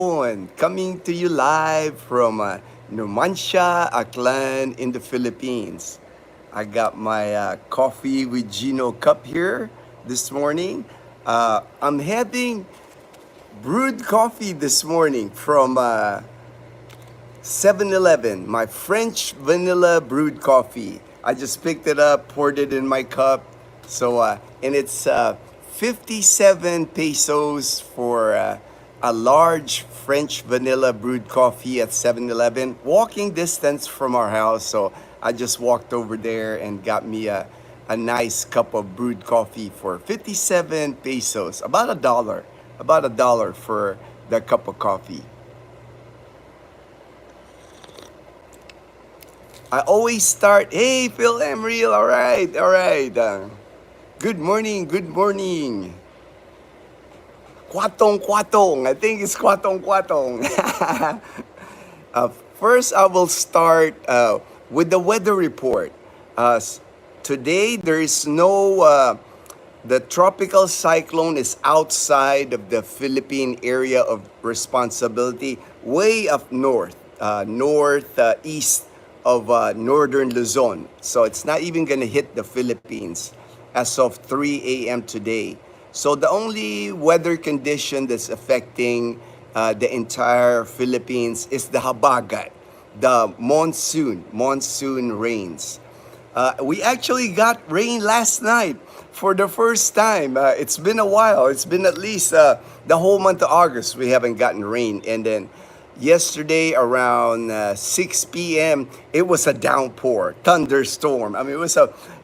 Coming to you live from Numancia, Aklan in the Philippines. I got my coffee with Gino cup here this morning. I'm having brewed coffee this morning from 7-Eleven, my French vanilla brewed coffee. I just picked it up, poured it in my cup. And it's 57 pesos for a large French vanilla brewed coffee at 7-Eleven. Walking distance from our house, so I just walked over there and got me a nice cup of brewed coffee for 57 pesos, about a dollar for the cup of coffee. I always start, hey, Phil Emeril, all right, all right. Good morning, good morning. Kwatong kwatong, I think it's kwatong kwatong. First, I will start with the weather report. Today, there is no, the tropical cyclone is outside of the Philippine area of responsibility, way up north, northeast of northern Luzon. So it's not even going to hit the Philippines as of 3 a.m. today. So the only weather condition that's affecting the entire Philippines is the habagat, the monsoon rains. We actually got rain last night for the first time. It's been a while. It's been at least the whole month of August we haven't gotten rain. And then yesterday around 6 p.m. it was a downpour, thunderstorm. I mean,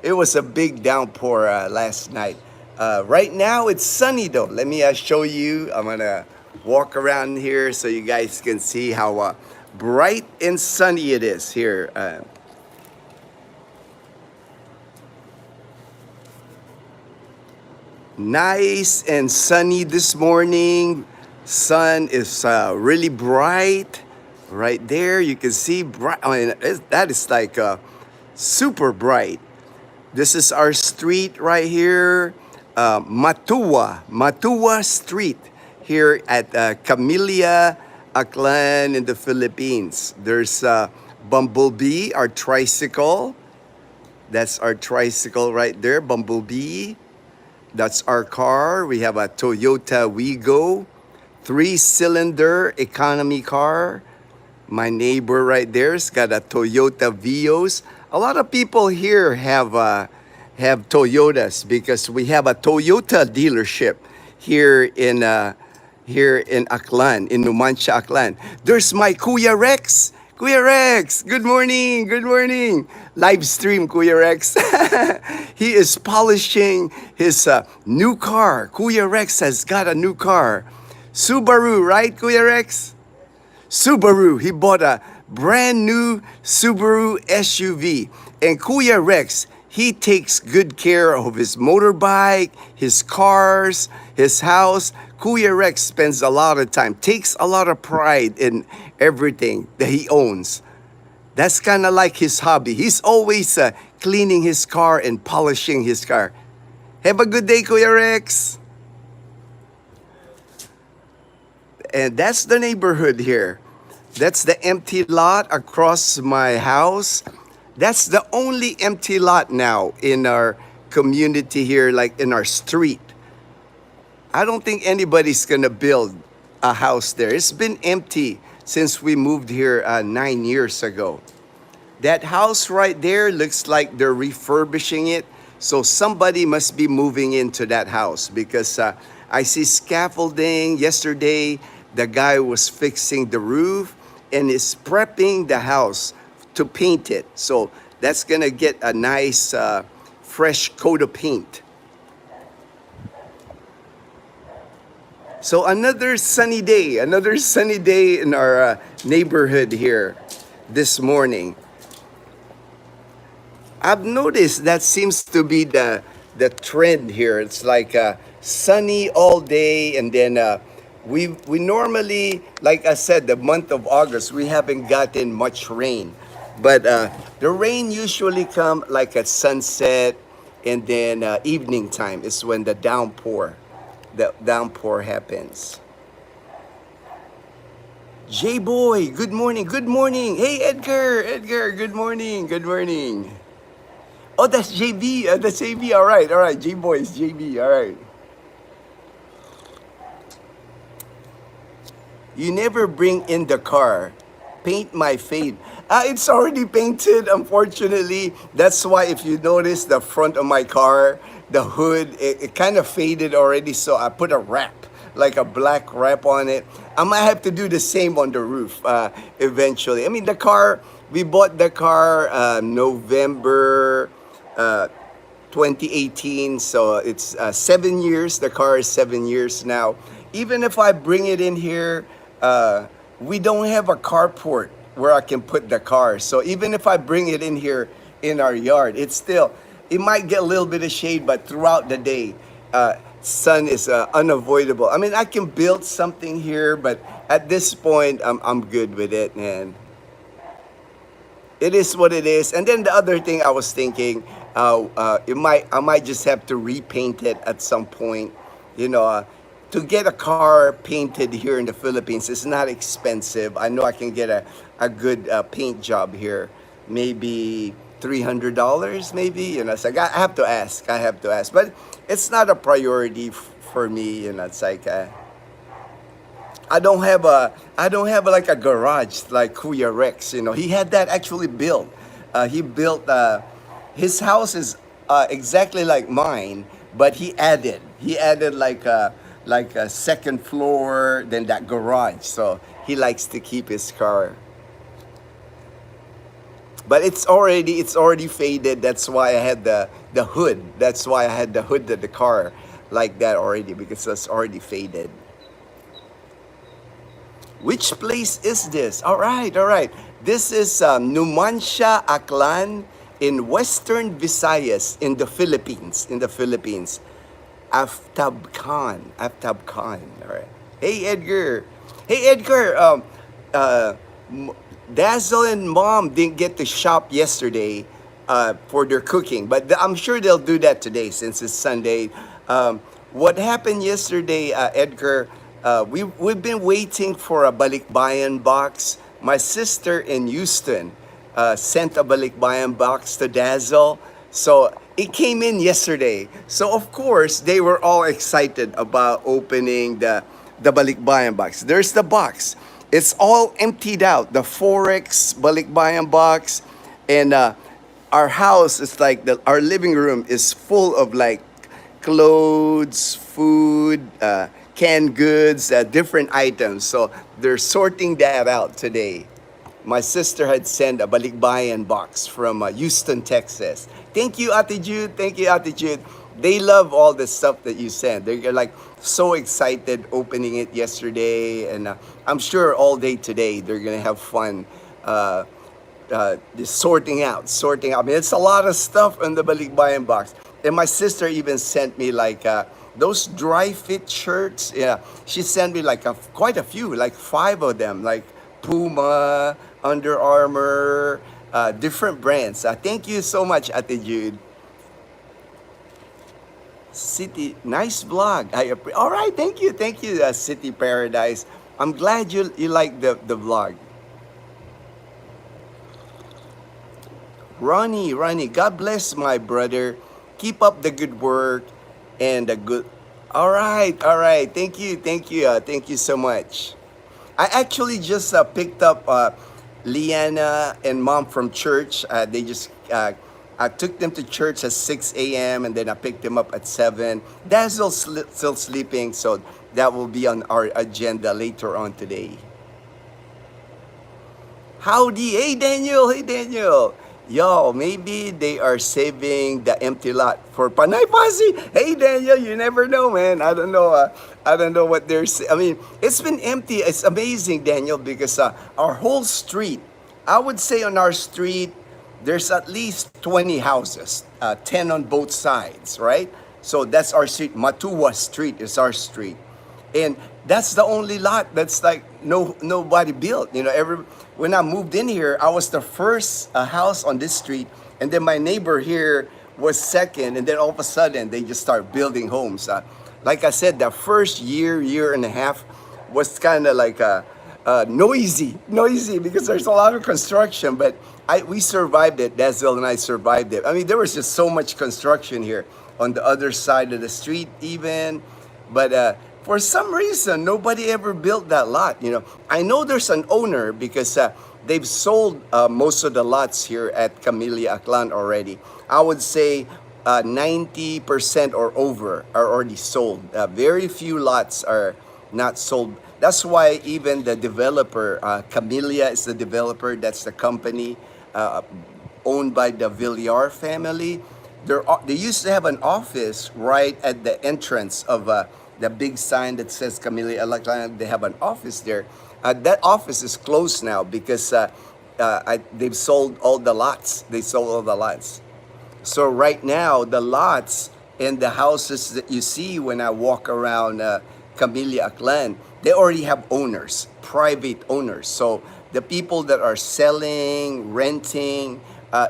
it was a big downpour last night. Right now it's sunny though. Let me show you. I'm gonna walk around here so you guys can see how bright and sunny it is here. Nice and sunny this morning. Sun is really bright. Right there, you can see bright. I mean, that is like super bright. This is our street right here, Matua Street here at Camellia, Aklan in the Philippines. There's Bumblebee, our tricycle. That's our tricycle right there, Bumblebee. That's our car. We have a Toyota Wigo, 3-cylinder economy car. My neighbor right there's got a Toyota Vios. A lot of people here have Toyotas because we have a Toyota dealership here in Aklan, in Numancia, Aklan. There's my Kuya Rex. Kuya Rex, good morning, good morning. Livestream, Kuya Rex. He is polishing his new car. Kuya Rex has got a new car. Subaru, right, Kuya Rex? Subaru. He bought a brand new Subaru SUV. And Kuya Rex, he takes good care of his motorbike, his cars, his house. Kuya Rex spends a lot of time, takes a lot of pride in everything that he owns. That's kind of like his hobby. He's always cleaning his car and polishing his car. Have a good day, Kuya Rex. And that's the neighborhood here. That's the empty lot across my house. That's the only empty lot now in our community here, like in our street. I don't think anybody's gonna build a house there. It's been empty since we moved here 9 years ago. That house right there looks like they're refurbishing it. So somebody must be moving into that house because I see scaffolding. Yesterday, the guy was fixing the roof and is prepping the house to paint it. So that's gonna get a nice fresh coat of paint. So another sunny day in our neighborhood here this morning. I've noticed that seems to be the trend here. It's like sunny all day, and then we normally, like I said, the month of August, we haven't gotten much rain. But the rain usually come like at sunset, and then evening time is when the downpour happens. J Boy, good morning, good morning. Hey Edgar, Edgar, good morning, good morning. Oh, that's JB, that's JB. All right. J Boy is JB. All right. You never bring in the car. Paint my fade. It's already painted, unfortunately. That's why if you notice the front of my car, the hood, it kind of faded already. So I put a wrap, like a black wrap on it. I might have to do the same on the roof eventually. I mean, the car, we bought the car November 2018. So it's 7 years. The car is 7 years now. Even if I bring it in here, we don't have a carport where I can put the car. So even if I bring it in here in our yard, it might get a little bit of shade, but throughout the day, sun is unavoidable. I mean, I can build something here, but at this point, I'm good with it, and it is what it is. And then the other thing I was thinking, I might just have to repaint it at some point. You know, to get a car painted here in the Philippines is not expensive. I know I can get a good paint job here, maybe $300, maybe. You know, it's like I have to ask. I have to ask, but it's not a priority for me. You know, it's like. I don't have like a garage like Kuya Rex. You know, he had that actually built. He built his house is exactly like mine, but he added like a second floor, then that garage. So he likes to keep his car. But it's already faded. That's why I had the hood. That's why I had the hood of the car like that already, because it's already faded. Which place is this? All right, all right. This is Numancia, Aklan in Western Visayas in the Philippines. In the Philippines. Aftab Khan. Aftab Khan. All right. Hey, Edgar. Hey, Edgar. Uh, Dazzle and Mom didn't get to shop yesterday for their cooking, but I'm sure they'll do that today since it's Sunday. What happened yesterday, Edgar? We've been waiting for a Balikbayan box. My sister in Houston sent a Balikbayan box to Dazzle. So it came in yesterday. So of course, they were all excited about opening the Balikbayan box. There's the box. It's all emptied out. The Forex Balikbayan box. And our house is like, our living room is full of like clothes, food, canned goods, different items. So they're sorting that out today. My sister had sent a Balikbayan box from Houston, Texas. Thank you, Ate Jude. Thank you, Ate Jude. They love all the stuff that you sent. They're like so excited opening it yesterday. And I'm sure all day today they're going to have fun just sorting out. I mean, it's a lot of stuff in the Balikbayan box. And my sister even sent me like those dry fit shirts. Yeah, she sent me like quite a few, like 5 of them, like Puma, Under Armour, different brands. Thank you so much, Ate Jude. City, nice vlog. All right, thank you, City Paradise. I'm glad you like the vlog. Ronnie, God bless my brother. Keep up the good work and the good. All right. Thank you, thank you so much. I actually just picked up Liana and Mom from church. They just I took them to church at 6 a.m. and then I picked them up at 7. Dazzle's still sleeping, so that will be on our agenda later on today. Howdy, hey Daniel. Yo, maybe they are saving the empty lot for Panay Pasi. Hey Daniel, you never know, man. I don't know. I don't know what they're. I mean, it's been empty. It's amazing, Daniel, because our whole street, I would say on our street, there's at least 20 houses, 10 on both sides, right? So that's our street. Matuwa Street is our street, and that's the only lot that's like nobody built. You know, when I moved in here, I was the first house on this street, and then my neighbor here was second, and then all of a sudden they just start building homes. Like I said, the first year and a half was kind of like noisy because there's a lot of construction. But we survived it. Dazzle and I survived it. I mean, there was just so much construction here on the other side of the street, even. But for some reason, nobody ever built that lot. I know there's an owner because they've sold most of the lots here at Camellia Aklan already. I would say 90% or over are already sold. Very few lots are not sold. That's why even the developer, Camellia is the developer, that's the company owned by the Villar family. They used to have an office right at the entrance of the big sign that says Camellia Aklan. They have an office there. That office is closed now because they've sold all the lots. They sold all the lots. So right now, the lots and the houses that you see when I walk around Camellia Aklan, they already have owners, private owners. So the people that are selling, renting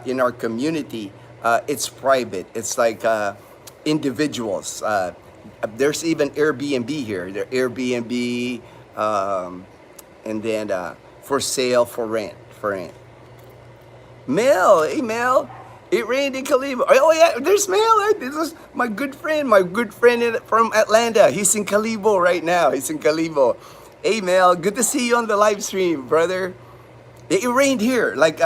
in our community, it's private. It's like individuals. There's even Airbnb here. There Airbnb, and then for sale, for rent. Mel, hey Mel. It rained in Calibo. Oh yeah, there's Mel. This is my good friend from Atlanta. He's in Calibo right now. He's in Calibo. Hey Mel, good to see you on the live stream, brother. It rained here. Like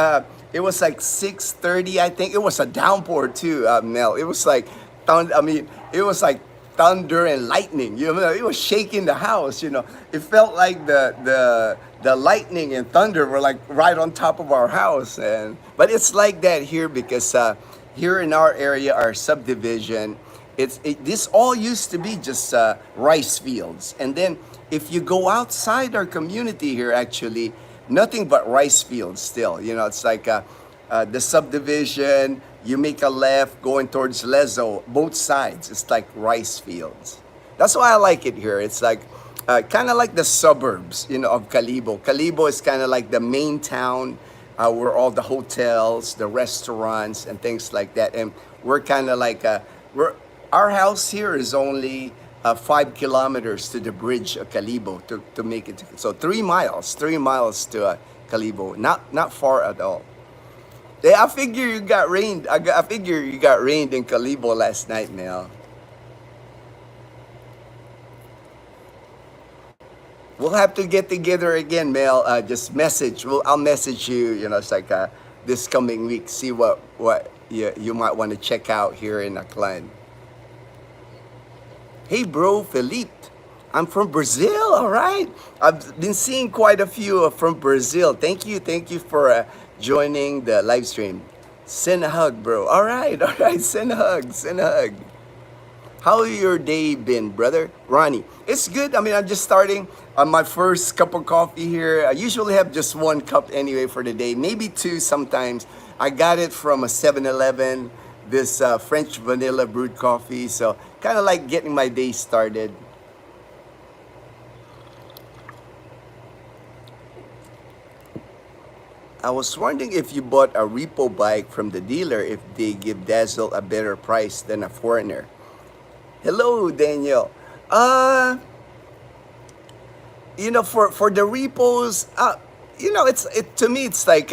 it was like 6:30, I think. It was a downpour too, Mel. It was like it was like thunder and lightning. It was shaking the house. It felt like the lightning and thunder were like right on top of our house. But it's like that here because here in our area, our subdivision, this all used to be just rice fields. And then if you go outside our community here, actually, nothing but rice fields still. It's like the subdivision, you make a left going towards Lezo, both sides, it's like rice fields. That's why I like it here. It's like kind of like the suburbs, of Calibo. Calibo is kind of like the main town where all the hotels, the restaurants, and things like that. And we're kind of like, our house here is only 5 kilometers to the bridge of Calibo to make it. So 3 miles to Calibo, not far at all. Yeah, I figure you got rained. I figure you got rained in Calibo last night, Mel. We'll have to get together again, Mel. Just message. I'll message you. It's like this coming week. See what you might want to check out here in Aklan. Hey, bro, Felipe. I'm from Brazil. All right. I've been seeing quite a few from Brazil. Thank you for joining the live stream. Send a hug, bro. All right. Send a hug. How your day been, brother? Ronnie, it's good. I mean, I'm just starting on my first cup of coffee here. I usually have just 1 cup anyway for the day, maybe 2 sometimes. I got it from a 7-Eleven, this French vanilla brewed coffee. So kind of like getting my day started. I was wondering if you bought a Repo bike from the dealer, if they give Dazzle a better price than a foreigner. Hello, Daniel. For the repos, to me it's like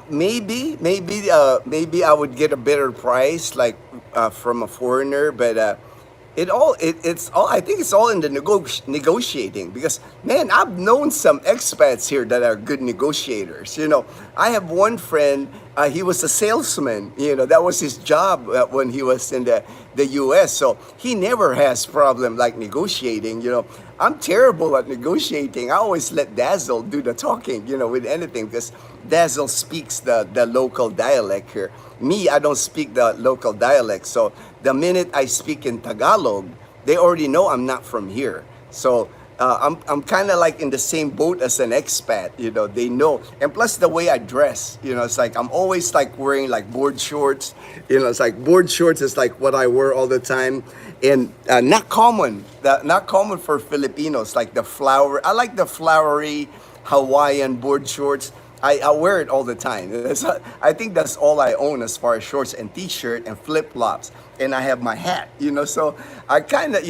maybe I would get a better price like from a foreigner, but it's all, I think it's all in the negotiating, because man, I've known some expats here that are good negotiators. I have one friend, he was a salesman. That was his job when he was in the US. So he never has problem like negotiating. I'm terrible at negotiating. I always let Dazzle do the talking, with anything, because Dazzle speaks the local dialect here. Me, I don't speak the local dialect. So the minute I speak in Tagalog, they already know I'm not from here. So I'm kind of like in the same boat as an expat. They know. And plus the way I dress, it's like I'm always like wearing like board shorts. It's like board shorts is like what I wear all the time. And not common for Filipinos, like I like the flowery Hawaiian board shorts. I wear it all the time. I think that's all I own as far as shorts and t-shirt and flip-flops. And I have my hat, so I kind of,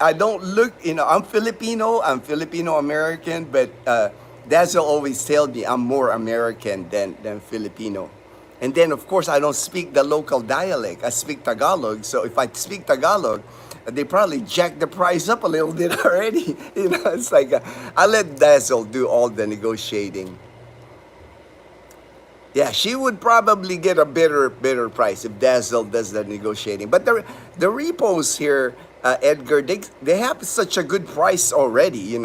I don't look, I'm Filipino, I'm Filipino American, but Dazzle always tell me I'm more American than Filipino. And then, of course, I don't speak the local dialect. I speak Tagalog. So if I speak Tagalog, they probably jack the price up a little bit already. It's like I let Dazzle do all the negotiating. Yeah, she would probably get a better price if Dazzle does the negotiating. But the repos here, Edgar, they have such a good price already.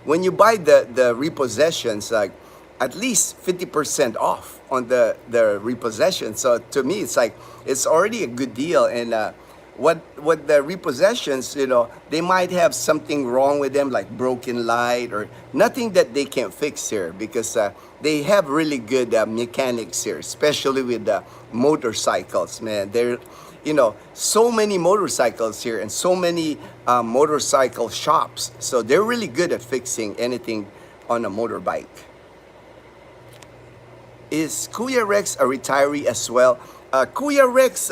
When you buy the repossessions, like at least 50% off on the repossession. So to me, it's like it's already a good deal. And what the repossessions, they might have something wrong with them, like broken light or nothing that they can't fix here, because they have really good mechanics here, especially with the motorcycles, man. There, so many motorcycles here and so many motorcycle shops. So they're really good at fixing anything on a motorbike. Is Kuya Rex a retiree as well? Kuya Rex,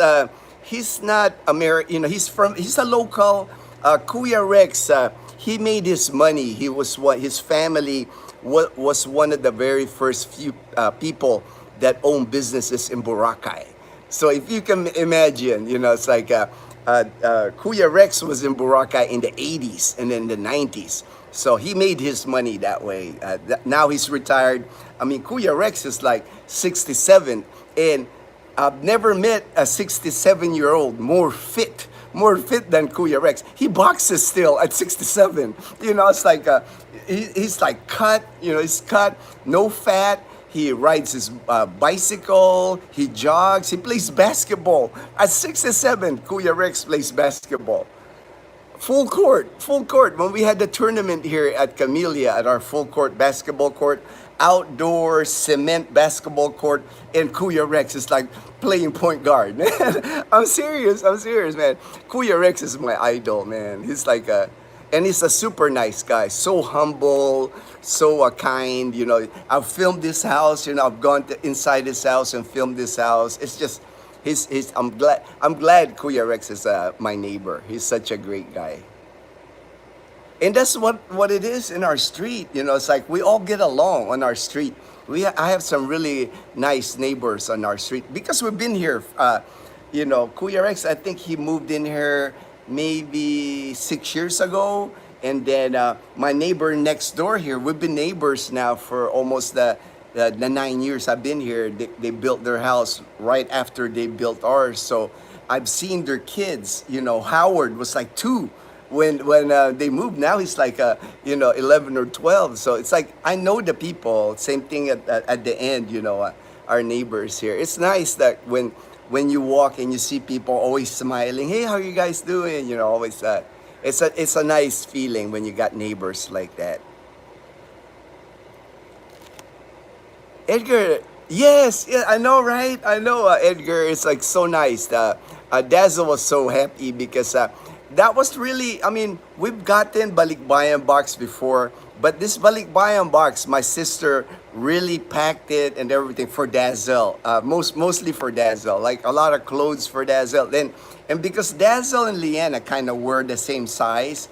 he's not American. He's a local. Kuya Rex, he made his money. His family was one of the very first few people that owned businesses in Boracay. So if you can imagine, it's like Kuya Rex was in Boracay in the 80s and in the 90s. So he made his money that way. Now he's retired. I mean, Kuya Rex is like 67, and I've never met a 67-year-old more fit than Kuya Rex. He boxes still at 67. It's like he's like cut. He's cut, no fat. He rides his bicycle. He jogs. He plays basketball at 67. Kuya Rex plays basketball. Full court. When we had the tournament here at Camellia, at our full court basketball court, outdoor cement basketball court, and Kuya Rex is like playing point guard. I'm serious, man. Kuya Rex is my idol, man. He's like and he's a super nice guy, so humble, so kind. I've filmed this house. I've gone inside this house and filmed this house. It's just. I'm glad Kuya Rex is my neighbor. He's such a great guy. And that's what it is in our street. It's like we all get along on our street. I have some really nice neighbors on our street because we've been here. Kuya Rex, I think he moved in here maybe 6 years ago. And then my neighbor next door here, we've been neighbors now for almost the 9 years I've been here. They built their house right after they built ours. So I've seen their kids. Howard was like 2 when they moved. Now he's like 11 or 12. So it's like I know the people. Same thing at the end. Our neighbors here. It's nice that when you walk and you see people always smiling. Hey, how are you guys doing? Always that. It's a nice feeling when you got neighbors like that. Edgar, yes, yeah, I know, right? I know, Edgar. It's like so nice. Dazzle was so happy because that was really. I mean, we've gotten Balikbayan box before, but this Balikbayan box, my sister really packed it and everything for Dazzle. Mostly for Dazzle, like a lot of clothes for Dazzle. And because Dazzle and Leanna kind of were the same size.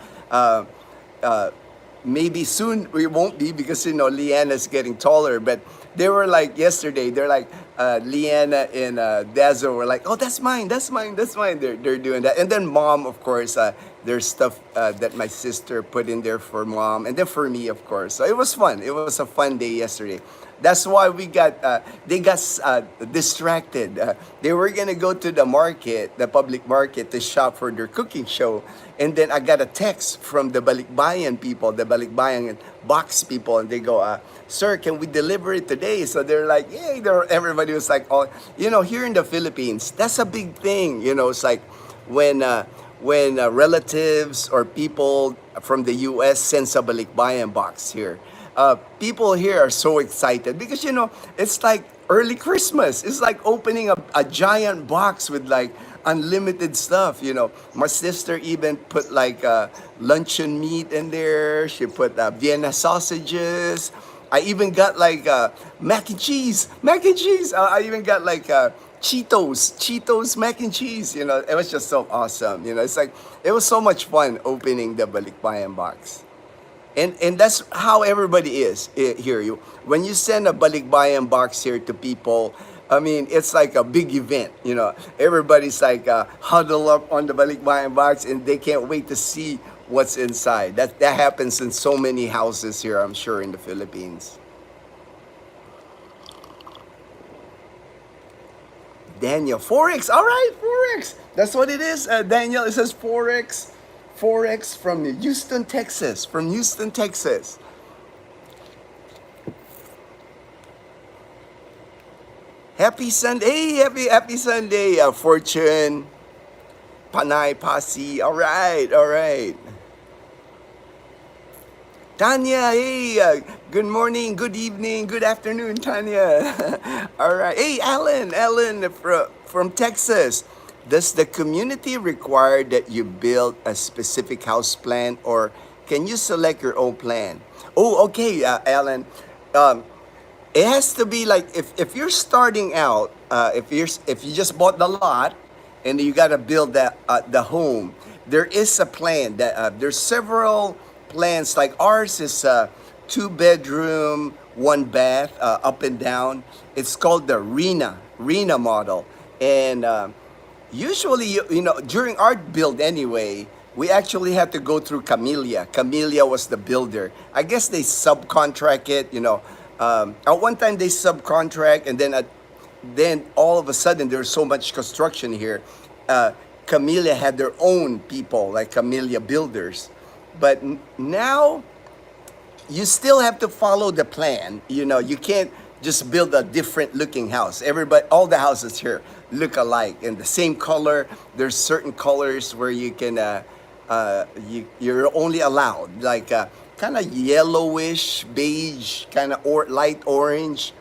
Maybe soon we won't be because Leanna's getting taller, but they were like yesterday. They're like Leanna and Dazzle were like, oh, that's mine. They're doing that, and then Mom, of course. There's stuff that my sister put in there for Mom, and then for me, of course. So it was fun. It was a fun day yesterday. That's why they got distracted. They were gonna go to the market, the public market, to shop for their cooking show. And then I got a text from the Balikbayan people, the Balikbayan box people, and they go, sir, can we deliver it today? So they're like, yay, everybody was like, oh, here in the Philippines, that's a big thing. It's like when relatives or people from the U.S. sends a Balikbayan box here. People here are so excited because, it's like early Christmas. It's like opening a giant box with like unlimited stuff. My sister even put like luncheon meat in there. She put Vienna sausages. I even got like mac and cheese. I even got like Cheetos mac and cheese. You know, it was just so awesome. You know, it's like it was so much fun opening the Balikbayan box. And that's how everybody is here. You when you send a Balikbayan box here to people, I mean, it's like a big event. You know, everybody's like huddle up on the Balikbayan box, and they can't wait to see what's inside. That happens in so many houses here, I'm sure, in the Philippines. Daniel, Forex. All right, Forex. That's what it is. Daniel, it says Forex. Forex from Houston, Texas. From Houston, Texas. Happy Sunday. Hey, happy Sunday, Fortune. Panay, Pasi. All right, all right. Tanya, hey, good morning, good evening, good afternoon, Tanya. All right. Hey, Alan from Texas. Does the community require that you build a specific house plan, or can you select your own plan? Oh, okay, Alan. Um, it has to be like if you're starting out, if you just bought the lot and you got to build the home, there is a plan that there's several plans. Like ours is 2 bedroom, 1 bath, up and down. It's called the Rena model, and usually, you know, during our build anyway, we actually had to go through Camellia. Camellia was the builder. I guess they subcontract it, you know. At one time they subcontract, and then all of a sudden there's so much construction here. Camellia had their own people, like Camellia builders. But now you still have to follow the plan. You know, you can't just build a different looking house. Everybody, all the houses here look alike and the same color. There's certain colors where you can, you're only allowed like kind of yellowish, beige, kind of light orange.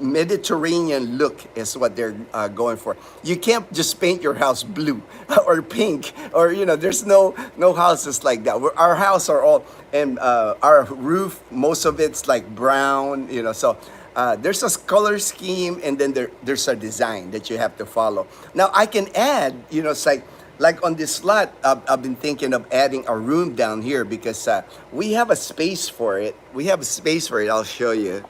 Mediterranean look is what they're going for. You can't just paint your house blue or pink, or you know, there's no houses like that. Our house are all, and our roof, most of it's like brown, you know. So there's a color scheme, and then there's a design that you have to follow. Now I can add, you know, it's like on this lot, I've been thinking of adding a room down here because we have a space for it. We have a space for it. I'll show you.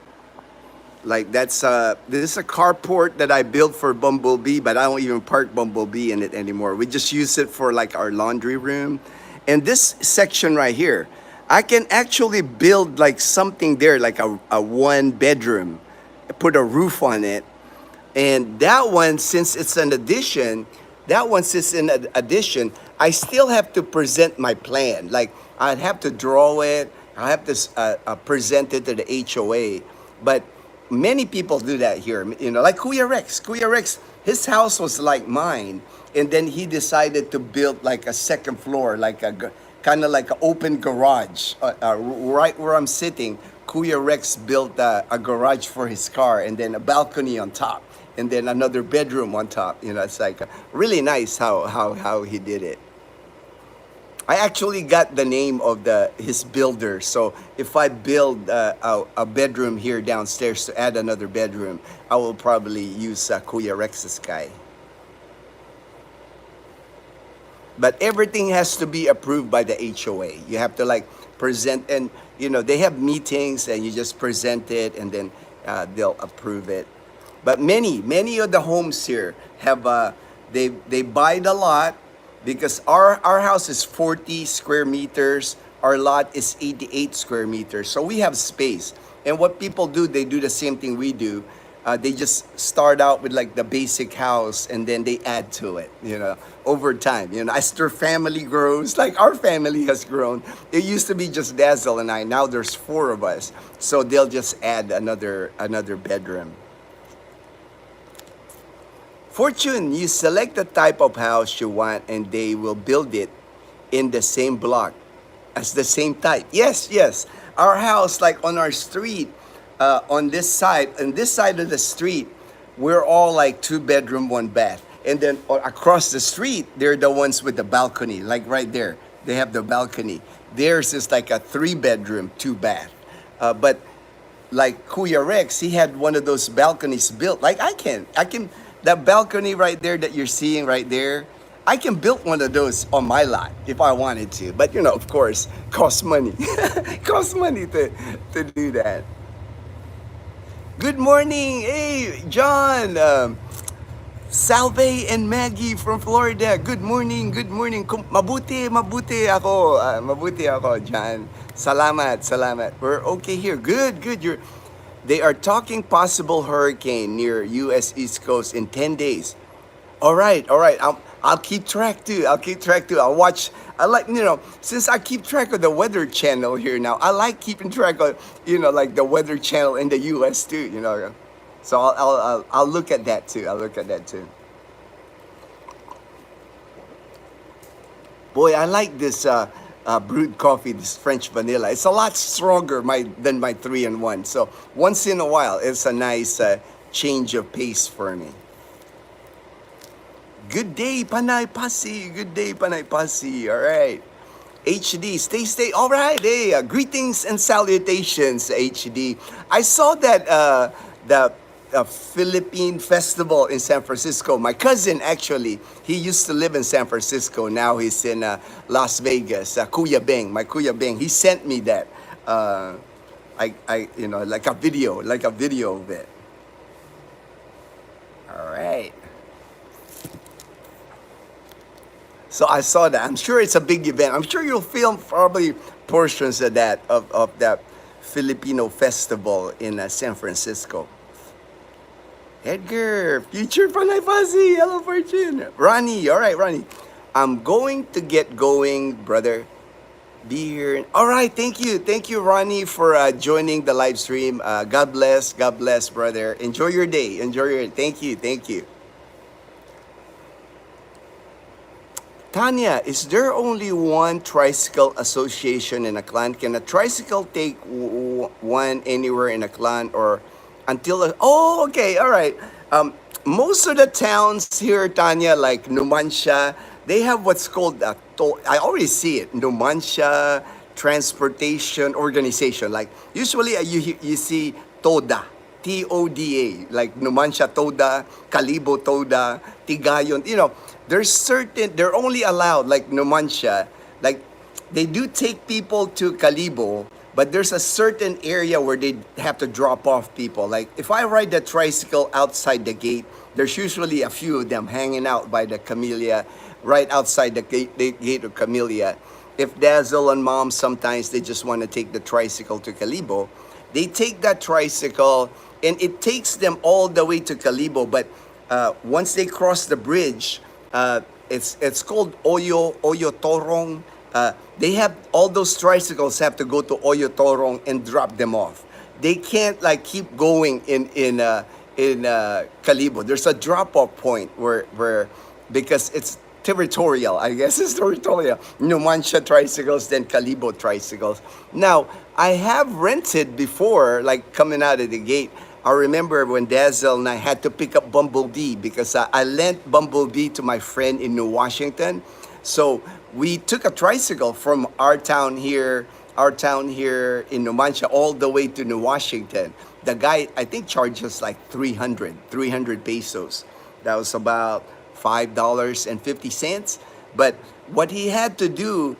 Like this is a carport that I built for Bumblebee, but I don't even park Bumblebee in it anymore. We just use it for like our laundry room. And this section right here, I can actually build like something there, like a 1 bedroom, put a roof on it. And that one, since it's an addition, I still have to present my plan. Like I'd have to draw it, I have to present it to the HOA. But many people do that here, you know, like Kuya Rex. Kuya Rex, his house was like mine, and then he decided to build like a second floor, like a kind of like an open garage. Right where I'm sitting, Kuya Rex built a garage for his car, and then a balcony on top, and then another bedroom on top. You know, it's like really nice how he did it. I actually got the name of his builder. So if I build a bedroom here downstairs to add another bedroom, I will probably use Kuya Rex's guy. But everything has to be approved by the HOA. You have to like present, and you know, they have meetings and you just present it, and then they'll approve it. But many of the homes here have they buy the lot, because our house is 40 square meters, our lot is 88 square meters, so we have space. And what people do, they do the same thing we do. They just start out with like the basic house, and then they add to it, you know, over time. You know, as their family grows, like our family has grown. It used to be just Dazzle and I, now there's 4 of us, so they'll just add another bedroom. Fortune, you select the type of house you want, and they will build it in the same block as the same type. Yes. Our house, like on our street, on this side of the street, we're all like 2 bedroom, 1 bath. And then across the street, they're the ones with the balcony, like right there. They have the balcony. Theirs is like a 3 bedroom, 2 bath. But like Kuya Rex, he had one of those balconies built. Like I can that balcony right there that you're seeing right there, I can build one of those on my lot if I wanted to. But you know, of course, costs money. Costs money to do that. Good morning, hey John, Salve and Maggie from Florida. Good morning, good morning. Mabuti ako, John. Salamat, salamat. We're okay here. Good, good. They are talking possible hurricane near U.S. East Coast in 10 days. All right, all right. I'll keep track too. I'll keep track too. I'll watch. I like, since I keep track of the Weather Channel here now, I like keeping track of, like the Weather Channel in the U.S. too. So I'll look at that too. I'll look at that too. Boy, I like this brewed coffee, this French vanilla. It's a lot stronger than my 3-in-1. So once in a while, it's a nice change of pace for me. Good day, Panay Pasi. Good day, Panay Pasi. All right. HD, stay. All right. Hey, greetings and salutations, HD. I saw that the Philippine festival in San Francisco. My cousin, actually, he used to live in San Francisco. Now he's in Las Vegas. Kuya Beng, my Kuya Beng. He sent me that. Like a video of it. All right. So I saw that. I'm sure it's a big event. I'm sure you'll film probably portions of that Filipino festival in San Francisco. Edgar, future Panay Pasi. Hello, Fortune. Ronnie, all right, Ronnie. I'm going to get going, brother. Be here. All right, thank you, Ronnie, for joining the live stream. God bless, brother. Enjoy your day. Thank you. Tanya, is there only one tricycle association in Aklan? Can a tricycle take one anywhere in Aklan or until? Oh, okay, all right. Most of the towns here, Tanya, like Numancia, they have what's called I already see it. Numancia Transportation Organization. Like usually you see TODA. TODA, like Numancia Toda, Calibo Toda, Tigayon. They're only allowed, like Numancia, like they do take people to Calibo, but there's a certain area where they have to drop off people. Like if I ride the tricycle outside the gate, there's usually a few of them hanging out by the Camellia, right outside the gate of Camellia. If Dazzle and Mom, sometimes they just want to take the tricycle to Calibo, they take that tricycle and it takes them all the way to Calibo. But once they cross the bridge, it's called Oyo Torong. They have all those tricycles have to go to Oyo Torong and drop them off. They can't like keep going in Calibo. There's a drop off point where because it's territorial, I guess it's territorial. Numancia tricycles, then Calibo tricycles. Now, I have rented before, like coming out of the gate. I remember when Dazzle and I had to pick up Bumblebee because I lent Bumblebee to my friend in New Washington. So we took a tricycle from our town here in Numancia all the way to New Washington. The guy, I think, charged us like 300 pesos. That was about $5.50. But what he had to do,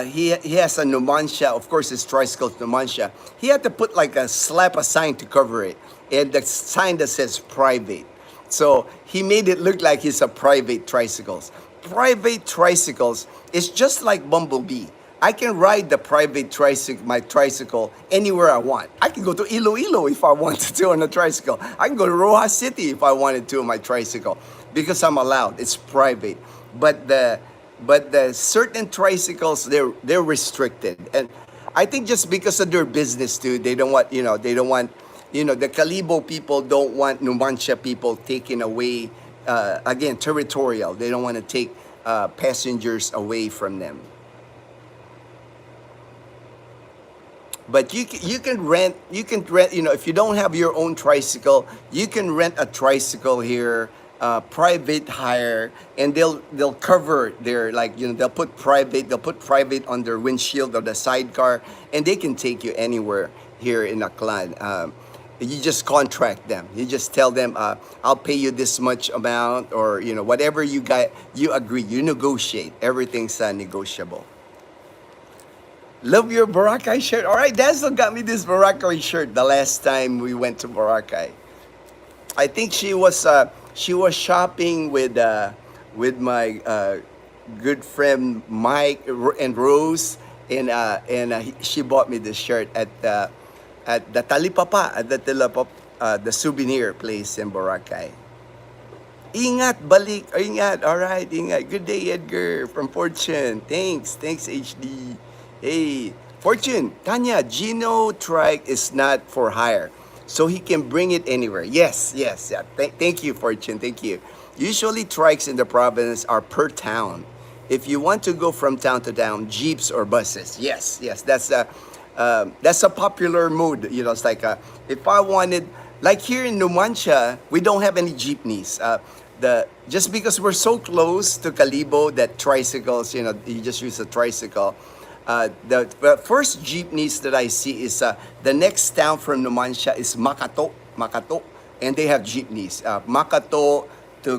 he has a Numancia, of course his tricycle is Numancia. He had to put like slap a sign to cover it. And the sign that says private. So he made it look like it's a private tricycles. Private tricycles is just like Bumblebee. I can ride the private my tricycle anywhere I want. I can go to Iloilo if I wanted to on a tricycle. I can go to Rojas City if I wanted to on my tricycle because I'm allowed. It's private. But the certain tricycles they're restricted, and I think just because of their business too, they don't want the Calibo people don't want Numancia people taking away, again, territorial. They don't want to take passengers away from them. But you can rent, if you don't have your own tricycle, you can rent a tricycle here, private hire, and they'll cover their, they'll put private on their windshield or the sidecar, and they can take you anywhere here in Aklan. you just contract them. You just tell them, I'll pay you this much amount, or whatever you agree. You negotiate. Everything's negotiable. Love your Boracay shirt. All right, Dazzle got me this Boracay shirt the last time we went to Boracay. I think she was shopping with my good friend Mike and Rose, and she bought me this shirt at the Talipapa, the souvenir place in Boracay. Ingat, balik. Ingat. All right, ingat. Good day, Edgar from Fortune. Thanks, HD. Hey, Fortune, Tanya, Gino trike is not for hire, so he can bring it anywhere. Yes, yeah. Thank you, Fortune. Thank you. Usually, trikes in the province are per town. If you want to go from town to town, jeeps or buses. Yes. That's a popular mode. It's like if I wanted, like here in Numancia, we don't have any jeepneys. Just because we're so close to Calibo that tricycles, you just use a tricycle. The first jeepneys that I see is the next town from Numancia is Makato, and they have jeepneys. Makato to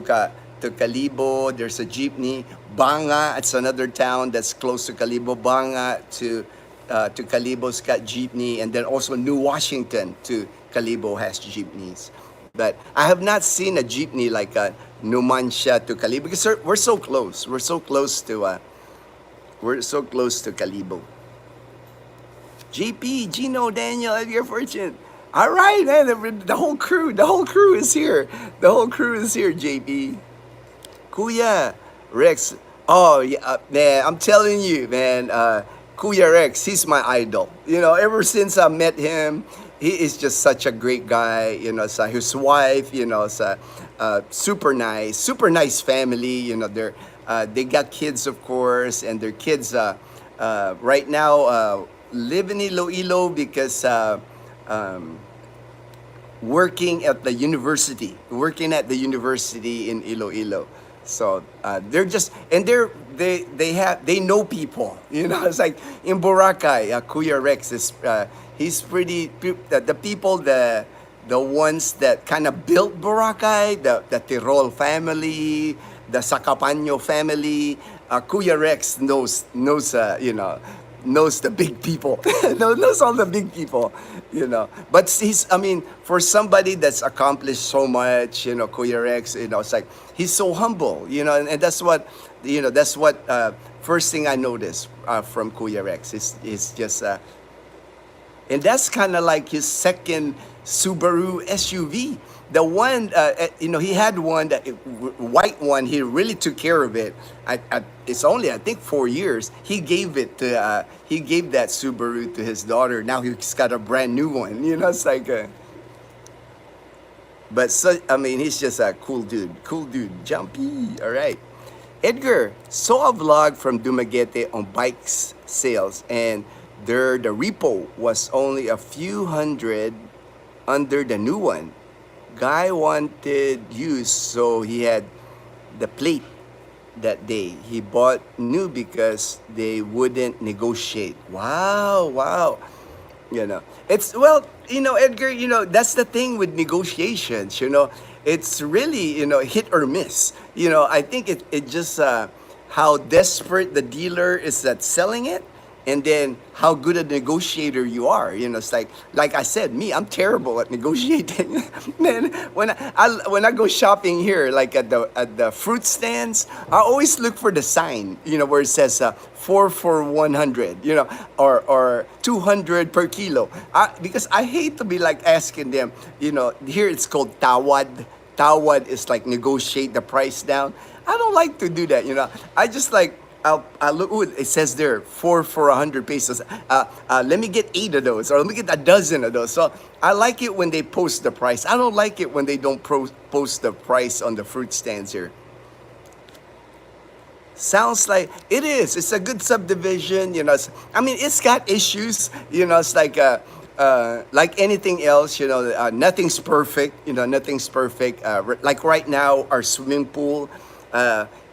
Calibo, there's a jeepney. Banga, it's another town that's close to Calibo. Banga to Calibo's got jeepney, and then also New Washington to Calibo has jeepneys. But I have not seen a jeepney like Numancia to Calibo because we're so close. We're so close to Calibo. JP, Gino, Daniel, Edgar, Fortune. All right, man. The whole crew is here. The whole crew is here, JP. Kuya, Rex. Oh, yeah, man. I'm telling you, man. Kuya Rex, he's my idol. Ever since I met him, he is just such a great guy. So his wife, super nice family. They got kids, of course, and their kids right now live in Iloilo because working at the university in Iloilo. So they're just, and they know people. It's like in Boracay, Kuya Rex is he's pretty the people the ones that kind of built Boracay, the Tirol family, the Sacapaño family. Kuya Rex knows the big people, knows all the big people, But for somebody that's accomplished so much, Kuya Rex, it's like he's so humble, and that's what, first thing I noticed from Kuya Rex is just, and that's kind of like his second Subaru SUV. The one, he had one, white one. He really took care of it. It's only, I think, 4 years. He gave that Subaru to his daughter. Now he's got a brand new one. It's like, he's just a cool dude, jumpy. All right, Edgar, saw a vlog from Dumaguete on bikes sales, and the Repo was only a few hundred under the new one. Guy wanted used, so he had the plate that day. He bought new because they wouldn't negotiate. Wow. It's, Edgar, that's the thing with negotiations, it's really, hit or miss. I think it just how desperate the dealer is at selling it, and then how good a negotiator you are. It's like I said, I'm terrible at negotiating. Man, when I go shopping here, like at the fruit stands, I always look for the sign, where it says 4 for 100, or 200 per kilo. Because I hate to be like asking them, here it's called tawad. Tawad is like negotiate the price down. I don't like to do that, I just like, I'll look, ooh, it says there 4 for 100 pesos. Let me get 8 of those, or let me get a dozen of those. So I like it when they post the price. I don't like it when they don't post the price on the fruit stands here. Sounds like it is. It's a good subdivision. It's got issues. It's like anything else. Nothing's perfect. Nothing's perfect. Like right now, our swimming pool.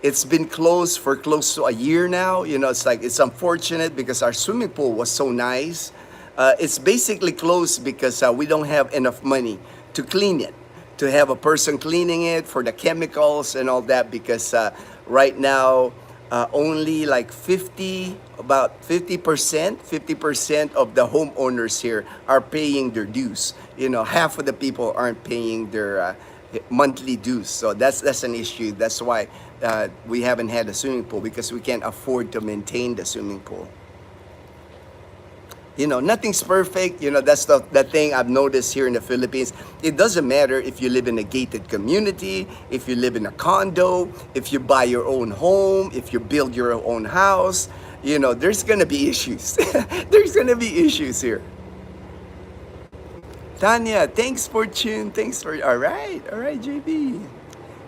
It's been closed for close to a year now. It's unfortunate because our swimming pool was so nice. It's basically closed because we don't have enough money to clean it, to have a person cleaning it for the chemicals and all that. Because right now, only like about 50% of the homeowners here are paying their dues. Half of the people aren't paying their monthly dues. So that's an issue. That's why we haven't had a swimming pool, because we can't afford to maintain the swimming pool. Nothing's perfect. That's the thing I've noticed here in the Philippines. It doesn't matter if you live in a gated community, if you live in a condo, if you buy your own home, if you build your own house, there's going to be issues. There's going to be issues here. Tanya, thanks, Fortune. All right, JB.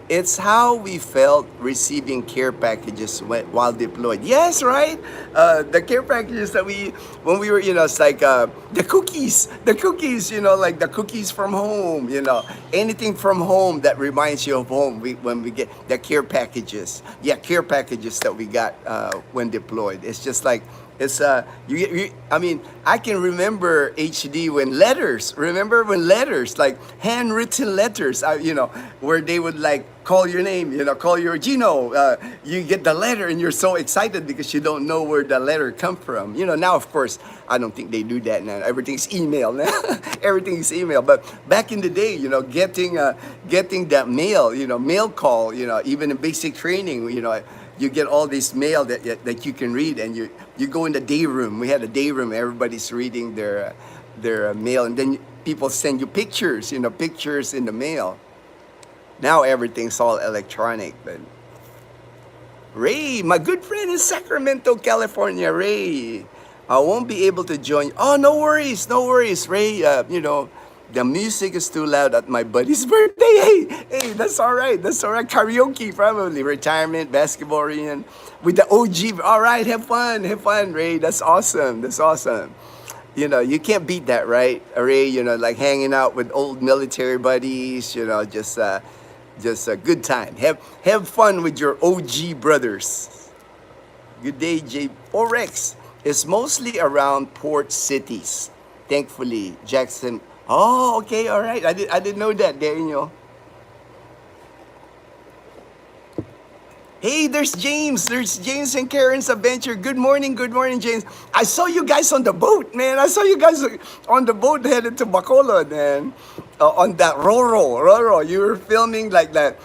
It's how we felt receiving care packages while deployed. Yes, right? The care packages that when we were, it's like the cookies, like the cookies from home, anything from home that reminds you of home. When we get the care packages, care packages that we got when deployed. It's just like, it's I mean, I can remember HD when letters. Remember when letters, like handwritten letters, where they would like call your name, call your Gino. You get the letter and you're so excited because you don't know where the letter come from. Now of course I don't think they do that now. Everything's email now. Everything's email. But back in the day, getting that mail, mail call, even in basic training, you get all this mail that you can read, and you go in the day room. We had a day room. Everybody's reading their mail, and then people send you pictures, pictures in the mail. Now everything's all electronic. But Ray, my good friend in Sacramento, California, Ray, I won't be able to join. Oh, no worries, Ray. The music is too loud at my buddy's birthday. Hey, that's all right. Karaoke, probably. Retirement, basketball reunion with the OG. All right, have fun, Ray. That's awesome. You can't beat that, right, Ray? Like hanging out with old military buddies. Just a good time. Have fun with your OG brothers. Good day, J. Forex is mostly around port cities. Thankfully, Jackson. Oh, okay, all right. I didn't know that, Daniel. Hey, there's James. There's James and Karen's adventure. Good morning, James. I saw you guys on the boat, man. I saw you guys on the boat headed to Bacolod, man. On that Roro. You were filming like that.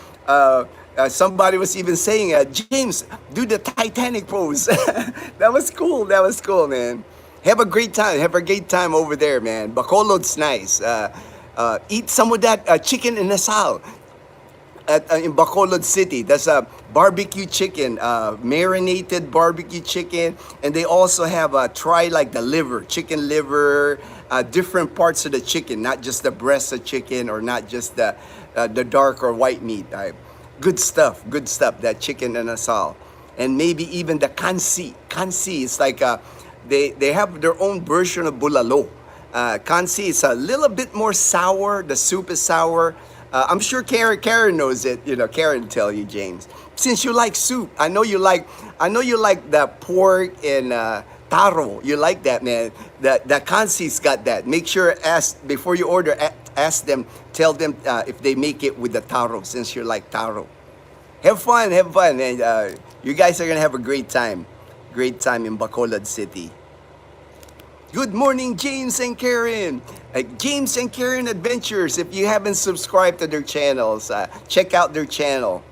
Somebody was even saying, James, do the Titanic pose. That was cool, man. Have a great time over there, man. Bacolod's nice. Eat some of that chicken in Nasal in Bacolod City. That's a barbecue chicken, marinated barbecue chicken. And they also have try like the liver, chicken liver, different parts of the chicken, not just the breast of chicken or not just the dark or white meat. Good stuff, that chicken in Nasal. And maybe even the kansi. Kansi is like they have their own version of bulalo. Kansi is a little bit more sour. The soup is sour. I'm sure Karen knows it. Karen tell you, James. Since you like soup, I know you like the pork and taro. You like that, man. The Kansi's got that. Make sure before you order. Ask them. Tell them if they make it with the taro. Since you like taro, have fun, and you guys are gonna have a great time. Great time in Bacolod City. Good morning, James and Karen. James and Karen Adventures. If you haven't subscribed to their channels, check out their channel.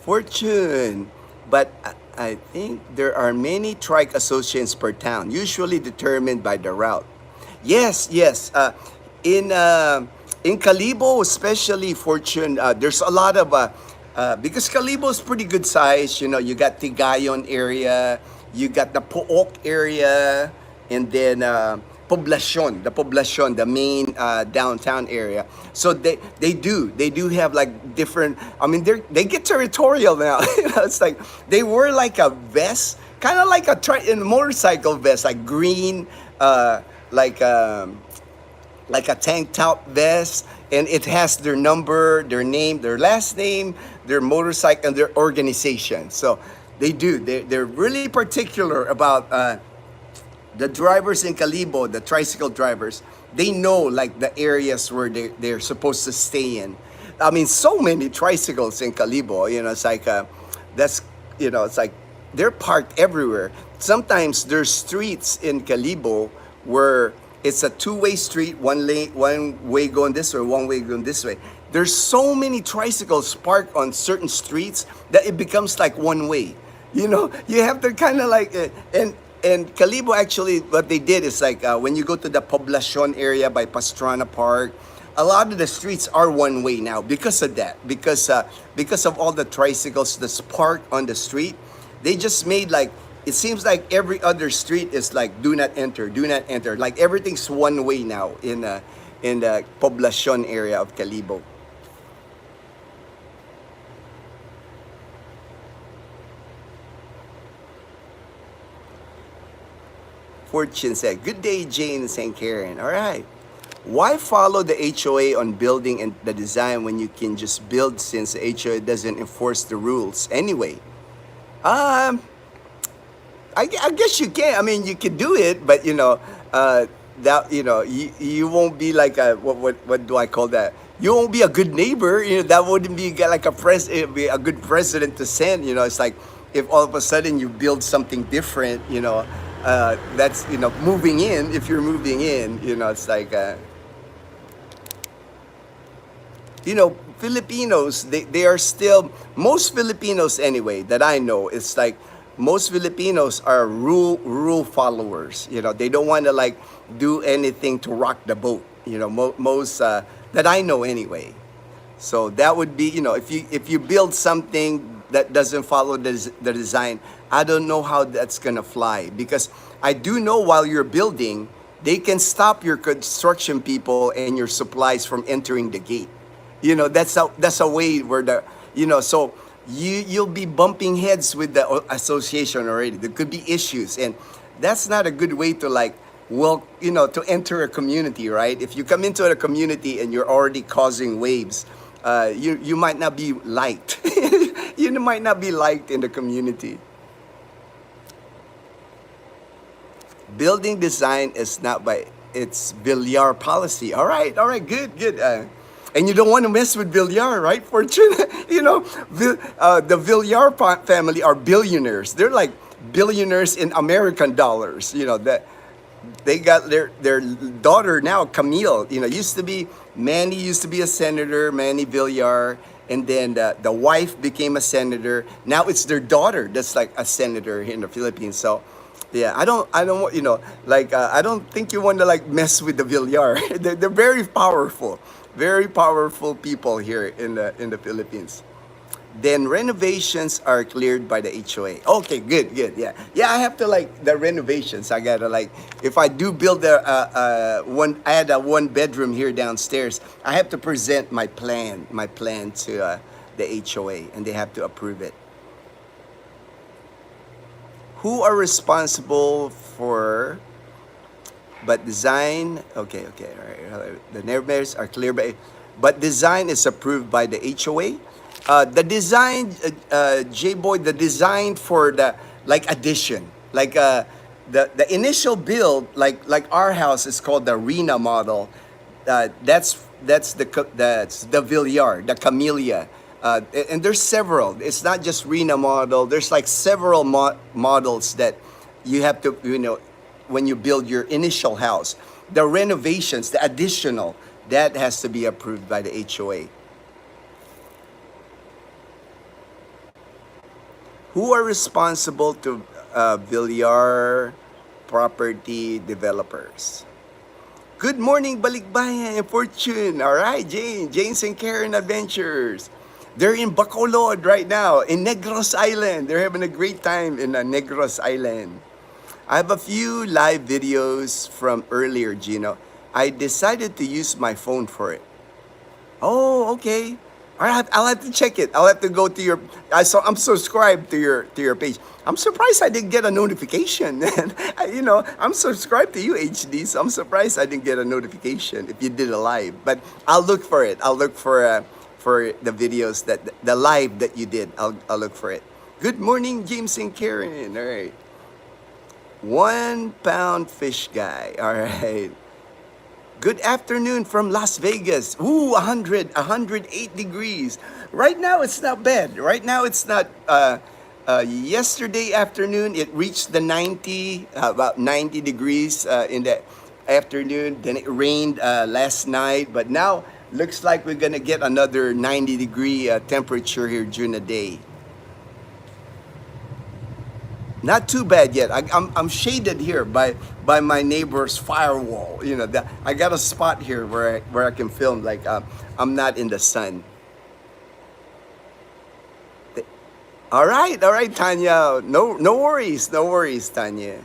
Fortune. But I think there are many trike associations per town, usually determined by the route. Yes. In Calibo, especially, Fortune, there's a lot of because Calibo is pretty good size. You got Tigayon area, you got the Pook area, and then Poblacion, the main downtown area. So they do have like different. I mean, they get territorial now. It's like they wear like a vest, kind of like a motorcycle vest, like green, like a tank top vest, and it has their number, their name, their last name, their motorcycle, and their organization. So They do. They're really particular about the drivers in Calibo, the tricycle drivers. They know like the areas where they're supposed to stay in. I mean, so many tricycles in Calibo. It's like that's it's like they're parked everywhere. Sometimes there's streets in Calibo where it's a two-way street, one lane, one way going this way, one way going this way. There's so many tricycles parked on certain streets that it becomes like one way. You have to kind of like and Calibo actually what they did is like when you go to the Poblacion area by Pastrana Park, a lot of the streets are one way now because of that. Because of all the tricycles that's parked on the street, they just made like it seems like every other street is like do not enter, do not enter. Like everything's one way now in the Poblacion area of Calibo. Fortune said, "Good day, Jane and St. Karen." All right. Why follow the HOA on building and the design when you can just build since the HOA doesn't enforce the rules anyway? I guess you can. I mean, you can do it, but that you won't be like a what do I call that? You won't be a good neighbor. That wouldn't be like it'd be a good president to send. It's like if all of a sudden you build something different. That's moving in. If you're moving in, it's like Filipinos. They are still most Filipinos anyway that I know. It's like most Filipinos are rule followers. They don't want to like do anything to rock the boat. Most that I know anyway. So that would be if you build something that doesn't follow the design, I don't know how that's gonna fly because I do know while you're building, they can stop your construction people and your supplies from entering the gate. That's a way where so you'll be bumping heads with the association already. There could be issues, and that's not a good way to like to enter a community, right? If you come into a community and you're already causing waves, you might not be liked. You might not be liked in the community. Building design is not by it's Villar policy. All right, good. And you don't want to mess with Villar, right, Fortune? The Villar family are billionaires. They're like billionaires in American dollars. That they got their daughter now, Camille. Manny used to be a senator, Manny Villar, and then the wife became a senator. Now it's their daughter that's like a senator in the Philippines. So. Yeah, I don't I don't think you want to like mess with the Villar. They're very powerful people here in the Philippines. Then renovations are cleared by the HOA. Okay, good, yeah. I have to like the renovations. I gotta like if I do build I had a 1-bedroom here downstairs. I have to present my plan to the HOA, and they have to approve it. Who are responsible for but design? Okay, all right. The neighbors are clear but design is approved by the HOA. The design, J-Boy, the design for the like addition, like the initial build, like our house is called the Rena model. That's the Villar, the Camellia. And there's several. It's not just Rena model. There's like several models that you have to, when you build your initial house. The renovations, the additional, that has to be approved by the HOA. Who are responsible to Villar property developers? Good morning, Balikbayan and Fortune. All right, Jane's and Karen Adventures. They're in Bacolod right now, in Negros Island. They're having a great time in Negros Island. I have a few live videos from earlier, Gino. I decided to use my phone for it. Oh, okay. All right, I'll have to check it. I'll have to go to your. I'm subscribed to your page. I'm surprised I didn't get a notification. I'm subscribed to you, HD. So I'm surprised I didn't get a notification if you did a live. But I'll look for it. I'll look for the videos the live that you did. I'll look for it. Good morning, James and Karen. All right. 1 pound fish guy. All right. Good afternoon from Las Vegas. Ooh, 108 degrees. Right now, it's not bad. Right now, it's not. Yesterday afternoon, it reached the 90, about 90 degrees in the afternoon. Then it rained last night. But now, looks like we're going to get another 90-degree temperature here during the day. Not too bad yet. I'm shaded here by my neighbor's firewall. You know, I got a spot here where I can film like I'm not in the sun. All right, Tanya. No worries, no worries, Tanya.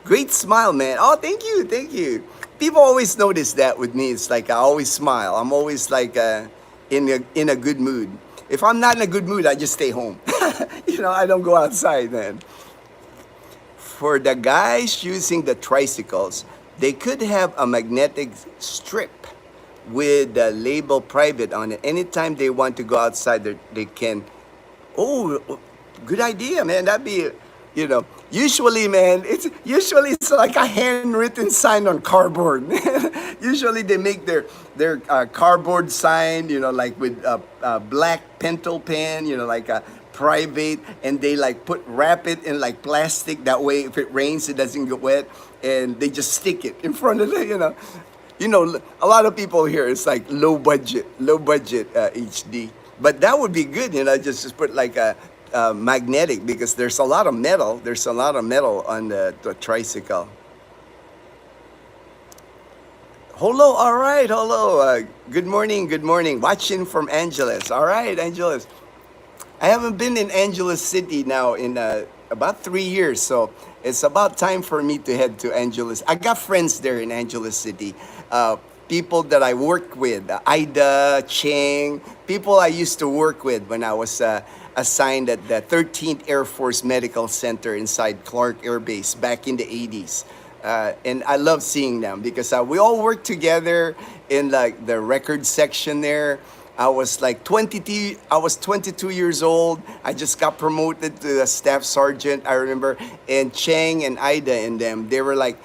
Great smile, man. Oh, thank you, thank you. People always notice that with me. It's like I always smile. I'm always like in a good mood. If I'm not in a good mood, I just stay home. You know, I don't go outside, man. For the guys using the tricycles, they could have a magnetic strip with the label private on it. Anytime they want to go outside, they can. Oh, good idea, man. That'd be, you know, usually, man, it's like a handwritten sign on cardboard. Usually they make their cardboard sign, you know, like with a black pencil pen, you know, like a private, and they like wrap it in like plastic. That way, if it rains, it doesn't get wet, and they just stick it in front of the, you know. You know, a lot of people here, it's like low budget HD. But that would be good, you know, just put like a magnetic, because there's a lot of metal. There's a lot of metal on the tricycle. Hello, all right, hello. Good morning, good morning. Watching from Angeles. All right, Angeles. I haven't been in Angeles City now in about 3 years, so it's about time for me to head to Angeles. I got friends there in Angeles City. People that I work with, Ida, Cheng, people I used to work with when I was assigned at the 13th Air Force Medical Center inside Clark Air Base back in the 80s. And I love seeing them because we all worked together in like the record section there. I was 22 years old. I just got promoted to a staff sergeant, I remember. And Cheng and Ida and them, they were like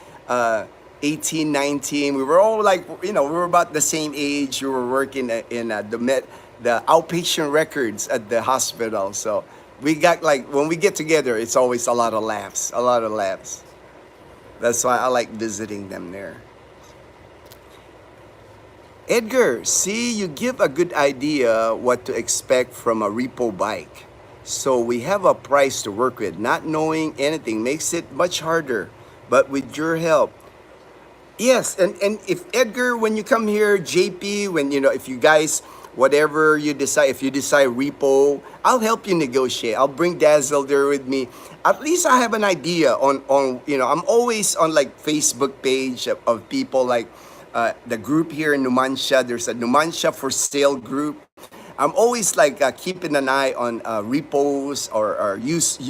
18, 19. We were all like, you know, we were about the same age. We were working in the outpatient records at the hospital. So we got like, when we get together, it's always a lot of laughs. That's why I like visiting them there. Edgar, see, you give a good idea what to expect from a repo bike. So we have a price to work with. Not knowing anything makes it much harder. But with your help, yes, and if Edgar, when you come here, JP, when you know, if you guys, whatever you decide, if you decide repo, I'll help you negotiate. I'll bring Dazzle there with me. At least I have an idea on you know, I'm always on like Facebook page of people like the group here in Numancia. There's a Numancia for sale group. I'm always like keeping an eye on repos or used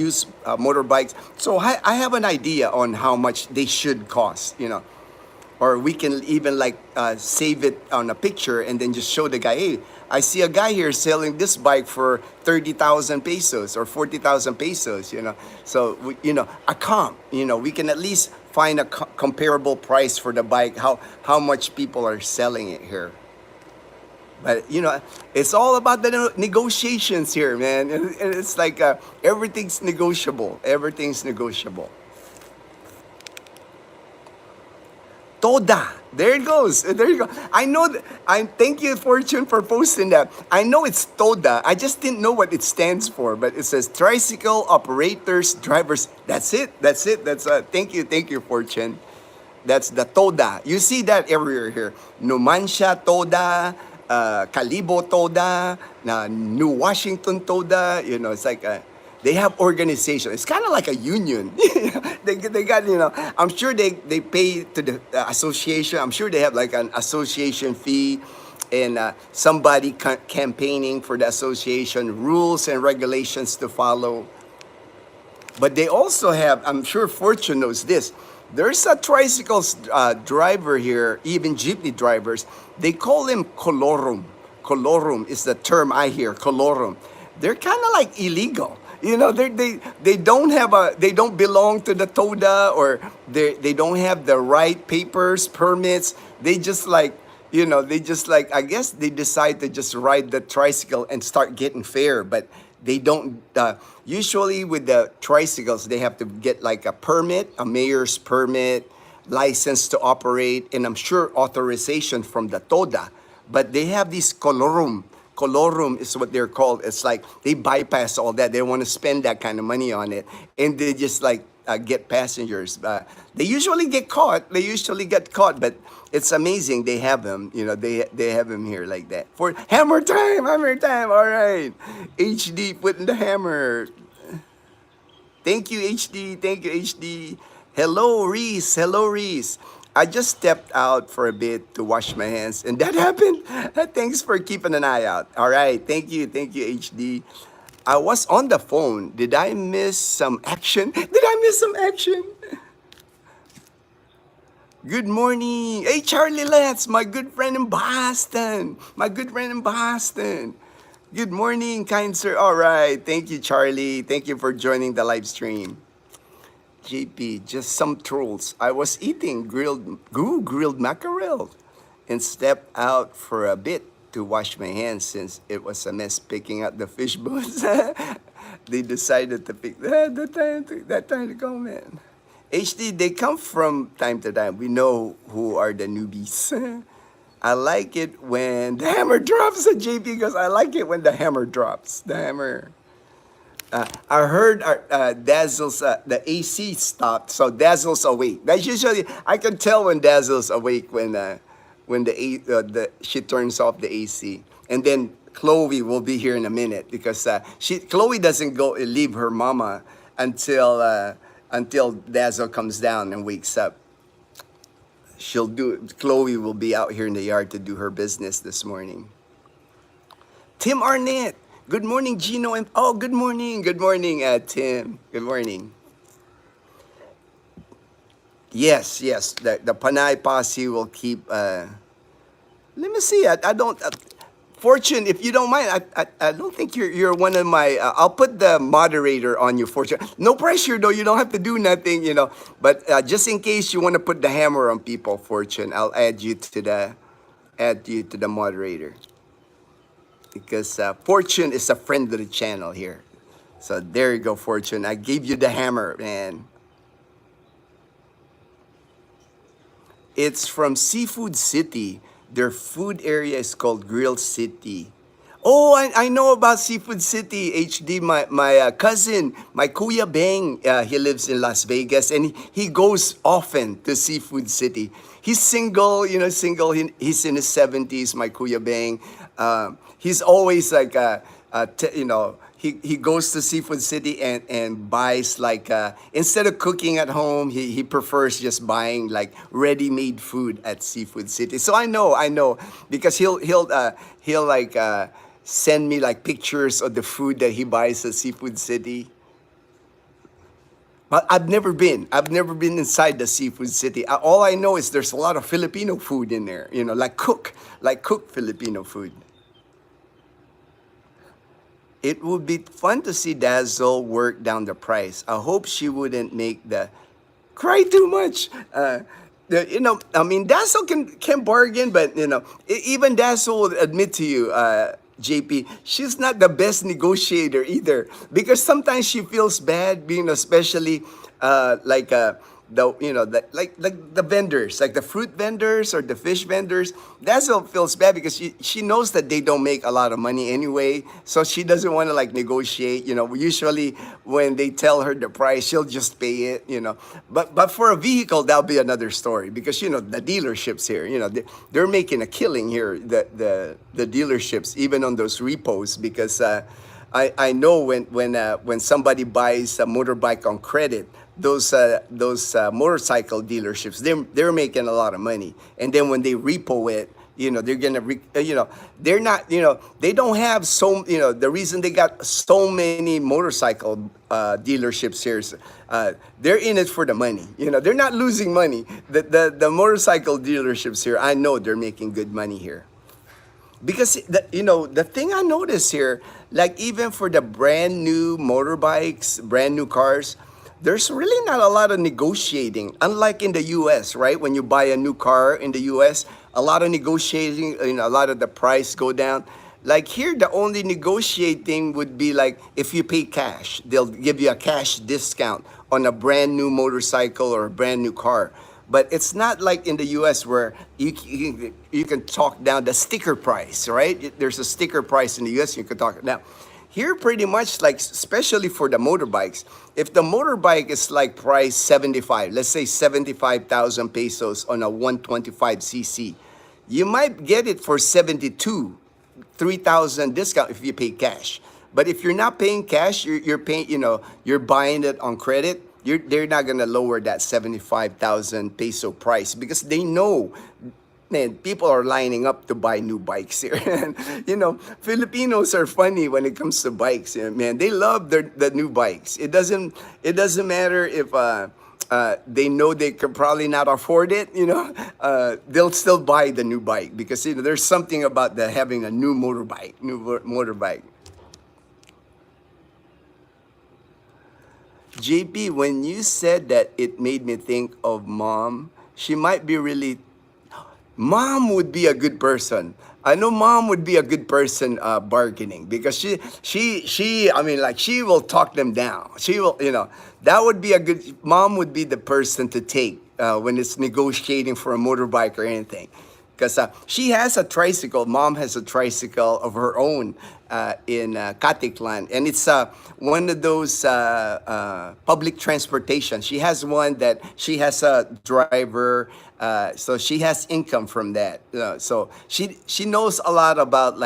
motorbikes. So I have an idea on how much they should cost, you know. Or we can even like save it on a picture and then just show the guy, hey, I see a guy here selling this bike for 30,000 pesos or 40,000 pesos, you know. So, you know, a comp, you know, we can at least find a comparable price for the bike, how much people are selling it here. But, you know, it's all about the negotiations here, man. And it's like everything's negotiable. Everything's negotiable. Toda. There it goes. There you go. I know that. Thank you, Fortune, for posting that. I know it's Toda. I just didn't know what it stands for, but it says Tricycle Operators Drivers. That's it. That's thank you, Fortune. That's the Toda. You see that everywhere here. Numancia Toda, Calibo Toda, New Washington Toda. You know, it's like they have organization. It's kind of like a union. they got, you know, I'm sure they pay to the association. I'm sure they have like an association fee and somebody campaigning for the association, rules and regulations to follow. But they also have, I'm sure Fortune knows this, there's a tricycle driver here, even jeepney drivers. They call him colorum. Colorum is the term I hear, colorum. they're kind of like illegal. They don't have they don't belong to the TODA, or they don't have the right papers, permits. They just like, they just like, I guess they decide to just ride the tricycle and start getting fare, but they don't. Usually with the tricycles, they have to get like a permit, a mayor's permit, license to operate, and I'm sure authorization from the TODA. But they have these colorum. Colorum is what they're called. It's like they bypass all that. They don't want to spend that kind of money on it, and they just like get passengers. They usually get caught. They usually get caught, but it's amazing they have them. They have them here like that. For hammer time, hammer time. All right, HD putting the hammer. Thank you, HD. Thank you, HD. Hello, Reese. Hello, Reese. I just stepped out for a bit to wash my hands, and that happened. Thanks for keeping an eye out. All right. Thank you. Thank you, HD. I was on the phone. Did I miss some action? Did I miss some action? Good morning. Hey, Charlie Letts, my good friend in Boston. My good friend in Boston. Good morning, kind sir. All right. Thank you, Charlie. Thank you for joining the live stream. JP, just some trolls. I was eating grilled mackerel and stepped out for a bit to wash my hands since it was a mess picking up the fish bones. They decided to pick that time to go, man. HD, they come from time to time. We know who are the newbies. I like it when the hammer drops, JP, because I like it when the hammer drops. The hammer. I heard Dazzle's the AC stopped, so Dazzle's awake. That's usually, I can tell when Dazzle's awake when she turns off the AC, and then Chloe will be here in a minute because Chloe doesn't leave her mama until Dazzle comes down and wakes up. Chloe will be out here in the yard to do her business this morning. Tim Arnett. Good morning, Gino. And good morning. Good morning, Tim. Good morning. Yes. The Panay posse will keep. Let me see. I don't. Fortune, if you don't mind, I don't think you're one of my. I'll put the moderator on you, Fortune. No pressure though. You don't have to do nothing, But just in case you want to put the hammer on people, Fortune, I'll add you to the moderator. Because Fortune is a friend of the channel here. So there you go, Fortune. I gave you the hammer, man. It's from Seafood City. Their food area is called Grill City. Oh, I know about Seafood City, HD. My cousin, my Kuya Bang, he lives in Las Vegas, and he goes often to Seafood City. He's single, single. He's in his 70s, my Kuya Bang. He's always like, he goes to Seafood City and buys like, instead of cooking at home, he prefers just buying like ready-made food at Seafood City. So I know, because he'll like send me like pictures of the food that he buys at Seafood City. But I've never been inside the Seafood City. All I know is there's a lot of Filipino food in there, like cooked Filipino food. It would be fun to see Dazzle work down the price. I hope she wouldn't make the cry too much. Dazzle can bargain, but even Dazzle will admit to you, JP, she's not the best negotiator either, because sometimes she feels bad being, especially the vendors, like the fruit vendors or the fish vendors. Dazzle feels bad because she knows that they don't make a lot of money anyway, so she doesn't want to like negotiate. Usually when they tell her the price, she'll just pay it. But for a vehicle, that'll be another story, because the dealerships here, they're making a killing here. The dealerships, even on those repos, because I know when somebody buys a motorbike on credit, those motorcycle dealerships, they're making a lot of money, and then when they repo it, they're gonna they're not, they don't have the reason they got so many motorcycle dealerships here is they're in it for the money. They're not losing money. The motorcycle dealerships here, I know they're making good money here. Because the thing I noticed here, like even for the brand new motorbikes, brand new cars, there's really not a lot of negotiating. Unlike in the US, right? When you buy a new car in the US, a lot of negotiating, a lot of the price go down. Like here, the only negotiating would be like if you pay cash, they'll give you a cash discount on a brand new motorcycle or a brand new car. But it's not like in the US where you can talk down the sticker price, right? There's a sticker price in the US, you can talk it down. Here, pretty much like, especially for the motorbikes, if the motorbike is like price 75, let's say 75,000 pesos on a 125cc, you might get it for 72, 3,000 discount if you pay cash. But if you're not paying cash, you're paying, you're buying it on credit, they're not gonna lower that 75,000 peso price because they know, man, people are lining up to buy new bikes here. And, Filipinos are funny when it comes to bikes. Man, they love the new bikes. It doesn't matter if they know they could probably not afford it. They'll still buy the new bike because there's something about having a new motorbike. JP, when you said that, it made me think of mom. She might be really. Mom would be a good person. I know mom would be a good person bargaining because she will talk them down. She will, that would be a good, mom would be the person to take when it's negotiating for a motorbike or anything. Because she has a tricycle, mom has a tricycle of her own in Aklan. And it's one of those public transportation. She has one that she has a driver, so she has income from that. So she knows a lot about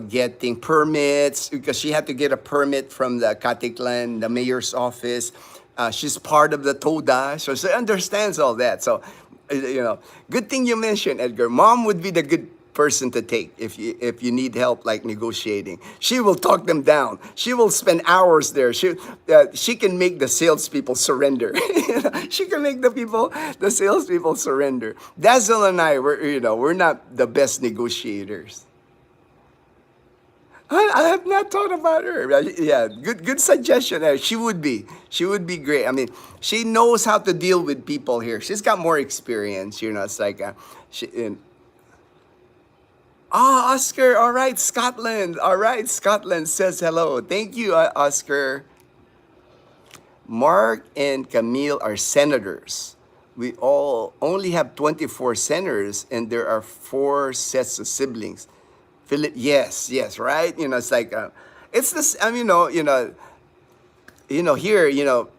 getting permits because she had to get a permit from the Aklan, the mayor's office. She's part of the TODA, so she understands all that. So, good thing you mentioned, Edgar. Mom would be the good person to take if you need help like negotiating. She will talk them down. She will spend hours there. She can make the salespeople surrender. She can make the salespeople surrender. Dazzle and I, we're not the best negotiators. I have not thought about her. Yeah, good suggestion. She would be great. I mean, she knows how to deal with people here. She's got more experience. It's like Oscar. All right, Scotland. All right, Scotland says hello. Thank you, Oscar. Mark and Camille are senators. We all only have 24 senators, and there are 4 sets of siblings. Philip, yes, right. It's like it's this. Here,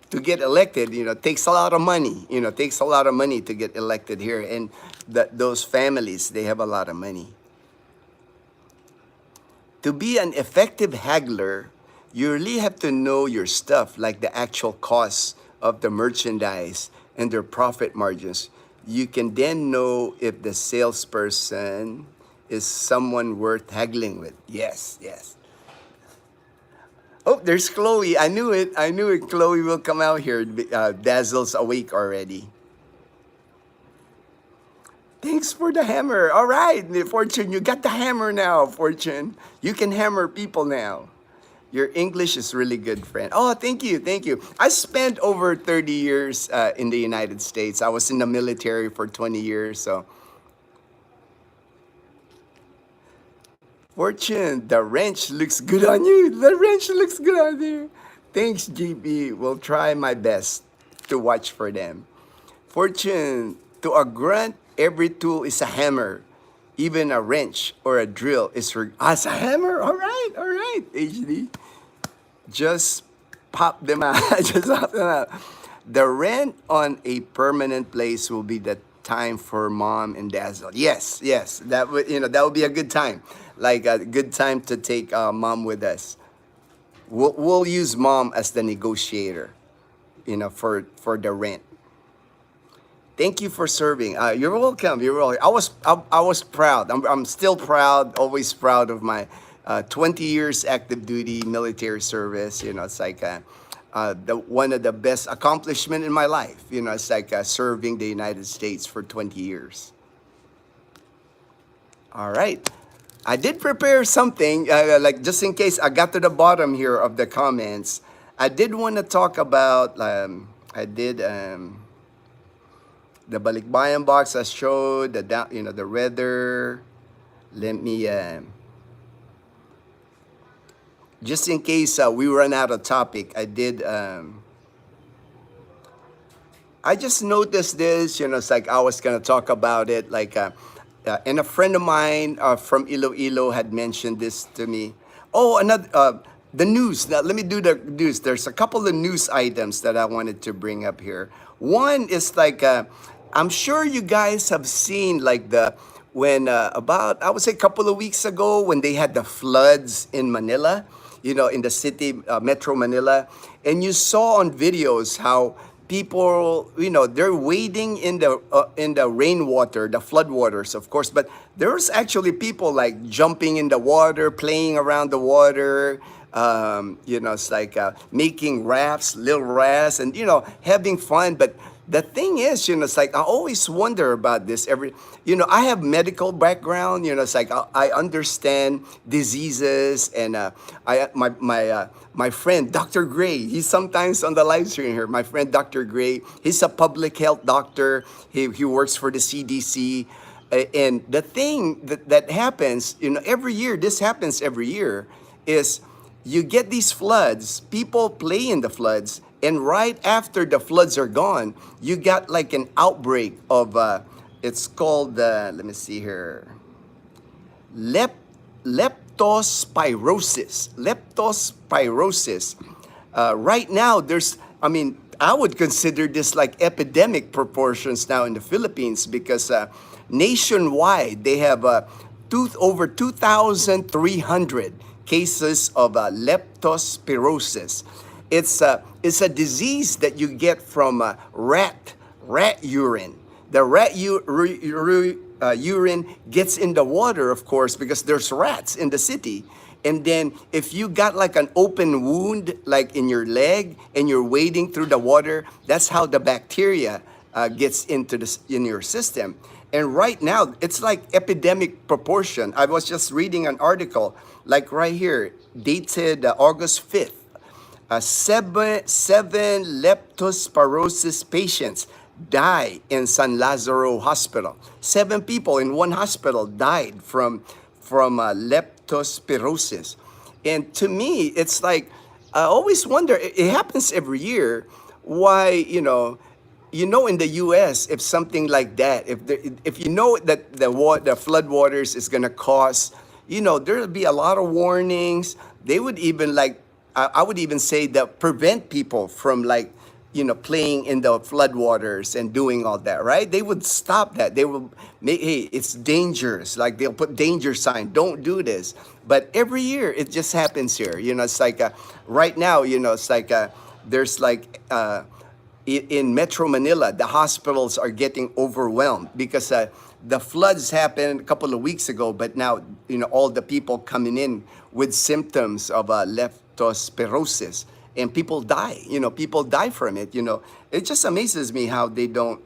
to get elected, takes a lot of money. Takes a lot of money to get elected here, and those families, they have a lot of money. To be an effective haggler, you really have to know your stuff, like the actual costs of the merchandise and their profit margins. You can then know if the salesperson is someone worth haggling with. Yes. Oh, there's Chloe. I knew it. Chloe will come out here. Dazzle's awake already. Thanks for the hammer. All right, Fortune, you got the hammer now, Fortune. You can hammer people now. Your English is really good, friend. Oh, thank you. I spent over 30 years in the United States. I was in the military for 20 years, so. Fortune, the wrench looks good on you. The wrench looks good on you. Thanks, GP. Will try my best to watch for them. Fortune, to a grunt, every tool is a hammer. Even a wrench or a drill is as a hammer. All right, HD. Just pop them out. The rent on a permanent place will be the time for mom and Dazzle. Yes. That would be a good time. Like a good time to take mom with us. We'll use mom as the negotiator, for the rent. Thank you for serving. You're welcome. I was proud. I'm still proud. Always proud of my 20 years active duty military service. It's like one of the best accomplishment in my life. It's like serving the United States for 20 years. All right. I did prepare something, like just in case I got to the bottom here of the comments. I did want to talk about, I did, the Balikbayan box I showed, the weather. Let me, just in case we run out of topic, I just noticed this, it's like I was gonna talk about it, like, and a friend of mine from Iloilo had mentioned this to me. Oh, the news. Now, let me do the news. There's a couple of news items that I wanted to bring up here. One is like, I'm sure you guys have seen like when about, I would say a couple of weeks ago when they had the floods in Manila, in the city, Metro Manila, and you saw on videos how people, they're wading in the rainwater, the floodwaters, of course. But there's actually people like jumping in the water, playing around the water. It's like making rafts, little rafts, and having fun. But the thing is, it's like I always wonder about this. I have medical background. It's like I understand diseases, and my friend Dr. Gray. He's sometimes on the live stream here. My friend Dr. Gray. He's a public health doctor. He works for the CDC. And the thing that happens, every year, this happens every year, is you get these floods, people play in the floods, and right after the floods are gone, you got like an outbreak of, it's called, let me see here, leptospirosis. Leptospirosis. Right now, I would consider this like epidemic proportions now in the Philippines because nationwide, they have over 2,300 cases of leptospirosis. It's a disease that you get from rat urine. The urine gets in the water, of course, because there's rats in the city. And then if you got like an open wound, like in your leg, and you're wading through the water, that's how the bacteria gets in your system. And right now, it's like epidemic proportion. I was just reading an article, like right here, dated August 5th. Seven leptospirosis patients die in San Lazaro Hospital. 7 people in one hospital died from leptospirosis. And to me, it's like, I always wonder, it happens every year, why, in the U.S., if something like that, if you know that the floodwaters is going to cause, there'll be a lot of warnings. They would even like, I would even say that prevent people from like, playing in the floodwaters and doing all that, right? They would stop that. They will make, hey, it's dangerous. Like they'll put danger sign, don't do this. But every year it just happens here. It's like right now, it's like there's like, in Metro Manila, the hospitals are getting overwhelmed because the floods happened a couple of weeks ago, but now, all the people coming in with symptoms of leptospirosis, and people die, people die from it, It just amazes me how they don't,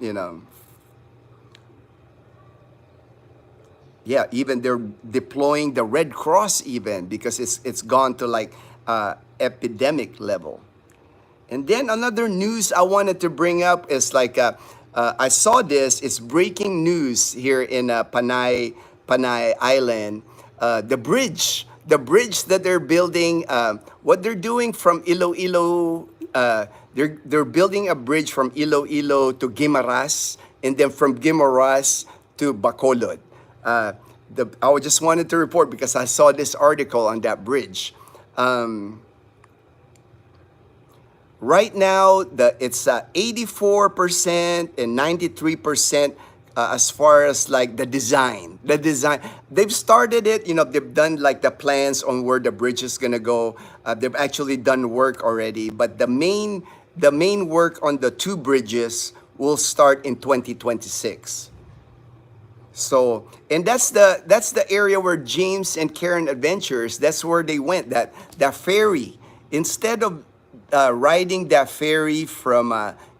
yeah, even they're deploying the Red Cross even because it's gone to like epidemic level. And then another news I wanted to bring up is like, I saw this, it's breaking news here in Panay Island. The bridge that they're building, what they're doing from Iloilo, they're building a bridge from Iloilo to Guimaras, and then from Guimaras to Bacolod. I just wanted to report because I saw this article on that bridge. Right now, it's 84% and 93% as far as like the design. They've started it, they've done like the plans on where the bridge is gonna go. They've actually done work already, but the main work on the 2 bridges will start in 2026. So, and that's the area where James and Karen Adventures, that's where they went, that ferry. Instead of riding that ferry from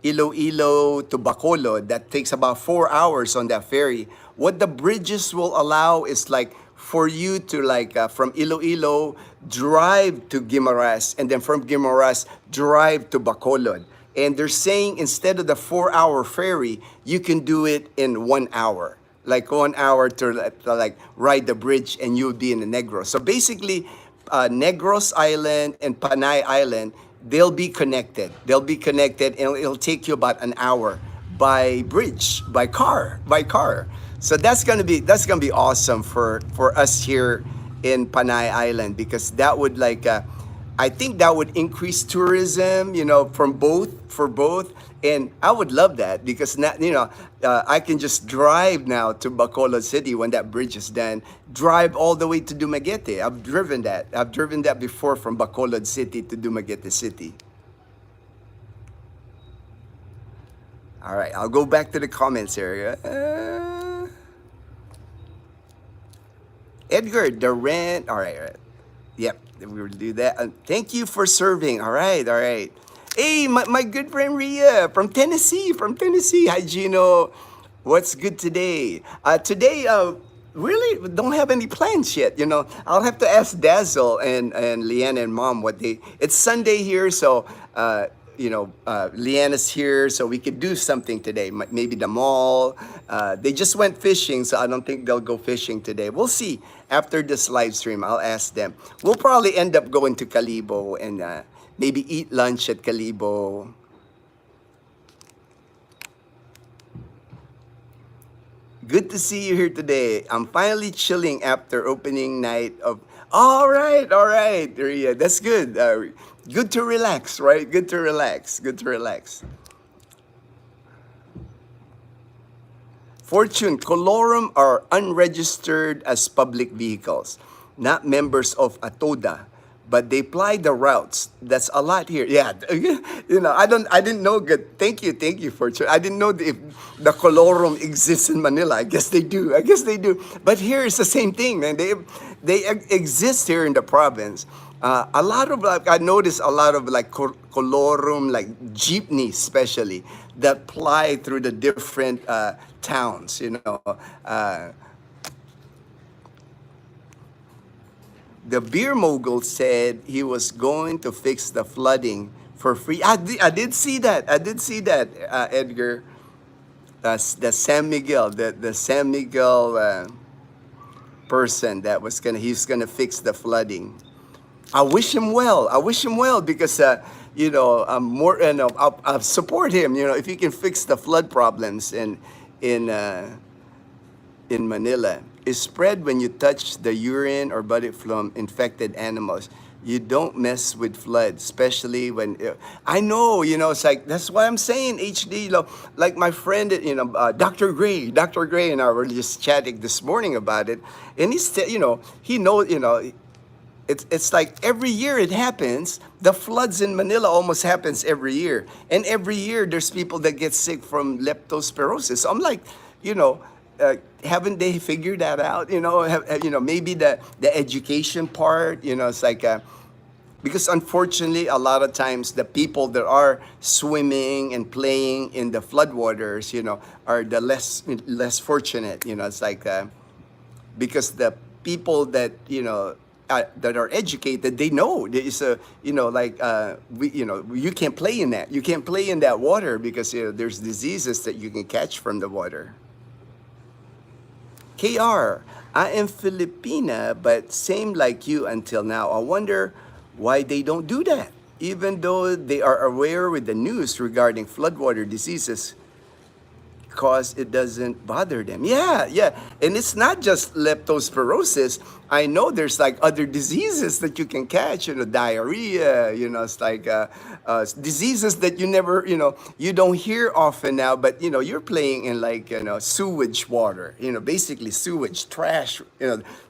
Iloilo to Bacolod, that takes about 4 hours on that ferry. What the bridges will allow is like for you to like from Iloilo drive to Guimaras, and then from Guimaras drive to Bacolod. And they're saying instead of the 4 hour ferry, you can do it in 1 hour. Like 1 hour to like ride the bridge, and you'll be in the Negros. So basically, Negros Island and Panay Island, they'll be connected. They'll be connected, and it'll take you about an hour by bridge, by car. So that's gonna be awesome for us here in Panay Island, because that would like I think that would increase tourism, from both, and I would love that because now, I can just drive now to Bacolod City when that bridge is done. Drive all the way to Dumaguete. I've driven that. I've driven that before from Bacolod City to Dumaguete City. All right, I'll go back to the comments area. Edgar, the rent. All right, all right. Yep, we will do that. Thank you for serving. All right, all right. Hey, my good friend Ria from Tennessee. Hi, Gino. What's good today? Today, really don't have any plans yet. I'll have to ask Dazzle and Leanna and Mom what they. It's Sunday here, so Leanna's here, so we could do something today. Maybe the mall. They just went fishing, so I don't think they'll go fishing today. We'll see. After this live stream, I'll ask them. We'll probably end up going to Calibo and maybe eat lunch at Calibo. Good to see you here today. I'm finally chilling after opening night of. All right, Ria, that's good. Good to relax, right? Good to relax. Fortune, Colorum are unregistered as public vehicles, not members of ATODA, but they ply the routes. That's a lot here. Yeah, I didn't know. Good. Thank you, Fortune. I didn't know if the Colorum exists in Manila. I guess they do. But here it's the same thing, man. They exist here in the province. A lot of I noticed a lot of like Colorum, like jeepneys, especially that ply through the different towns. The beer mogul said he was going to fix the flooding for free. I did see that. Edgar. That's the San Miguel, the San Miguel person that he's gonna fix the flooding. I wish him well. Because I'm more. I'll support him. If he can fix the flood problems in Manila. Is spread when you touch the urine or body from infected animals. You don't mess with flood, especially when I know, it's like that's why I'm saying HD. Like my friend, Dr. Gray and I were just chatting this morning about it, and he knows, it's like every year it happens. The floods in Manila almost happens every year, and every year there's people that get sick from leptospirosis. So I'm like, haven't they figured that out? Maybe the education part. It's like because unfortunately, a lot of times the people that are swimming and playing in the floodwaters, are the less fortunate. It's like because the people that that are educated, they know there is you can't play in that. You can't play in that water because there's diseases that you can catch from the water. KR, I am Filipina, but same like you until now. I wonder why they don't do that, even though they are aware with the news regarding floodwater diseases, because it doesn't bother them. Yeah. And it's not just leptospirosis. I know there's like other diseases that you can catch, diarrhea, it's like diseases that you never, you don't hear often now, but, you're playing in like, sewage water, basically sewage, trash,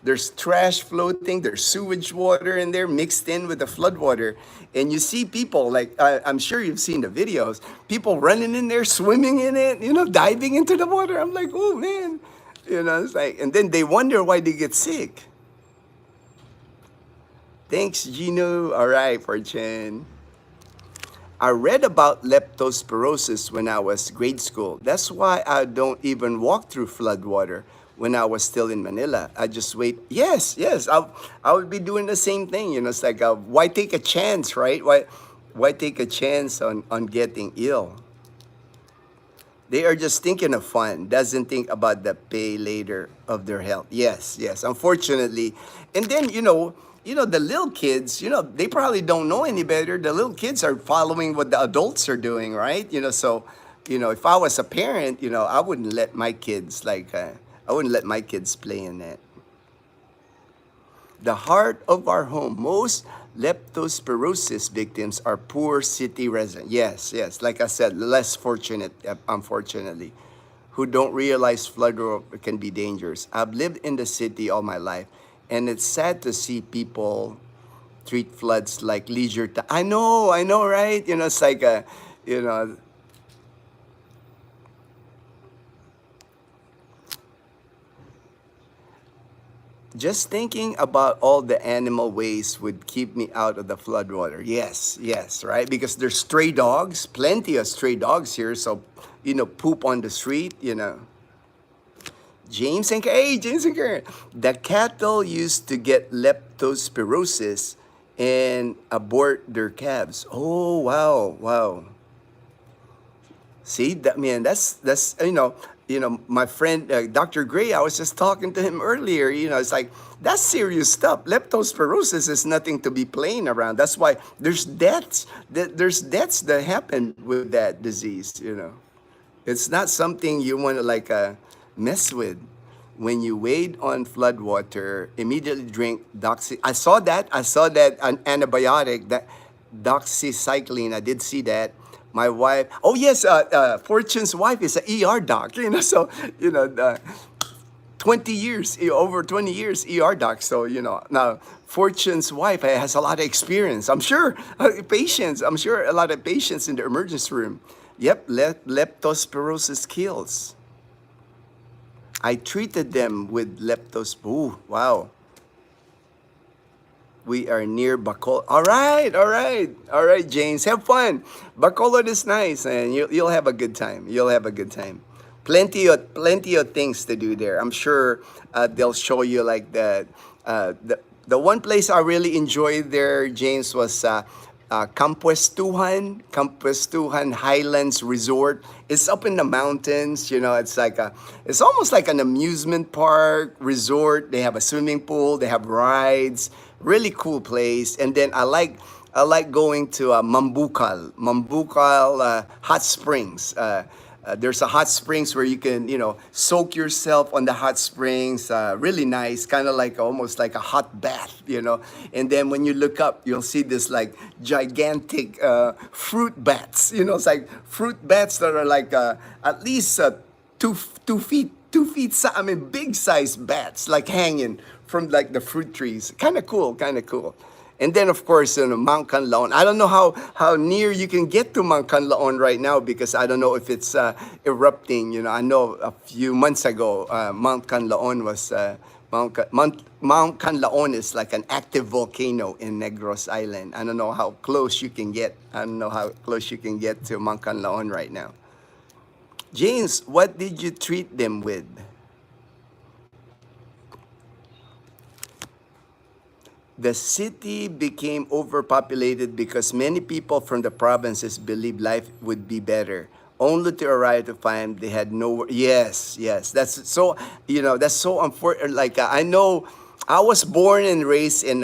there's trash floating, there's sewage water in there mixed in with the flood water. And you see people like, I'm sure you've seen the videos, people running in there, swimming in it, diving into the water. I'm like, oh man, it's like, and then they wonder why they get sick. Thanks, Gino. All right, Fortune. I read about leptospirosis when I was grade school. That's why I don't even walk through floodwater. when I was still in Manila. I just wait. Yes, yes. I would be doing the same thing. It's like, why take a chance, right? Why take a chance on getting ill? They are just thinking of fun, doesn't think about the pay later of their health. Yes, yes, unfortunately. And then, the little kids, they probably don't know any better. The little kids are following what the adults are doing, right? So, if I was a parent, I wouldn't let my kids I wouldn't let my kids play in that. The heart of our home. Most leptospirosis victims are poor city residents. Yes, yes. Like I said, less fortunate, unfortunately, who don't realize flood can be dangerous. I've lived in the city all my life, and it's sad to see people treat floods like leisure time. I know, right? It's like you know, just thinking about all the animal waste would keep me out of the floodwater. Yes, yes, right? Because there's stray dogs, plenty of stray dogs here. So, poop on the street. James and Karen. The cattle used to get leptospirosis and abort their calves. Oh, wow, wow. See that, man? That's my friend Dr. Gray. I was just talking to him earlier. It's like that's serious stuff. Leptospirosis is nothing to be playing around. That's why there's deaths. There's deaths that happen with that disease. It's not something you want to mess with. When you wade on floodwater, immediately drink doxy. I saw that. An antibiotic, that doxycycline. I did see that. My wife. Oh yes, Fortune's wife is an ER doc. So 20 years, over 20 years ER doc. So now Fortune's wife has a lot of experience. I'm sure patients. I'm sure a lot of patients in the emergency room. Yep, leptospirosis kills. I treated them with leptospirosis. Ooh, wow. We are near Bacolod. All right, James. Have fun. Bacolod is nice, and you'll have a good time. You'll have a good time. Plenty of things to do there. I'm sure they'll show you like the one place I really enjoyed there, James, was Campuestuhan Highlands Resort. It's up in the mountains. It's almost like an amusement park resort. They have a swimming pool. They have rides. Really cool place. And then I like going to Mambukal hot springs. There's a hot springs where you can soak yourself on the hot springs. Really nice, kind of like almost like a hot bath. And then when you look up, you'll see this like gigantic fruit bats. It's like fruit bats that are like at least 2 feet. 2 feet, big size bats, like hanging from like the fruit trees. Kind of cool, kind of cool. And then of course, Mount Canlaon. I don't know how near you can get to Mount Canlaon right now because I don't know if it's erupting. I know a few months ago, Mount Canlaon was Mount Canlaon is like an active volcano in Negros Island. I don't know how close you can get. I don't know how close you can get to Mount Canlaon right now. James, what did you treat them with? The city became overpopulated because many people from the provinces believed life would be better, only to arrive to find they had nowhere. Yes, yes, that's so. That's so unfortunate. Like I know, I was born and raised in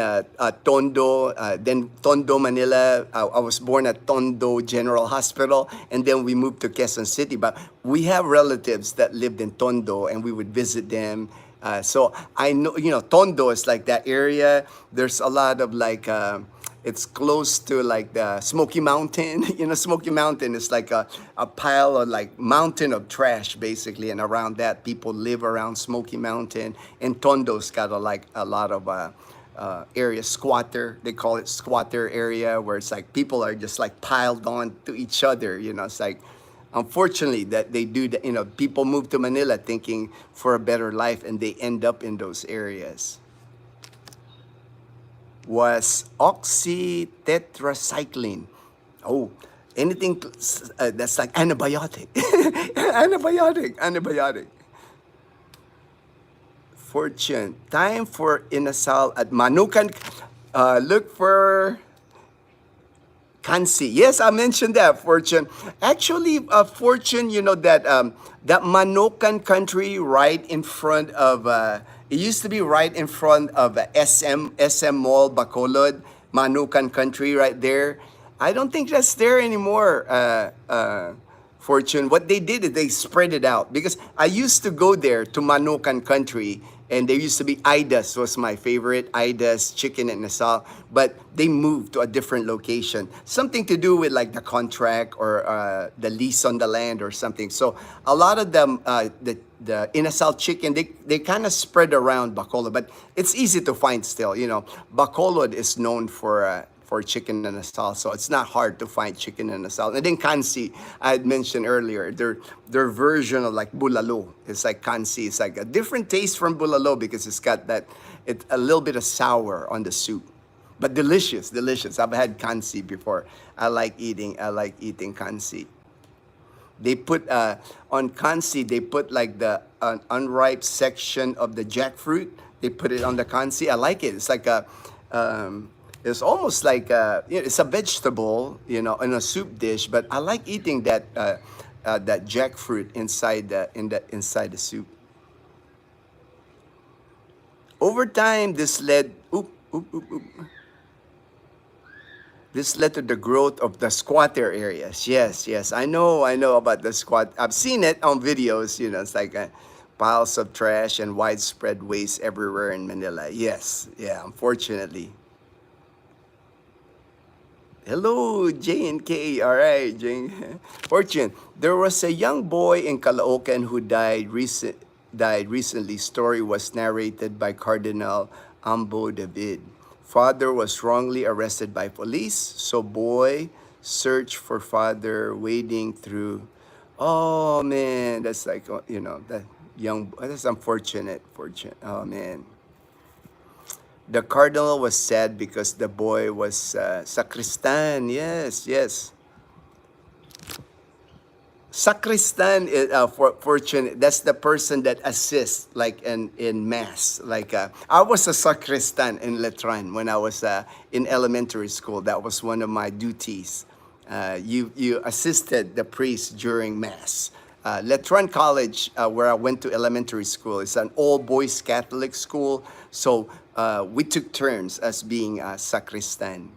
Tondo, then Tondo, Manila. I was born at Tondo General Hospital, and then we moved to Quezon City. But we have relatives that lived in Tondo, and we would visit them. So I know, Tondo is like that area. There's a lot of it's close to like the Smoky Mountain. Smoky Mountain is like a pile of like mountain of trash basically. And around that, people live around Smoky Mountain. And Tondo's got a lot of area, squatter. They call it squatter area, where it's like people are just like piled on to each other. It's like, unfortunately, that they do that. People move to Manila thinking for a better life, and they end up in those areas. Was oxytetracycline. Oh, anything that's like antibiotic. Antibiotic. Fortune. Time for inasal at Manukan. Look for Kansi. Yes, I mentioned that, Fortune. Actually, Fortune, you know that that Manukan country right in front of, it used to be right in front of SM Mall, Bacolod, Manukan country right there. I don't think that's there anymore, Fortune. What they did is they spread it out because I used to go there to Manukan country, and there used to be Ida's was my favorite, Ida's chicken and asal, but they moved to a different location. Something to do with like the contract or the lease on the land or something. So a lot of them, the inasal chicken, they kind of spread around Bacolod, but it's easy to find still. You know, Bacolod is known for chicken and asal, so it's not hard to find chicken and asal. And then kansi, I had mentioned earlier, their version of like bulalo. It's like kansi. It's like a different taste from bulalo because it's got that, it's a little bit of sour on the soup, but delicious, delicious. I've had kansi before. I like eating kansi. They put on kansi, they put like the unripe section of the jackfruit. They put it on the kansi. I like it. It's like a it's almost like it's a vegetable, you know, in a soup dish. But I like eating that that jackfruit inside inside the soup. Over time, this led this led to the growth of the squatter areas. Yes, yes, I know about the squat. I've seen it on videos. You know, it's like piles of trash and widespread waste everywhere in Manila. Yes, yeah, unfortunately. Hello, J and K. All right, Jane. Fortune. There was a young boy in Caloocan who died recently. Story was narrated by Cardinal Ambo David. Father was wrongly arrested by police. So boy search for father wading through. Oh man, that's like you know that young. That's unfortunate. Fortune. Oh man. The cardinal was sad because the boy was sacristan. Yes, yes. Sacristan is fortune. That's the person that assists, like in mass. Like I was a sacristan in Letran when I was in elementary school. That was one of my duties. You assisted the priest during mass. Letran College, where I went to elementary school, is an all-boys Catholic school. So we took turns as being sacristan.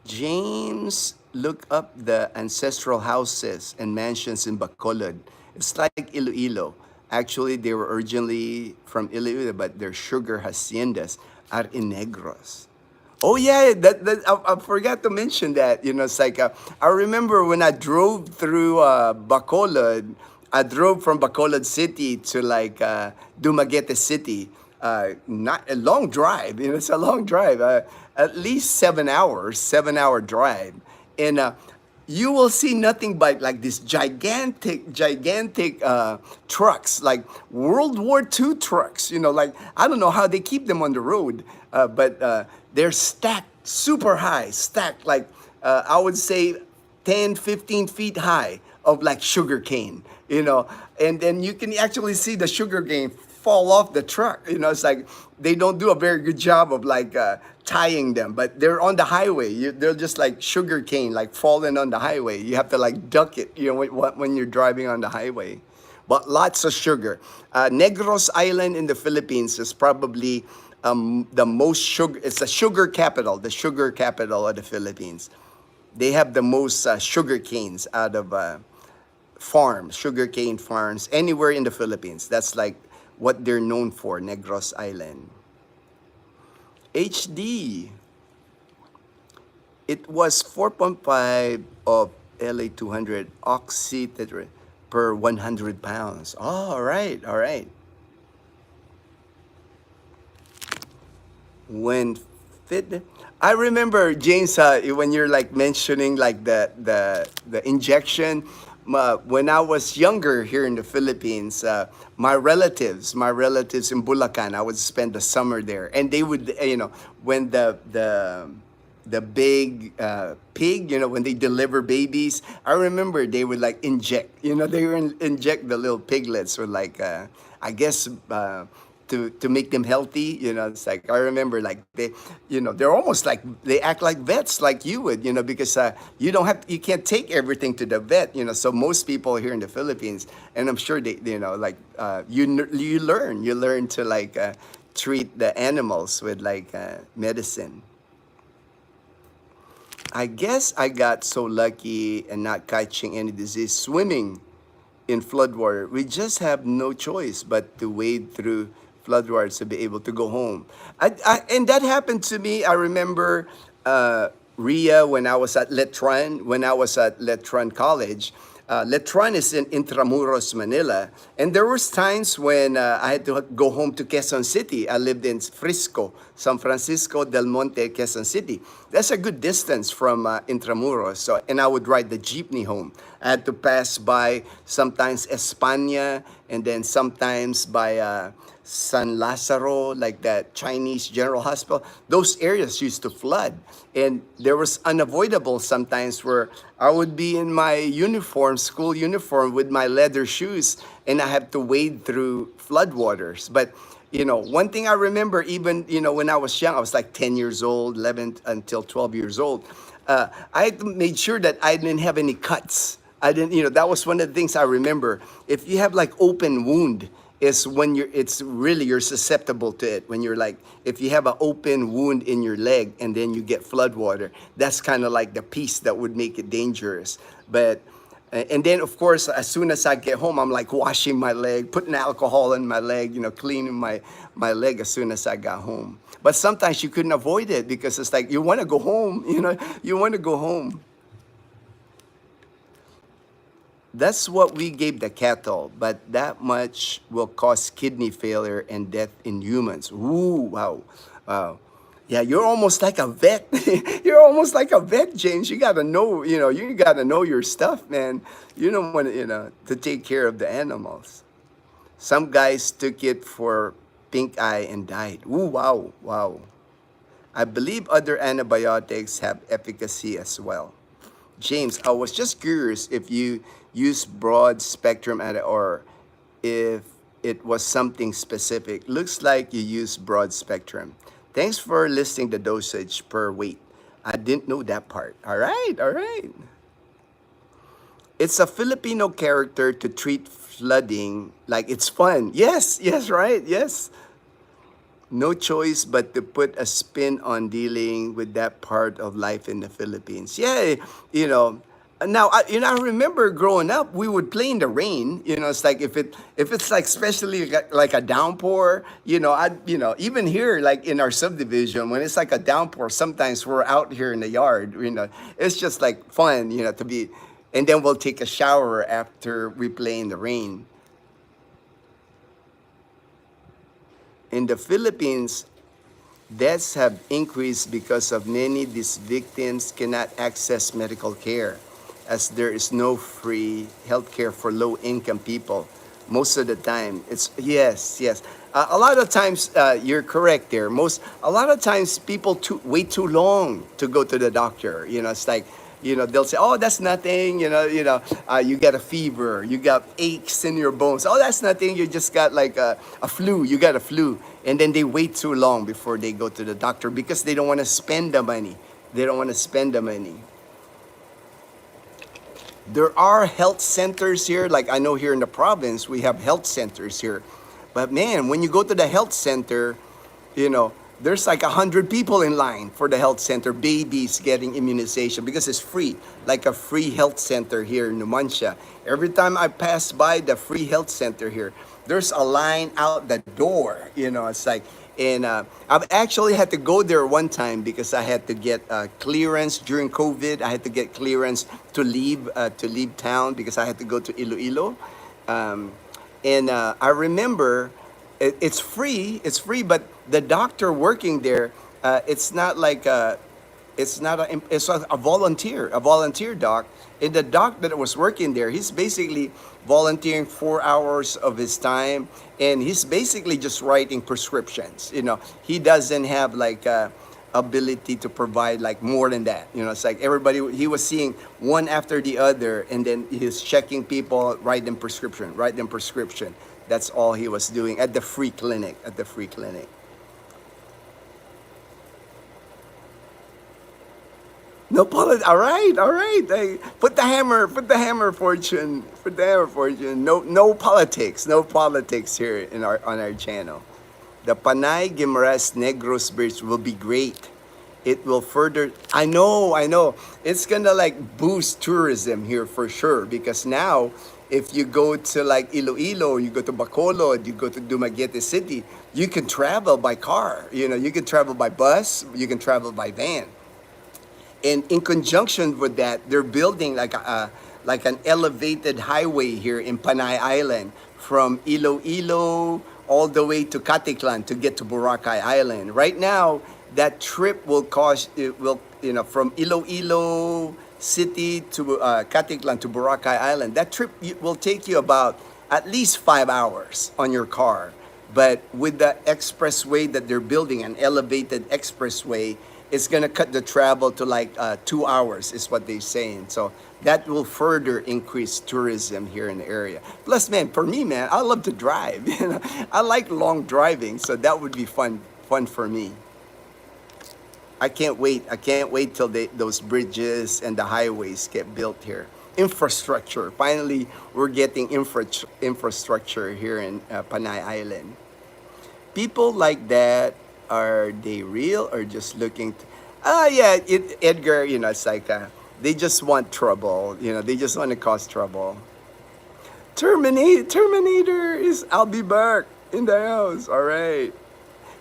James, look up the ancestral houses and mansions in Bacolod. It's like Iloilo. Actually, they were originally from Iloilo, but their sugar haciendas are in Negros. Oh yeah, I forgot to mention that. You know, it's like I remember when I drove through Bacolod. I drove from Bacolod City to like Dumaguete City. Not a long drive. You know, it's a long drive. At least 7 hours, 7 hour drive, and you will see nothing but like these gigantic trucks, like World War II trucks. You know, like I don't know how they keep them on the road, but they're stacked super high, stacked like I would say 10, 15 feet high of like sugar cane, you know, and then you can actually see the sugar cane fall off the truck. You know, it's like they don't do a very good job of like tying them, but they're on the highway. They're just like sugar cane, like falling on the highway. You have to like duck it, you know, when you're driving on the highway. But lots of sugar. Negros Island in the Philippines is probably the most sugar. It's the sugar capital of the Philippines. They have the most sugar canes out of farms, sugar cane farms, anywhere in the Philippines. That's like what they're known for, Negros Island. HD. It was 4.5 of LA 200 oxy per 100 pounds. Oh, all right, all right. When fit, I remember James when you're like mentioning like the injection. When I was younger here in the Philippines, my relatives in Bulacan, I would spend the summer there, and they would, you know, when the the big pig, when they deliver babies. I remember they would like inject, they would inject the little piglets with like, I guess, to make them healthy. It's like I remember like they're almost like they act like vets, like you would, because you can't take everything to the vet. So most people here in the Philippines, and I'm sure they, like you learn to like treat the animals with like medicine. I guess I got so lucky and not catching any disease swimming in floodwater. We just have no choice but to wade through floodwaters to be able to go home. And that happened to me. I remember Ria when I was at Letran College. Letran is in Intramuros, Manila. And there was times when I had to go home to Quezon City. I lived in Frisco, San Francisco del Monte, Quezon City. That's a good distance from Intramuros. So, and I would ride the jeepney home. I had to pass by sometimes España and then sometimes by San Lazaro, like that Chinese General Hospital. Those areas used to flood. And there was unavoidable sometimes where I would be in my uniform, school uniform, with my leather shoes, and I have to wade through floodwaters. But, one thing I remember, even, when I was young, I was like 10 years old, 11 until 12 years old, I had made sure that I didn't have any cuts. I didn't, that was one of the things I remember. If you have like open wound, is when you're susceptible to it. When you're like, if you have an open wound in your leg and then you get flood water, that's kind of like the piece that would make it dangerous. But, and then of course, as soon as I get home, I'm like washing my leg, putting alcohol in my leg, cleaning my leg as soon as I got home. But sometimes you couldn't avoid it because it's like, you want to go home, you want to go home. That's what we gave the cattle, but that much will cause kidney failure and death in humans. Ooh, wow. Wow. Yeah, you're almost like a vet. You're almost like a vet, James. You gotta know, you gotta know your stuff, man. You don't want to, to take care of the animals. Some guys took it for pink eye and died. Ooh, wow, wow. I believe other antibiotics have efficacy as well. James, I was just curious if you use broad spectrum or if it was something specific. Looks like you use broad spectrum. Thanks for listing the dosage per weight. I didn't know that part. All right, all right. It's a Filipino character to treat flooding like it's fun. Yes, yes, right, yes. No choice but to put a spin on dealing with that part of life in the Philippines. Yeah, Now, I remember growing up, we would play in the rain. It's like if it's like especially like a downpour. Even here, like in our subdivision, when it's like a downpour, sometimes we're out here in the yard. It's just like fun. To be, and then we'll take a shower after we play in the rain. In the Philippines, deaths have increased because of many of these victims cannot access medical care, as there is no free health care for low-income people. Most of the time, it's yes. A lot of times, you're correct there. A lot of times, people wait too long to go to the doctor. It's like, they'll say, "Oh, that's nothing." You got a fever, you got aches in your bones. Oh, that's nothing. You just got like a flu. You got a flu, and then they wait too long before they go to the doctor because they don't want to spend the money. They don't want to spend the money. There are health centers here. Like I know here in the province, we have health centers here. But man, when you go to the health center, there's like 100 people in line for the health center, babies getting immunization because it's free, like a free health center here in Numancia. Every time I pass by the free health center here, there's a line out the door. It's like, and I've actually had to go there one time because I had to get clearance during COVID. I had to get clearance to leave town because I had to go to Iloilo. And I remember it's free, but the doctor working there, it's not like it's a volunteer doc. And the doc that was working there, he's basically volunteering 4 hours of his time, and he's basically just writing prescriptions. He doesn't have like ability to provide like more than that. You know, it's like everybody, he was seeing one after the other, and then he's checking people, write them prescription, write them prescription. That's all he was doing at the free clinic, at the free clinic. No politics. All right, all right. Hey, put the hammer, fortune, put the hammer, fortune. No, no politics, no politics here in our on our channel. The Panay Guimaras Negros Bridge will be great. It will further. I know. It's gonna like boost tourism here for sure because now, if you go to like Iloilo, you go to Bacolod, you go to Dumaguete City, you can travel by car. You know, you can travel by bus, you can travel by van. And in conjunction with that, they're building like an elevated highway here in Panay Island from Iloilo all the way to Aklan to get to Boracay Island. Right now, that trip will cost, it will, you know, from Iloilo City to Aklan to Boracay Island. That trip will take you about at least 5 hours on your car. But with the expressway that they're building, an elevated expressway, it's going to cut the travel to like 2 hours is what they're saying. So that will further increase tourism here in the area. Plus, man, for me, man, I love to drive. You know, I like long driving, so that would be fun for me. I can't wait. I can't wait till those bridges and the highways get built here. Infrastructure. Finally, we're getting infrastructure here in Panay Island. People like that, are they real or just looking to, yeah, Edgar, you know, it's like they just want trouble, you know, they just want to cause trouble. Terminator is, I'll be back in the house. All right.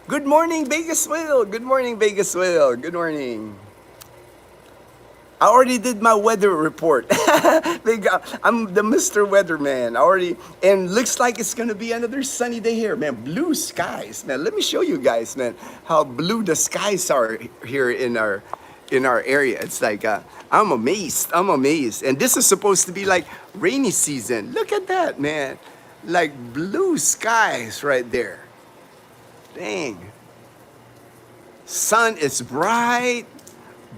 Good morning, Vegas Will. Good morning, Vegas Will. Good morning. I already did my weather report. I'm the Mr. Weatherman. I already, and looks like it's gonna be another sunny day here, man. Blue skies, man. Let me show you guys, man, how blue the skies are here in our area. It's like I'm amazed. I'm amazed. And this is supposed to be like rainy season. Look at that, man. Like blue skies right there. Dang. Sun is bright.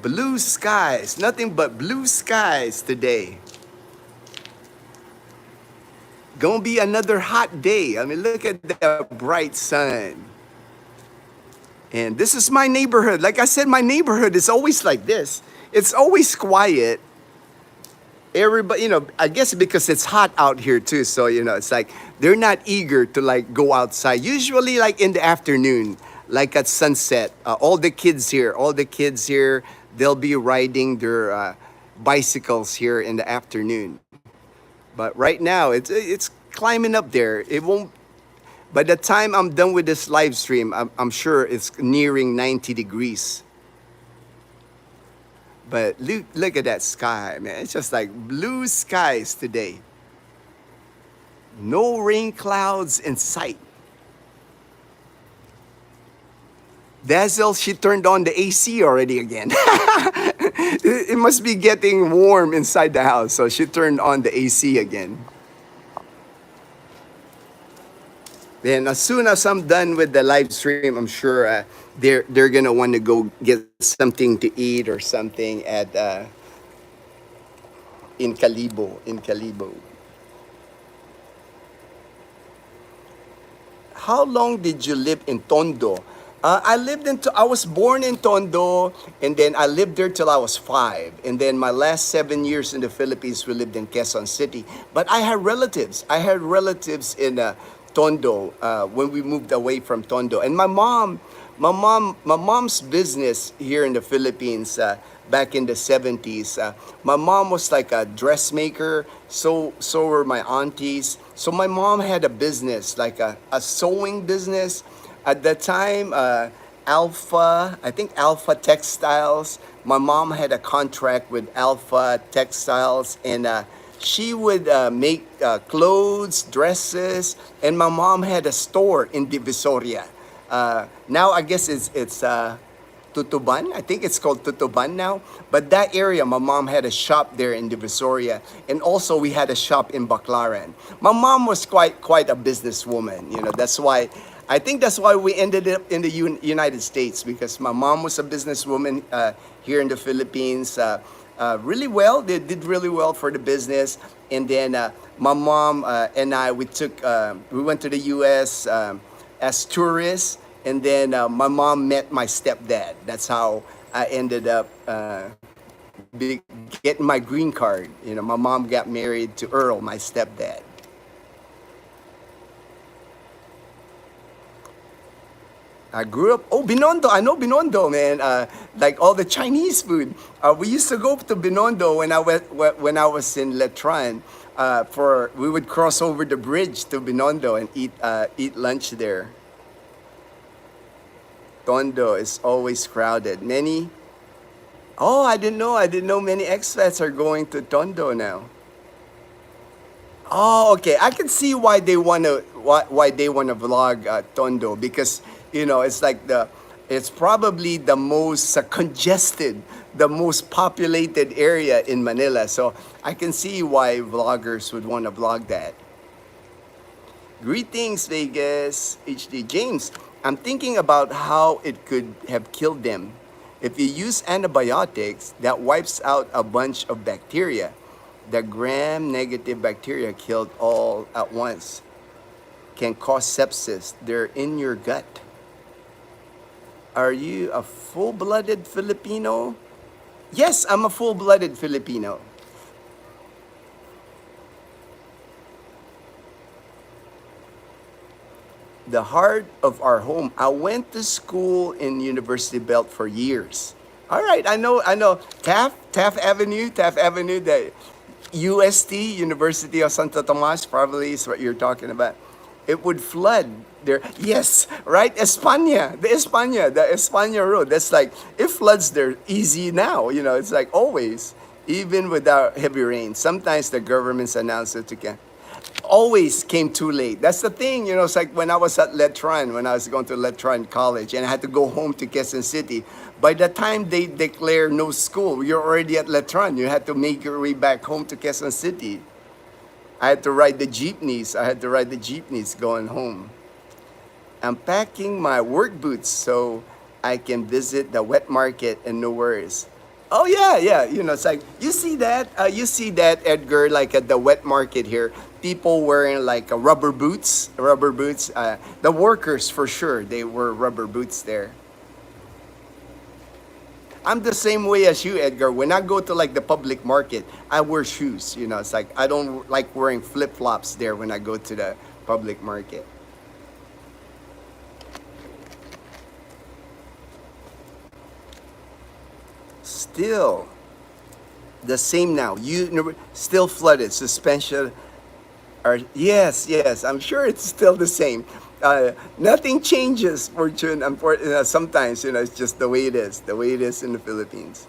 Blue skies, nothing but blue skies today. Gonna be another hot day. I mean, look at that bright sun. And this is my neighborhood. Like I said, my neighborhood is always like this. It's always quiet. Everybody, you know, I guess because it's hot out here too. So, you know, it's like they're not eager to like go outside. Usually like in the afternoon, like at sunset, all the kids here, they'll be riding their bicycles here in the afternoon. But right now, it's climbing up there. It won't. By the time I'm done with this live stream, I'm sure it's nearing 90 degrees. But look at that sky, man. It's just like blue skies today. No rain clouds in sight. Dazzle, she turned on the AC already again. It must be getting warm inside the house, so she turned on the AC again. Then as soon as I'm done with the live stream, I'm sure they're gonna want to go get something to eat or something at in Calibo. How long did you live in Tondo? I was born in Tondo, and then I lived there till I was 5. And then my last 7 years in the Philippines, we lived in Quezon City. But I had relatives. In Tondo when we moved away from Tondo. And my mom's business here in the Philippines back in the 70s. My mom was like a dressmaker. So were my aunties. So my mom had a business, like a sewing business. At that time, Alpha Textiles. My mom had a contract with Alpha Textiles, and she would make clothes, dresses, and my mom had a store in Divisoria. Now I guess it's Tutuban. I think it's called Tutuban now. But that area, my mom had a shop there in Divisoria, and also we had a shop in Baclaran. My mom was quite a businesswoman. You know, that's why I think that's why we ended up in the United States, because my mom was a businesswoman here in the Philippines. Really well, they did really well for the business. And then my mom and I, we went to the U.S. As tourists. And then my mom met my stepdad. That's how I ended up getting my green card. You know, my mom got married to Earl, my stepdad. I grew up. Oh, Binondo! I know Binondo, man. Like all the Chinese food. We used to go to Binondo when I was in Letran. We would cross over the bridge to Binondo and eat lunch there. Tondo is always crowded. Many. Oh, I didn't know. I didn't know many expats are going to Tondo now. Oh, okay. I can see why they wanna vlog Tondo, because it's probably the most congested, the most populated area in Manila. So I can see why vloggers would want to vlog that. Greetings, Vegas. HD James. I'm thinking about how it could have killed them. If you use antibiotics, that wipes out a bunch of bacteria. The gram-negative bacteria killed all at once. Can cause sepsis. They're in your gut. Are you a full-blooded Filipino? Yes, I'm a full-blooded Filipino. The heart of our home. I went to school in University Belt for years. All right, I know. Taft Avenue, the UST, University of Santo Tomas, probably is what you're talking about. It would flood there. Yes, right? The España Road. That's like, it floods there easy now. It's like always, even without heavy rain. Sometimes the governments announce it again. Always came too late. That's the thing, it's like when I was at Letran, when I was going to Letran College, and I had to go home to Quezon City. By the time they declare no school, you're already at Letran. You had to make your way back home to Quezon City. I had to ride the jeepneys. Going home. I'm packing my work boots so I can visit the wet market and no worries. Oh yeah, yeah. It's like you see that, Edgar, like at the wet market here, people wearing like rubber boots. The workers for sure, they wear rubber boots there. I'm the same way as you, Edgar. When I go to like the public market, I wear shoes. It's like I don't like wearing flip flops there when I go to the public market. Still the same now. Still flooded. Suspension. Yes, yes. I'm sure it's still the same. Nothing changes, Fortune. Sometimes, it's just the way it is. The way it is in the Philippines.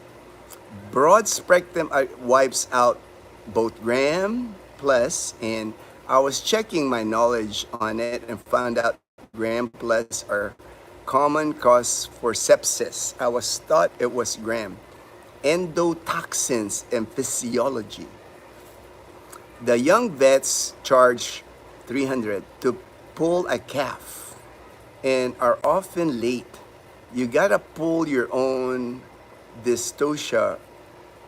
Broad spectrum wipes out both gram plus, and I was checking my knowledge on it and found out gram plus are common cause for sepsis. I was thought it was gram. Endotoxins and physiology. The young vets charge 300 to pull a calf and are often late. You gotta pull your own dystocia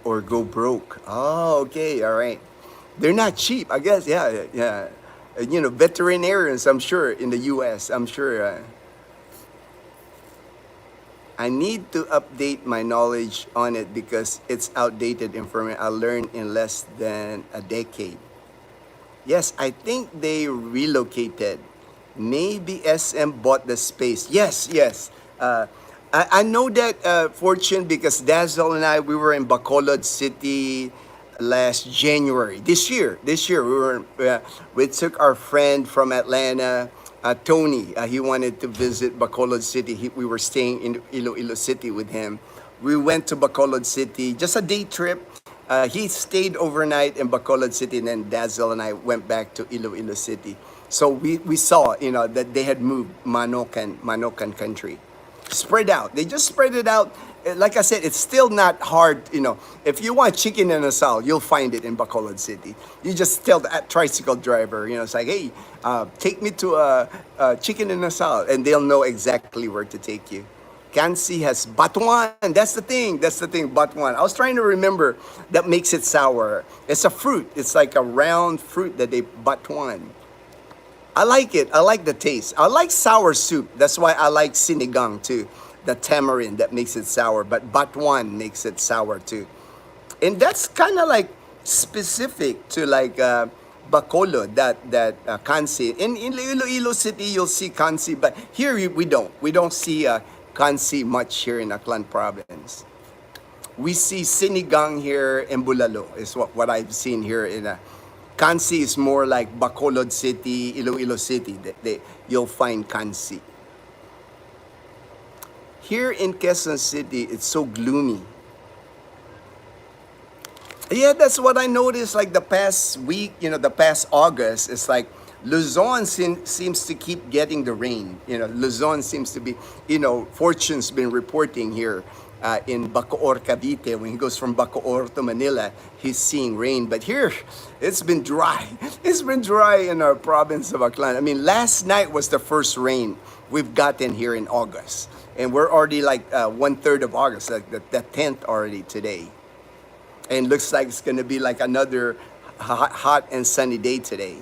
or go broke. Oh, okay, all right. They're not cheap, I guess. Yeah, yeah, yeah. Veterinarians, I'm sure, in the U.S., I'm sure. I need to update my knowledge on it because it's outdated information I learned in less than a decade. Yes, I think they relocated. Maybe SM bought the space. Yes, yes. I know that, Fortune, because Dazzle and I, we were in Bacolod City last January. This year we took our friend from Atlanta, Tony. He wanted to visit Bacolod City. We were staying in Iloilo City with him. We went to Bacolod City, just a day trip. He stayed overnight in Bacolod City, and then Dazzle and I went back to Iloilo City. So we saw, that they had moved Manokan country. Spread out. They just spread it out. like I said, it's still not hard. If you want chicken in a salad, you'll find it in Bacolod City. You just tell the tricycle driver, it's like, hey, take me to a chicken in a salad, and they'll know exactly where to take you. Kansi has batuan. That's the thing. That's the thing. Batuan. I was trying to remember that makes it sour. It's a fruit. It's like a round fruit that they batuan. I like it. I like the taste. I like sour soup. That's why I like sinigang too. The tamarind that makes it sour, but batuan makes it sour too. And that's kind of like specific to like Bacolod, that kansi. In Iloilo City, you'll see kansi, but here we don't. We don't see kansi much here in Aklan province. We see sinigang here in Bulalo, is what I've seen here in kansi is more like Bacolod City, Iloilo City. You'll find kansi. Here in Quezon City, it's so gloomy. Yeah, that's what I noticed like the past week, the past August. It's like Luzon seems to keep getting the rain. Luzon seems to be, Fortune's been reporting here in Bacoor, Cavite. When he goes from Bacoor to Manila, he's seeing rain. But here, it's been dry. It's been dry in our province of Aklan. I mean, last night was the first rain we've gotten here in August. And we're already like 1/3 of August, like the 10th already today. And looks like it's going to be like another hot and sunny day today.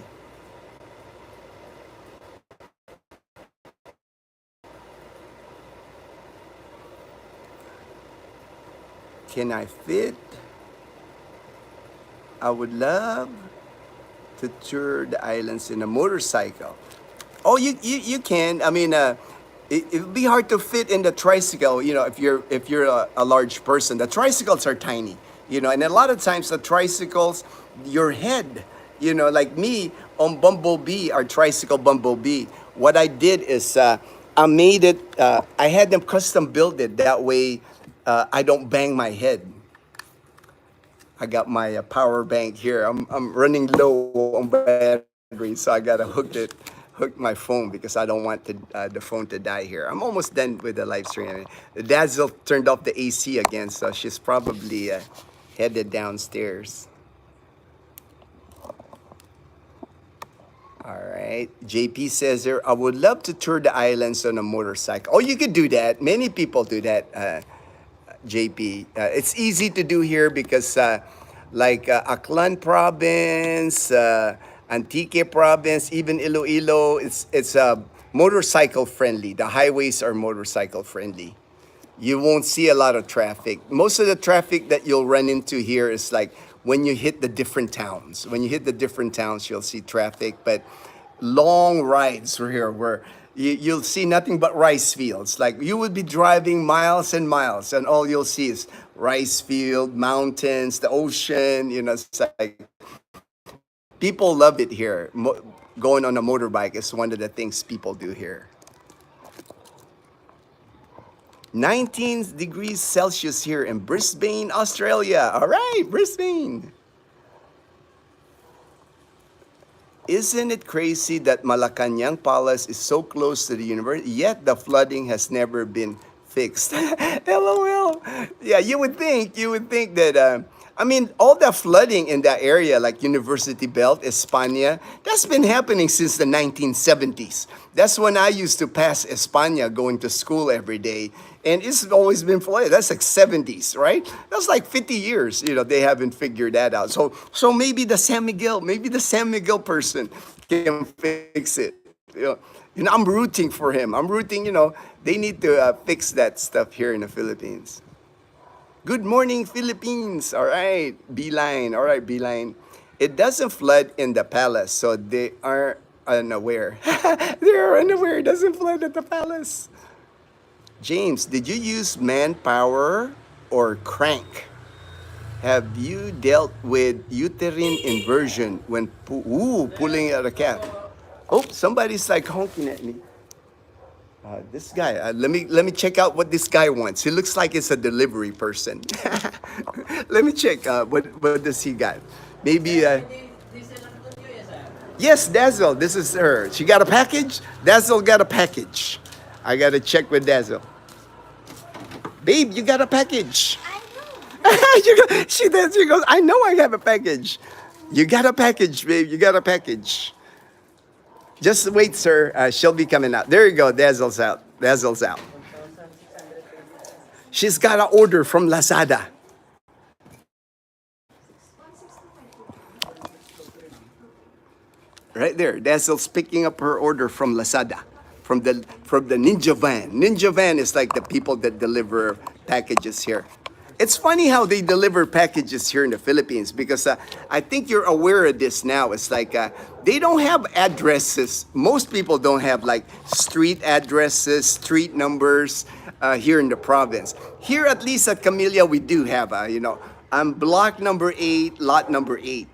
Can I fit? I would love to tour the islands in a motorcycle. Oh, you can. I mean, it would be hard to fit in the tricycle. If you're a large person, the tricycles are tiny. And a lot of times the tricycles, your head, like me on Bumblebee, our tricycle Bumblebee. What I did is I made it. I had them custom build it that way. I don't bang my head. I got my power bank here. I'm running low on battery, so I gotta hook my phone because I don't want the phone to die here. I'm almost done with the live stream. Dazzle turned off the AC again, so she's probably headed downstairs. All right. JP says there, I would love to tour the islands on a motorcycle. Oh, you could do that. Many people do that, JP. It's easy to do here because like Aklan province, Antique province, even Iloilo, it's motorcycle friendly. The highways are motorcycle friendly. You won't see a lot of traffic. Most of the traffic that you'll run into here is like when you hit the different towns. When you hit the different towns, you'll see traffic. But long rides through here where you'll see nothing but rice fields. Like you would be driving miles and miles, and all you'll see is rice field, mountains, the ocean. It's like people love it here. Going on a motorbike is one of the things people do here. 19 degrees Celsius here in Brisbane, Australia. All right, Brisbane. Isn't it crazy that Malacanang Palace is so close to the university, yet the flooding has never been fixed? LOL. Yeah, you would think that, all the flooding in that area, like University Belt, España, that's been happening since the 1970s. That's when I used to pass España going to school every day. And it's always been flooded. That's like 70s, right? That's like 50 years, they haven't figured that out. So maybe the San Miguel person can fix it. I'm rooting for him. I'm rooting, they need to fix that stuff here in the Philippines. Good morning, Philippines. All right, Beeline. All right, Beeline. It doesn't flood in the palace, so they are unaware. They are unaware. It doesn't flood at the palace. James, did you use manpower or crank? Have you dealt with uterine inversion when pulling at a calf? Oh, somebody's like honking at me. This guy, let me check out what this guy wants. He looks like it's a delivery person. Let me check. What does he got? Maybe. Yes, Dazzle. This is her. She got a package. Dazzle got a package. I gotta check with Dazzle. Babe, you got a package. I know. She goes, I know I have a package. You got a package, babe. You got a package. Just wait, sir. She'll be coming out. There you go. Dazzle's out. Dazzle's out. She's got an order from Lazada. Right there. Dazzle's picking up her order from Lazada. From the Ninja Van. Ninja Van is like the people that deliver packages here. It's funny how they deliver packages here in the Philippines because I think you're aware of this now. It's like they don't have addresses. Most people don't have like street addresses, street numbers here in the province. Here, at least at Camellia, we do have, I'm block number 8, lot number 8.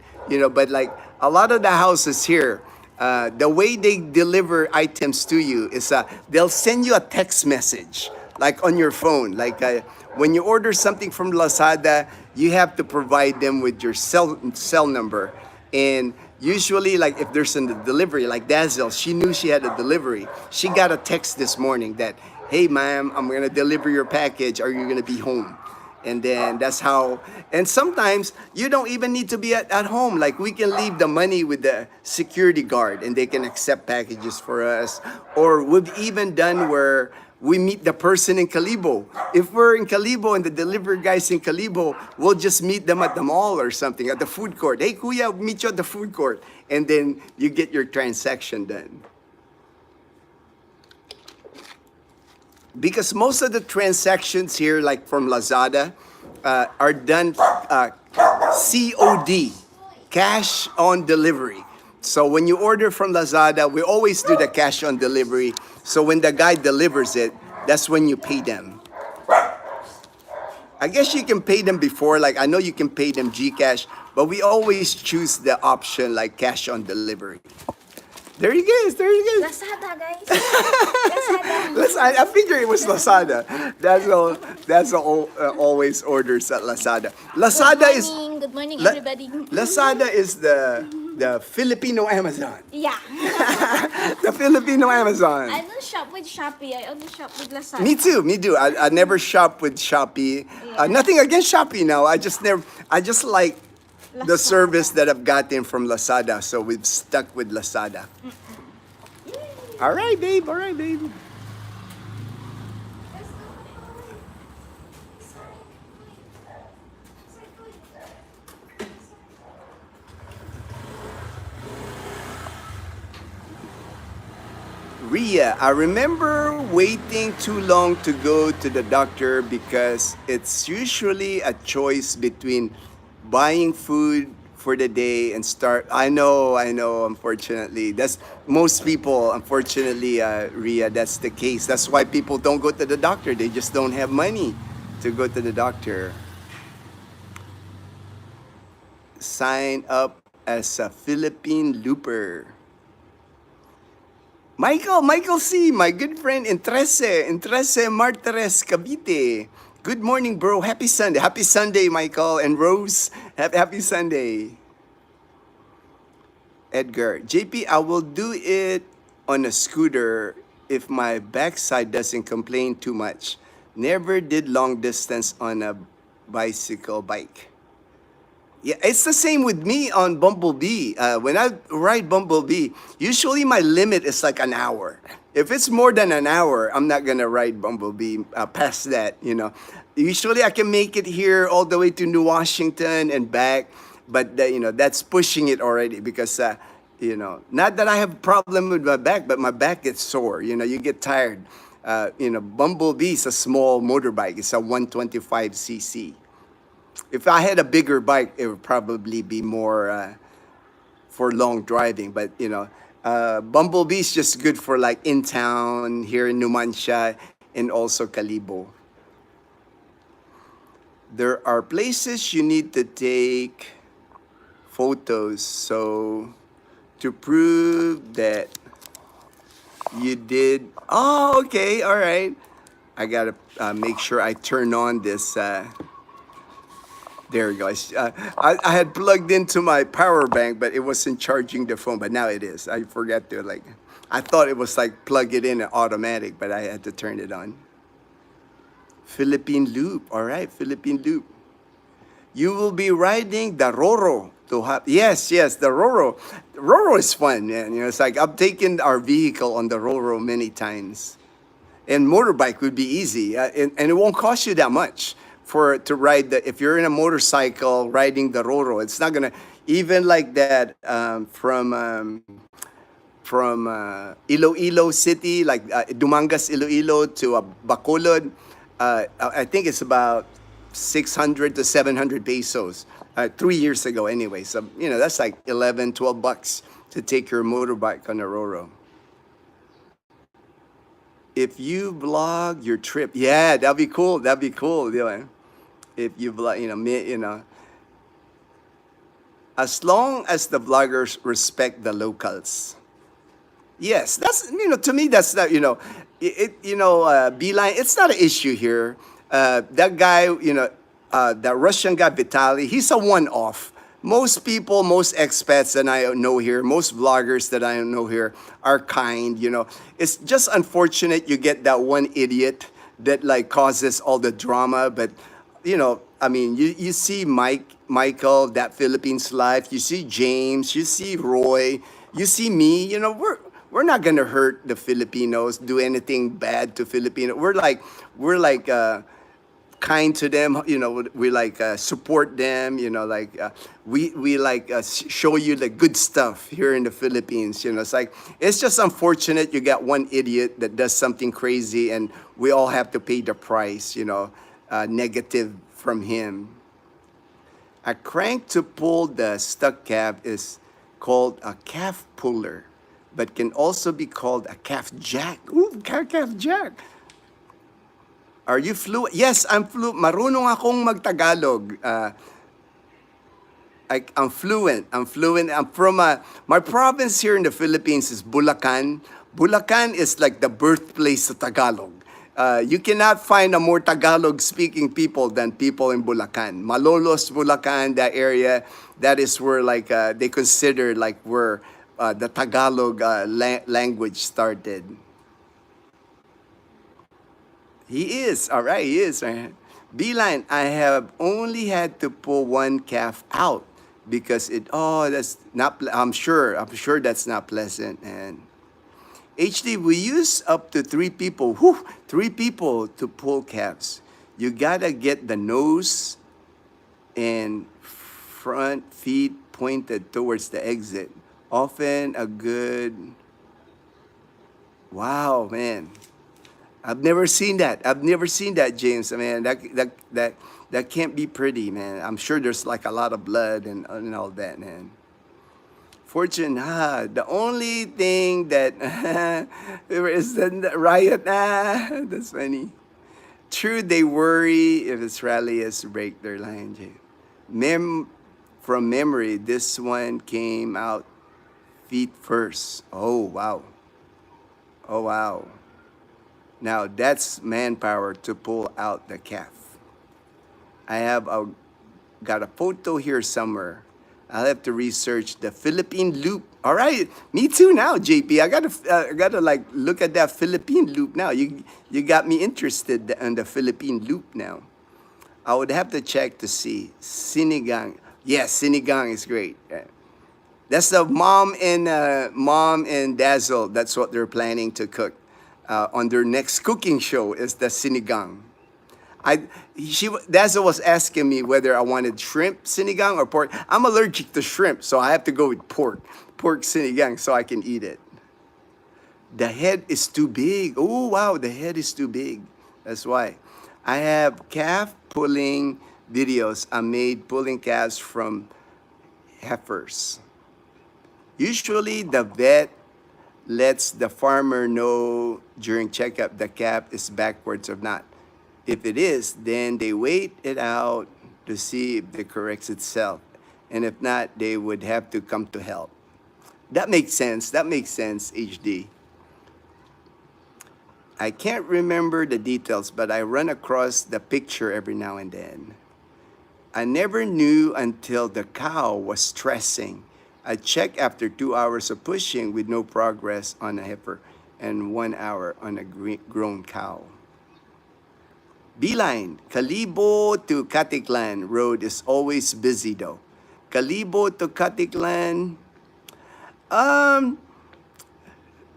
But like a lot of the houses here, the way they deliver items to you is they'll send you a text message, like on your phone. Like when you order something from Lazada, you have to provide them with your cell number. And usually, like if there's a delivery, like Dazzle, she knew she had a delivery. She got a text this morning that, hey, ma'am, I'm going to deliver your package. Are you going to be home? And then that's how, and sometimes you don't even need to be at home. Like we can leave the money with the security guard and they can accept packages for us. Or we've even done where we meet the person in Calibo. If we're in Calibo and the delivery guy's in Calibo, we'll just meet them at the mall or something, at the food court. Hey, kuya, meet you at the food court. And then you get your transaction done. Because most of the transactions here, like from Lazada, are done COD, cash on delivery. So when you order from Lazada, we always do the cash on delivery. So when the guy delivers it, that's when you pay them. I guess you can pay them before, like I know you can pay them GCash, but we always choose the option like cash on delivery. There you go. There you go. Lazada, guys. Lazada. I figure it was Lazada. That's all, always orders at Lazada. Lazada is. Good morning, everybody. Lazada is the Filipino Amazon. Yeah. The Filipino Amazon. I don't shop with Shopee. I only shop with Lazada. Me too. Me too. I never shop with Shopee. Nothing against Shopee now. I just like the Lazada. service that I've gotten from Lazada, so we've stuck with Lazada. All right, babe. All right, babe. Ria, I remember waiting too long to go to the doctor because it's usually a choice between buying food for the day and start. I know, unfortunately. That's most people, unfortunately, Ria, that's the case. That's why people don't go to the doctor. They just don't have money to go to the doctor. Sign up as a Philippine looper. Michael C., my good friend in Trece Martires, Cavite. Good morning, bro. Happy Sunday. Happy Sunday, Michael and Rose. Happy Sunday. Edgar, JP, I will do it on a scooter if my backside doesn't complain too much. Never did long distance on a bike. Yeah, it's the same with me on Bumblebee. When I ride Bumblebee, usually my limit is like an hour. If it's more than an hour, I'm not gonna ride Bumblebee past that, Usually I can make it here all the way to New Washington and back, but that's pushing it already because, not that I have a problem with my back, but my back gets sore. You get tired. Bumblebee is a small motorbike. It's a 125cc. If I had a bigger bike, it would probably be more for long driving. But, Bumblebee is just good for like in town, here in Numancia, and also Calibo. There are places you need to take photos. So to prove that you did. Oh, okay. All right. I got to make sure I turn on this. There we go. I had plugged into my power bank, but it wasn't charging the phone, but now it is. I forgot to I thought it was like plug it in and automatic, but I had to turn it on. Philippine Loop. All right, Philippine Loop. You will be riding the Roro to have, yes, the Roro. Roro is fun, man. It's like I've taken our vehicle on the Roro many times. And motorbike would be easy, and it won't cost you that much for to ride the. If you're in a motorcycle riding the Roro, it's not gonna even like that from Iloilo City, like Dumangas, Iloilo to Bacolod. I think it's about 600 to 700 pesos. 3 years ago, anyway. So that's like 11, $12 to take your motorbike on a Roro. If you vlog your trip, yeah, that'd be cool. That'd be cool. If you vlog, as long as the vloggers respect the locals. Yes, that's to me that's not Beeline. It's not an issue here. That guy, that Russian guy Vitaly, he's a one-off. Most people, most expats that I know here, most vloggers that I know here are kind. It's just unfortunate you get that one idiot that like causes all the drama. But I mean, you see Michael, that Philippines life. You see James. You see Roy. You see me. We're not gonna hurt the Filipinos, do anything bad to Filipino. We're like kind to them. We like support them. We like show you the good stuff here in the Philippines. It's just unfortunate you got one idiot that does something crazy, and we all have to pay the price. Negative from him. A crank to pull the stuck calf is called a calf puller, but can also be called a calf jack. Ooh, calf jack. Are you fluent? Yes, I'm fluent. Marunong akong magtagalog. I'm fluent. I'm from my province here in the Philippines is Bulacan. Bulacan is like the birthplace of Tagalog. You cannot find a more Tagalog-speaking people than people in Bulacan. Malolos, Bulacan, that area, that is where they consider like where the Tagalog language started. He is, all right, he is. Right? Beeline, I have only had to pull one calf out because that's not, I'm sure that's not pleasant. And HD, we use up to 3 people, 3 people to pull calves. You gotta get the nose and front feet pointed towards the exit. Often a good, wow, man. I've never seen that. James. Man, that can't be pretty, man. I'm sure there's like a lot of blood and all that, man. Fortune, the only thing that is the riot, that's funny. True, they worry if it's rally is to break their line, James. From memory, this one came out feet first. Oh, wow. Now that's manpower to pull out the calf. I have got a photo here somewhere. I'll have to research the Philippine loop. All right, me too now, JP. I gotta like look at that Philippine loop now. You got me interested in the Philippine loop now. I would have to check to see sinigang. Yes, sinigang is great. That's the mom and Dazzle. That's what they're planning to cook on their next cooking show. Is the sinigang. Dazzle was asking me whether I wanted shrimp sinigang or pork. I'm allergic to shrimp, so I have to go with pork sinigang so I can eat it. The head is too big. Oh wow, the head is too big. That's why. I have calf pulling videos. I made pulling calves from heifers. Usually the vet lets the farmer know during checkup the calf is backwards or not. If it is, then they wait it out to see if it corrects itself. And if not, they would have to come to help. That makes sense, HD. I can't remember the details, but I run across the picture every now and then. I never knew until the cow was stressing. I check after 2 hours of pushing with no progress on a heifer and 1 hour on a grown cow. Beeline, Kalibo to Katiklan Road is always busy though. Kalibo to Katiklan, um,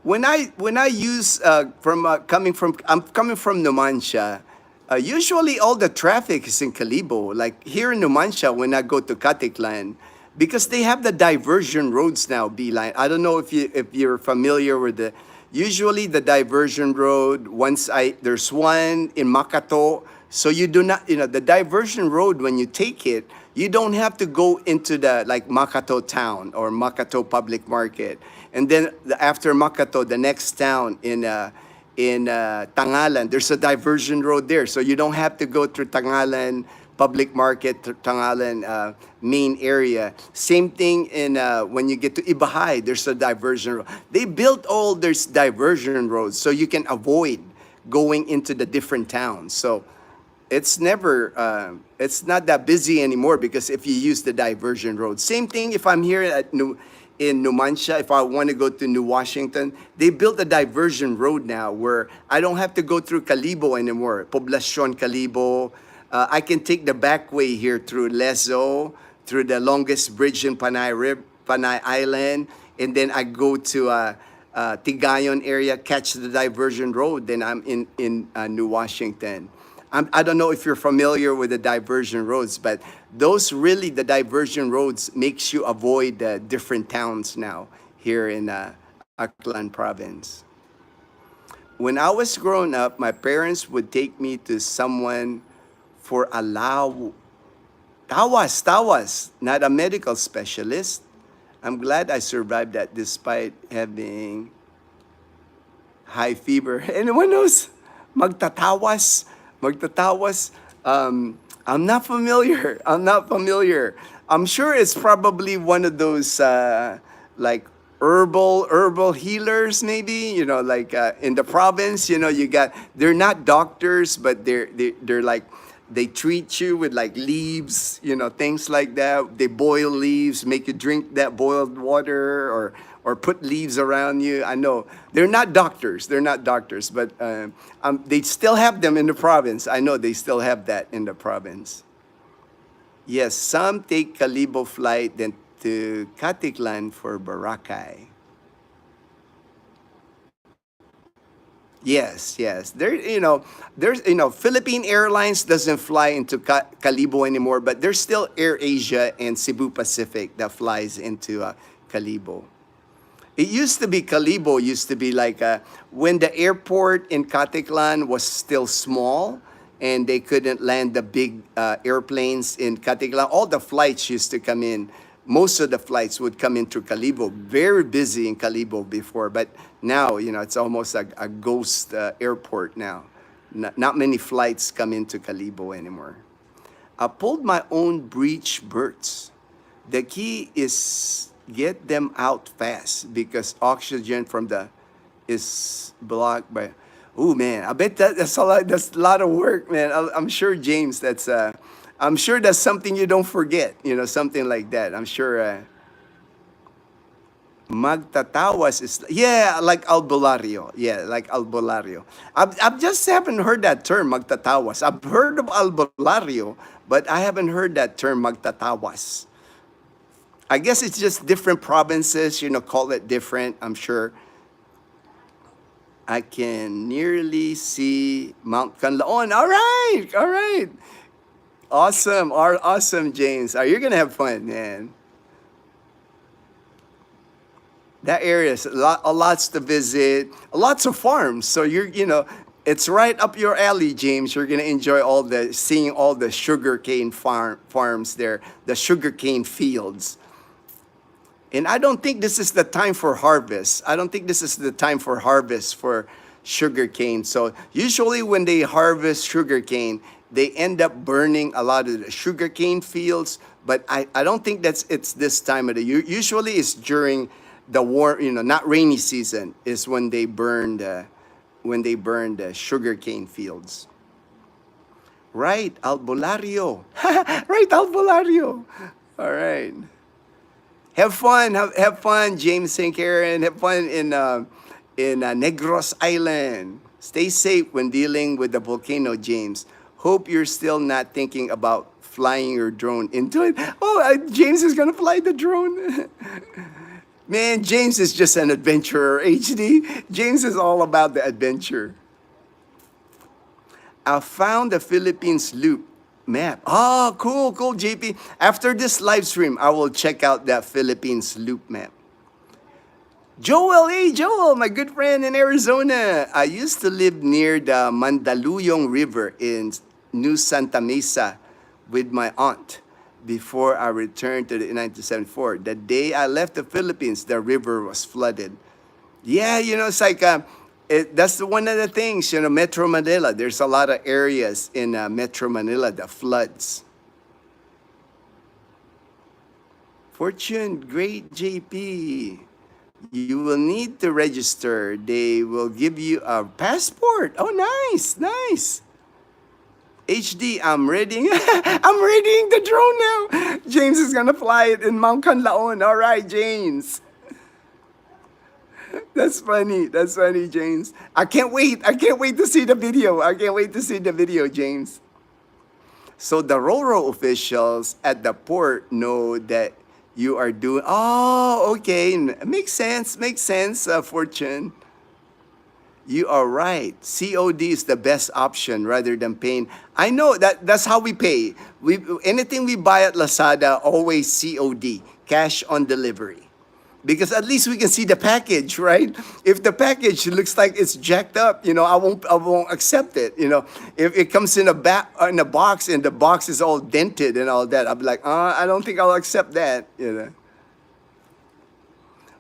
when I use from coming from I'm coming from Numancia, usually all the traffic is in Kalibo. Like here in Numancia, when I go to Katiklan, because they have the diversion roads now. Beeline. I don't know if you're familiar with the. Usually the diversion road. There's one in Makato, so you do not the diversion road when you take it. You don't have to go into the like Makato town or Makato public market. And then after Makato, the next town in Tangalan, there's a diversion road there. So you don't have to go through Tangalan public market, Tangalan main area. Same thing in when you get to Ibahay, there's a diversion road. They built all there's diversion roads so you can avoid going into the different towns. So it's not that busy anymore because if you use the diversion road. Same thing if I'm here in Numancia, if I want to go to New Washington, they built a diversion road now where I don't have to go through Kalibo anymore. Poblacion Kalibo. I can take the back way here through Lezo, through the longest bridge in Panay Island, and then I go to Tigayon area, catch the diversion road, then I'm in New Washington. I don't know if you're familiar with the diversion roads, but the diversion roads makes you avoid different towns now here in Aklan province. When I was growing up, my parents would take me to someone for a tawas, not a medical specialist. I'm glad I survived that despite having high fever. Anyone knows? Magtatawas. Magtatawas. I'm not familiar. I'm not familiar. I'm sure it's probably one of those like herbal healers, maybe. Like in the province. They're not doctors, but they're like they treat you with like leaves, things like that. They boil leaves, make you drink that boiled water, or put leaves around you. I know they're not doctors. They're not doctors, but they still have them in the province. I know they still have that in the province. Yes, some take Kalibo flight then to Katiklan for Boracay. Yes. Philippine Airlines doesn't fly into Kalibo anymore, but there's still Air Asia and Cebu Pacific that flies into Kalibo. It used to be Kalibo, used to be like when the airport in Katiklan was still small and they couldn't land the big airplanes in Katiklan. All the flights used to come in. Most of the flights would come into Kalibo. Very busy in Kalibo before, but now, it's almost a ghost airport now. Not many flights come into Kalibo anymore. I pulled my own breech birds. The key is get them out fast because oxygen from the is blocked by. Oh man, I bet that's a lot. That's a lot of work, man. I'm sure, James. I'm sure that's something you don't forget. Something like that. I'm sure. Magtatawas is like albulario. Yeah, like albulario. I've just haven't heard that term magtatawas. I've heard of albulario, but I haven't heard that term magtatawas. I guess it's just different provinces, call it different, I'm sure. I can nearly see Mount Canlaon. All right. Awesome, James. You're going to have fun, man. That area is lots to visit, lots of farms. So it's right up your alley, James. You're going to enjoy seeing all the sugarcane farms there, the sugarcane fields. And I don't think this is the time for harvest. I don't think this is the time for harvest for sugarcane. So usually when they harvest sugarcane, they end up burning a lot of the sugarcane fields. But I don't think it's this time of the year. Usually it's during the warm, not rainy season, is when they burn the sugarcane fields. Right, albulario. Right, albulario. All right. Have fun, James St. Karen. Have fun in Negros Island. Stay safe when dealing with the volcano, James. Hope you're still not thinking about flying your drone into it. Oh, James is gonna fly the drone. Man, James is just an adventurer, HD. James is all about the adventure. I found the Philippines loop map. Oh, cool, cool, JP. After this live stream, I will check out that Philippines loop map. Joel, hey Joel, my good friend in Arizona. I used to live near the Mandaluyong River in New Santa Mesa with my aunt before I returned to the 1974. The day I left the Philippines, the river was flooded. Yeah, it's like that's one of the things, Metro Manila. There's a lot of areas in Metro Manila that floods. Fortune, great JP. You will need to register. They will give you a passport. Oh, nice, nice. HD, I'm readying. I'm readying the drone now. James is gonna fly it in Mount Canlaon. All right, James. That's funny. That's funny, James. I can't wait. I can't wait to see the video. I can't wait to see the video, James. So the Roro officials at the port know that you are doing. Oh, okay. Makes sense. Makes sense, Fortune. You are right. COD is the best option rather than paying. I know that's how we pay. Anything we buy at Lazada, always COD, cash on delivery. Because at least we can see the package, right? If the package looks like it's jacked up, I won't accept it. If it comes in a box and the box is all dented and all that, I'll be like, I don't think I'll accept that.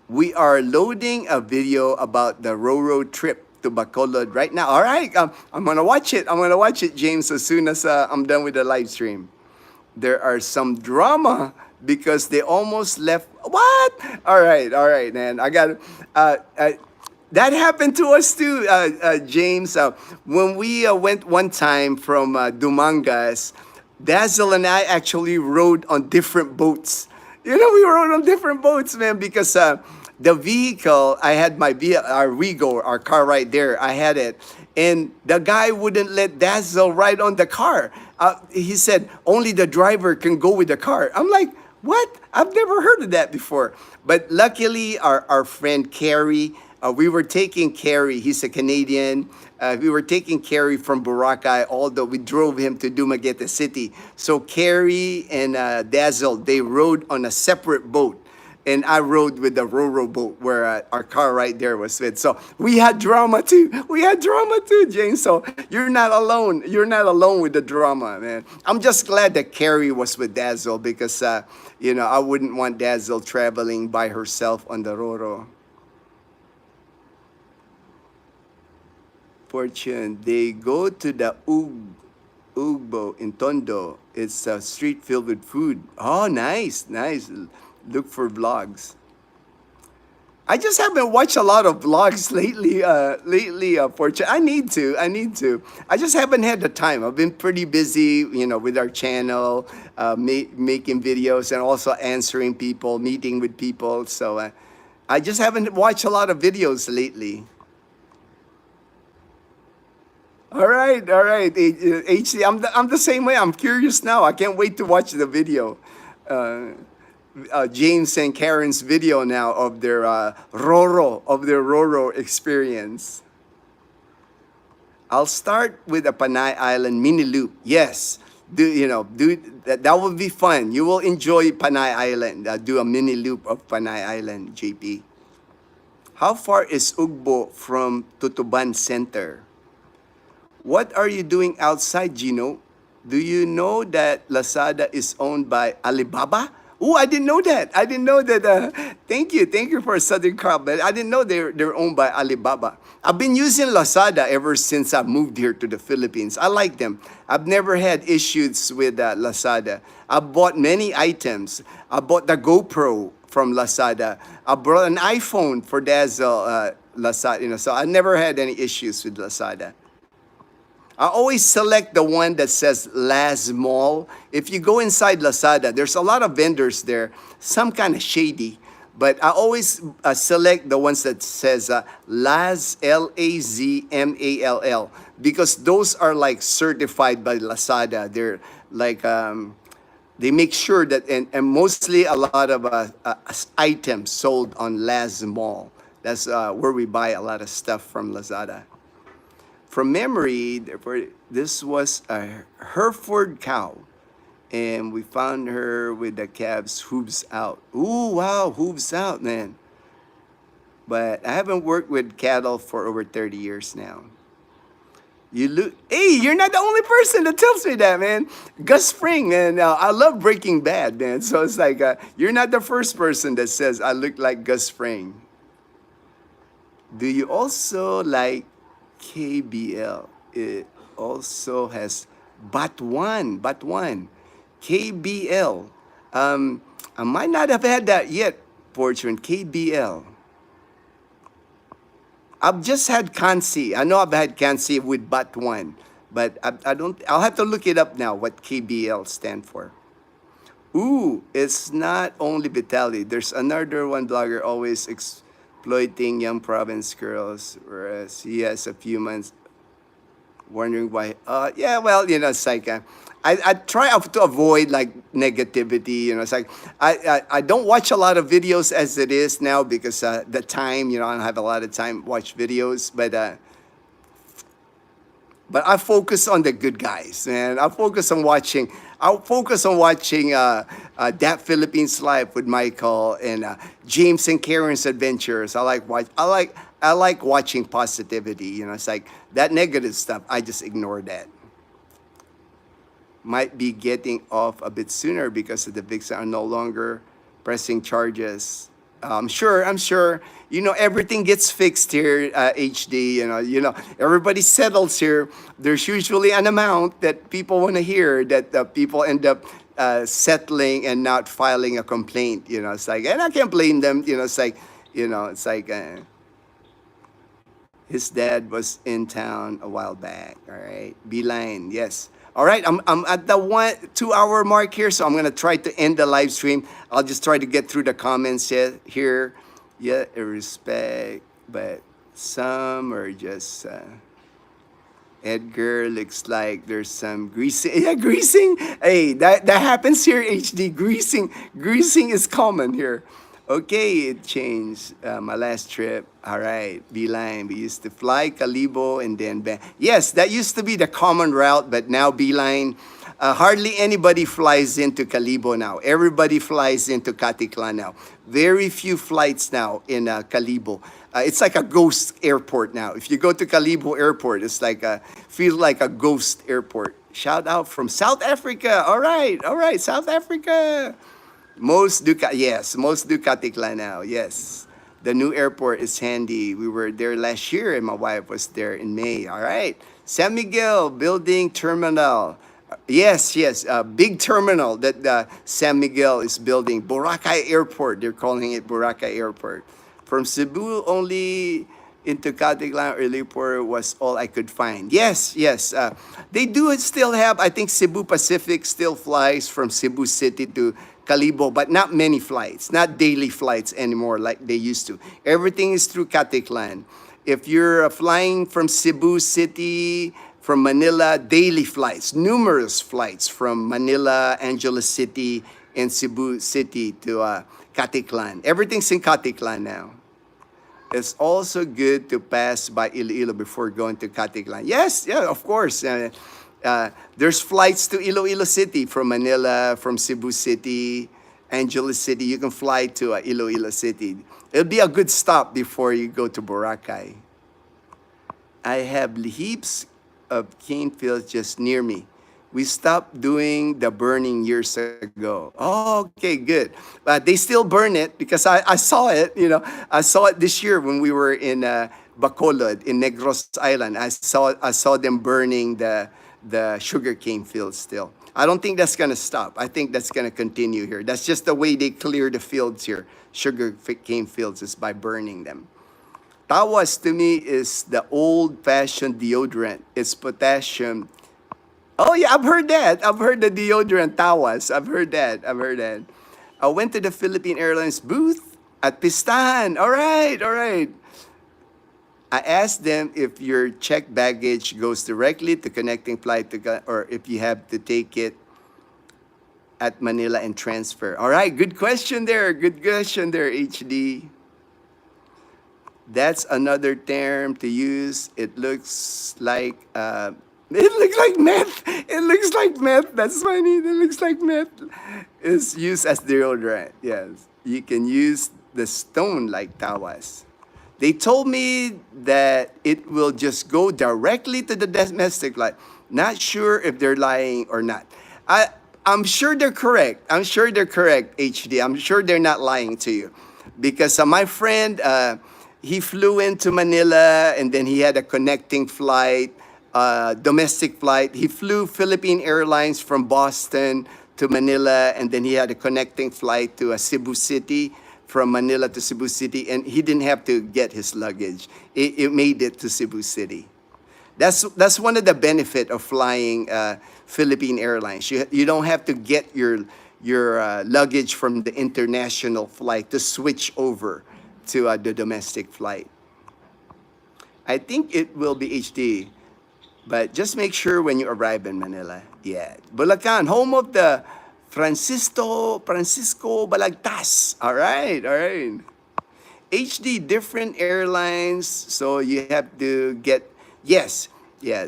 We are loading a video about the Roro trip to Bacolod right now. All right, I'm gonna watch it. I'm gonna watch it, James, as soon as I'm done with the live stream. There are some drama because they almost left. What? All right, man. I got that happened to us too, James. When we went one time from Dumangas, Dazzle and I actually rode on different boats. We rode on different boats, man, because the vehicle, I had our Wigo, our car right there. I had it. And the guy wouldn't let Dazzle ride on the car. He said, only the driver can go with the car. I'm like, what? I've never heard of that before. But luckily, our friend Carrie, we were taking Carrie, he's a Canadian. We were taking Carrie from Boracay, although we drove him to Dumaguete City. So Carrie and Dazzle, they rode on a separate boat. And I rode with the Roro boat where our car right there was with. So we had drama too. We had drama too, James. So you're not alone. You're not alone with the drama, man. I'm just glad that Carrie was with Dazzle because, I wouldn't want Dazzle traveling by herself on the Roro. Fortune, they go to the Ugbo in Tondo. It's a street filled with food. Oh, nice, nice. Look for vlogs. I just haven't watched a lot of vlogs lately. Fortune, I need to. I just haven't had the time. I've been pretty busy, with our channel, making videos and also answering people, meeting with people. So I just haven't watched a lot of videos lately. All right, HC. I'm the same way. I'm curious now. I can't wait to watch the video. James and Karen's video now of their Roro experience. I'll start with a Panay Island mini loop. Yes, that would be fun. You will enjoy Panay Island. Do a mini loop of Panay Island, JP. How far is Ugbo from Tutuban Center? What are you doing outside, Gino? Do you know that Lazada is owned by Alibaba? Oh, I didn't know that. Thank you for Southern Crowd, but I didn't know they're owned by Alibaba. I've been using Lazada ever since I moved here to the Philippines. I like them. I've never had issues with Lazada. I bought many items. I bought the GoPro from Lazada. I brought an iPhone for Dazzle, Lazada. So I never had any issues with Lazada. I always select the one that says Laz Mall. If you go inside Lazada, there's a lot of vendors there, some kind of shady. But I always select the ones that says Laz, Lazmall, because those are like certified by Lazada. They're like they make sure that, and mostly a lot of items sold on Laz Mall. That's where we buy a lot of stuff from Lazada. From memory, this was a Hereford cow, and we found her with the calves hooves out. Ooh, wow, hooves out, man. But I haven't worked with cattle for over 30 years now. You look, hey, you're not the only person that tells me that, man. Gus Spring, and I love Breaking Bad, man. So it's like, you're not the first person that says I look like Gus Spring. Do you also like KBL? It also has but one. KBL. I might not have had that yet, Fortune. KBL. I've just had Kansi. I know I've had Kansi with but one, but I don't. I'll have to look it up now. What KBL stand for? Ooh, it's not only Vitali. There's another one blogger always exploiting young province girls, whereas he has a few months wondering why. Yeah, well, it's like I try to avoid like negativity. It's like I don't watch a lot of videos as it is now because the time. I don't have a lot of time to watch videos, but I focus on the good guys, and I focus on watching. I'll focus on watching That Philippines Life with Michael and James and Karen's Adventures. I like watching positivity. It's like that negative stuff. I just ignore that. Might be getting off a bit sooner because of the VIX are no longer pressing charges. I'm sure. Everything gets fixed here, HD. Everybody settles here. There's usually an amount that people want to hear that people end up settling and not filing a complaint. It's like, and I can't blame them. It's like, his dad was in town a while back. All right, Beeline, yes. All right, I'm at the 2 hour mark here, so I'm gonna try to end the live stream. I'll just try to get through the comments here. Yeah, respect, but some are just. Edgar looks like there's some greasing. Yeah, greasing. Hey, that happens here. HD greasing is common here. Okay, it changed. My last trip. All right, Beeline. We used to fly Calibo and then yes, that used to be the common route, but now Beeline. Hardly anybody flies into Calibo now. Everybody flies into Caticlan now. Very few flights now in Calibo. It's like a ghost airport now. If you go to Calibo Airport, it's like feels like a ghost airport. Shout out from South Africa. All right, South Africa. Most do Caticlan now. Yes. The new airport is handy. We were there last year and my wife was there in May. All right. San Miguel building terminal. Yes, big terminal that San Miguel is building. Boracay Airport, they're calling it Boracay Airport. From Cebu only into Caticlan or Lipor was all I could find. Yes. They do still have, I think Cebu Pacific still flies from Cebu City to Calibo, but not many flights, not daily flights anymore like they used to. Everything is through Caticlan. If you're flying from Cebu City, from Manila, daily flights, numerous flights from Manila, Angeles City, and Cebu City to Caticlan. Everything's in Caticlan now. It's also good to pass by Iloilo before going to Caticlan. Yes, of course. There's flights to Iloilo City from Manila, from Cebu City, Angeles City. You can fly to Iloilo City. It'll be a good stop before you go to Boracay. I have heaps of cane fields just near me. We stopped doing the burning years ago. Oh, okay, good. But they still burn it because I saw it, I saw it this year when we were in Bacolod, in Negros Island. I saw them burning the sugarcane fields still. I don't think that's going to stop. I think that's going to continue here. That's just the way they clear the fields here. Sugarcane fields is by burning them. Tawas to me is the old-fashioned deodorant. It's potassium. Oh yeah, I've heard that. I've heard the deodorant Tawas. I've heard that. I went to the Philippine Airlines booth At Pistahan. All right, all right. I asked them if your checked baggage goes directly to connecting flight to, or if you have to take it at Manila and transfer. All right, good question there. Good question there, HD. That's another term to use. It looks like it looks like meth. It looks like meth. That's funny. It looks like meth. It's used as deodorant. Yes, you can use the stone like tawas. They told me that it will just go directly to the domestic flight. Not sure if they're lying or not. I'm sure they're correct. I'm sure they're correct, HD. I'm sure they're not lying to you. Because my friend, he flew into Manila and then he had a connecting flight, domestic flight. He flew Philippine Airlines from Boston to Manila and then he had a connecting flight to Cebu City, from Manila to Cebu City, and he didn't have to get his luggage. It made it to Cebu City. That's one of the benefit of flying Philippine Airlines. You don't have to get your luggage from the international flight to switch over to the domestic flight. I think it will be HD, but just make sure when you arrive in Manila. Yeah, Bulacan, home of the Francisco Balagtas. All right, all right. HD, different airlines, so you have to get, yes, yeah,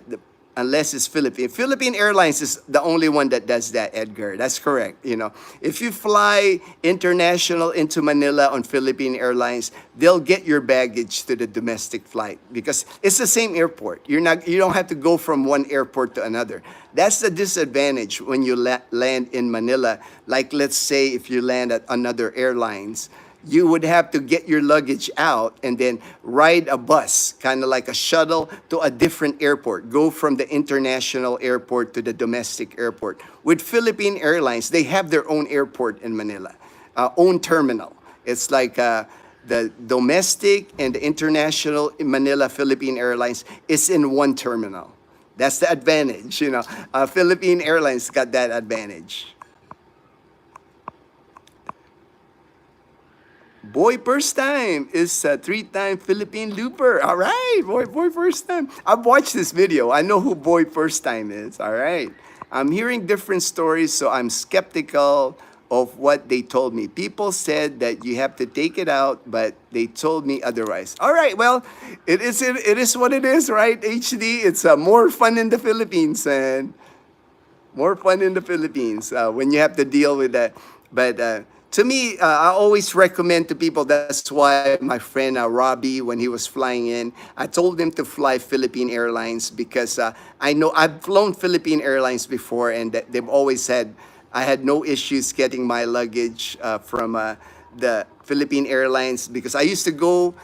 unless it's Philippine. Philippine Airlines is the only one that does that, Edgar. That's correct. You know, if you fly international into Manila on Philippine Airlines, they'll get your baggage to the domestic flight because it's the same airport. You don't have to go from one airport to another. That's the disadvantage when you land in Manila. Like, let's say if you land at another airlines, you would have to get your luggage out and then ride a bus, kind of like a shuttle to a different airport. Go from the international airport to the domestic airport. With Philippine Airlines, they have their own airport in Manila, own terminal. It's like the domestic and the international in Manila Philippine Airlines is in one terminal. That's the advantage, you know. Philippine Airlines got that advantage. Boy first time is a three-time Philippine looper. All right, boy first time. I've watched this video. I know who boy first time is. All right. I'm hearing different stories, so I'm skeptical of what they told me. People said that you have to take it out, but they told me otherwise. All right, well, it is what it is, right? HD. It's more fun in the Philippines, and more fun in the Philippines when you have to deal with that. But to me, I always recommend to people. That's why my friend Robbie, when he was flying in, I told him to fly Philippine Airlines because I know I've flown Philippine Airlines before, and they've always said I had no issues getting my luggage from the Philippine Airlines because I used to go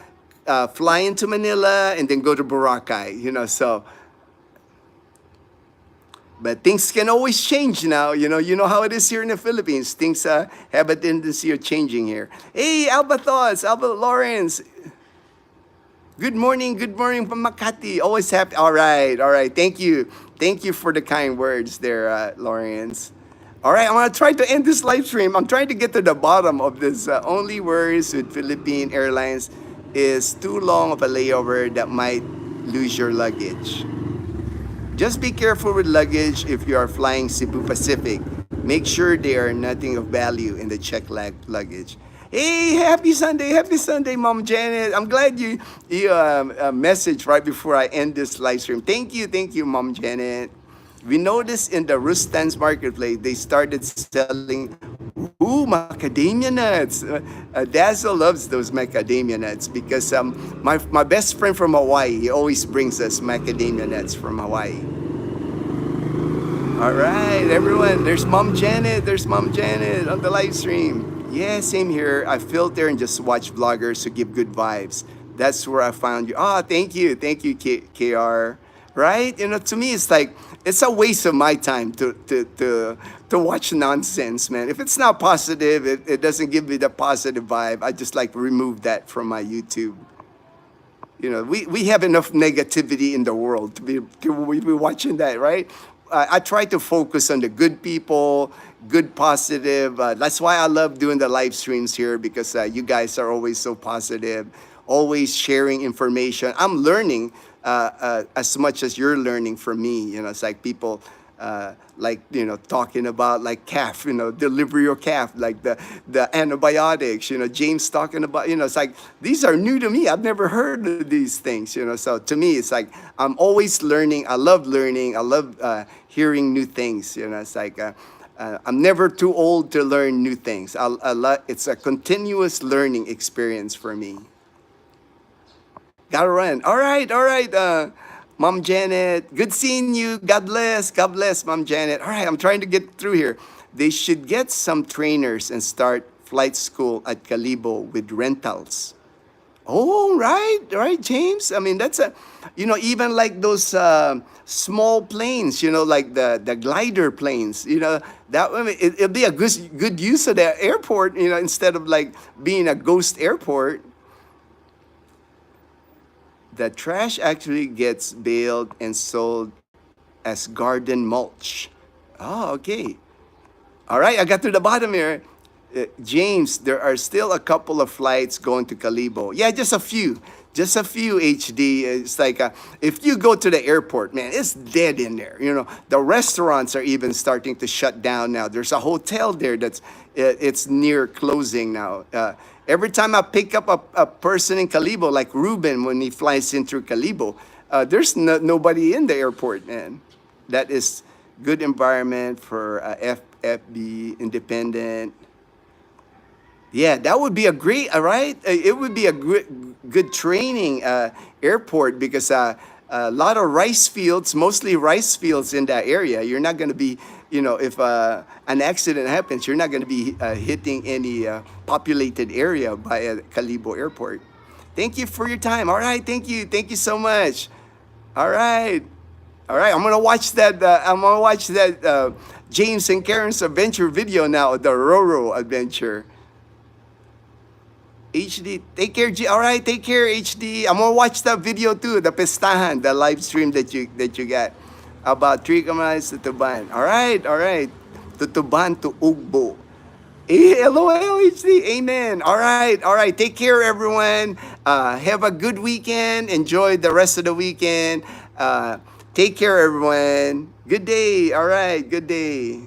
fly into Manila and then go to Boracay, you know, so. But things can always change now. You know how it is here in the Philippines. Things have a tendency of changing here. Hey, Alba Thoughts, Alba Lawrence. Good morning from Makati. Always happy. All right. Thank you for the kind words there, Lawrence. All right, I'm gonna try to end this live stream. I'm trying to get to the bottom of this. Only worries with Philippine Airlines is too long of a layover that might lose your luggage. Just be careful with luggage if you are flying Cebu Pacific. Make sure there are nothing of value in the checked luggage. Hey, happy Sunday, Mom Janet. I'm glad you messaged right before I end this live stream. Thank you, Mom Janet. We noticed in the Rustan's marketplace, they started selling macadamia nuts. Dazzle loves those macadamia nuts because my best friend from Hawaii, he always brings us macadamia nuts from Hawaii. All right, everyone. There's Mom Janet on the live stream. Yeah, same here. I filter and just watch vloggers who give good vibes. That's where I found you. Thank you, KR. Right? To me, it's like it's a waste of my time to watch nonsense, man. If it's not positive, it doesn't give me the positive vibe. I just like remove that from my YouTube. We have enough negativity in the world to be watching that, right? I try to focus on the good people, good positive. That's why I love doing the live streams here because you guys are always so positive, always sharing information. I'm learning as much as you're learning from me. You know, it's like people like talking about like calf, deliver your calf, like the antibiotics. James talking about, it's like these are new to me. I've never heard of these things. So to me, it's like I'm always learning. I love learning. I love hearing new things. It's like. I'm never too old to learn new things. It's a continuous learning experience for me. Gotta run. All right, all right. Mom Janet, good seeing you. God bless. God bless, Mom Janet. All right, I'm trying to get through here. They should get some trainers and start flight school at Calibo with rentals. Oh, right, right, James. I mean, that's even like those small planes, like the glider planes, that I mean, it'll be a good use of the airport, instead of like being a ghost airport. The trash actually gets baled and sold as garden mulch. Oh, okay. All right, I got to the bottom here. James, there are still a couple of flights going to Calibo. Yeah, just a few. Just a few, HD. It's like if you go to the airport, man, it's dead in there. The restaurants are even starting to shut down now. There's a hotel there it's near closing now. Every time I pick up a person in Calibo, like Ruben, when he flies in through Calibo, there's nobody in the airport, man. That is good environment for FFB, independent. Yeah, that would be a great, all right? It would be a good training airport because a lot of rice fields, mostly rice fields in that area. You're not going to be, if an accident happens, you're not going to be hitting any populated area by a Calibo airport. Thank you for your time. All right, thank you. Thank you so much. All right. All right, I'm gonna watch that. James and Karen's adventure video now, the Roro adventure. HD, take care. All right, take care, HD. I'm gonna watch that video too, the Pestahan, the live stream that you got about 3 kilometers to Tuban. All right, to Tuban to Ugbo. LOL, HD, amen. All right, take care, everyone. Have a good weekend. Enjoy the rest of the weekend. Take care, everyone. Good day. All right, good day.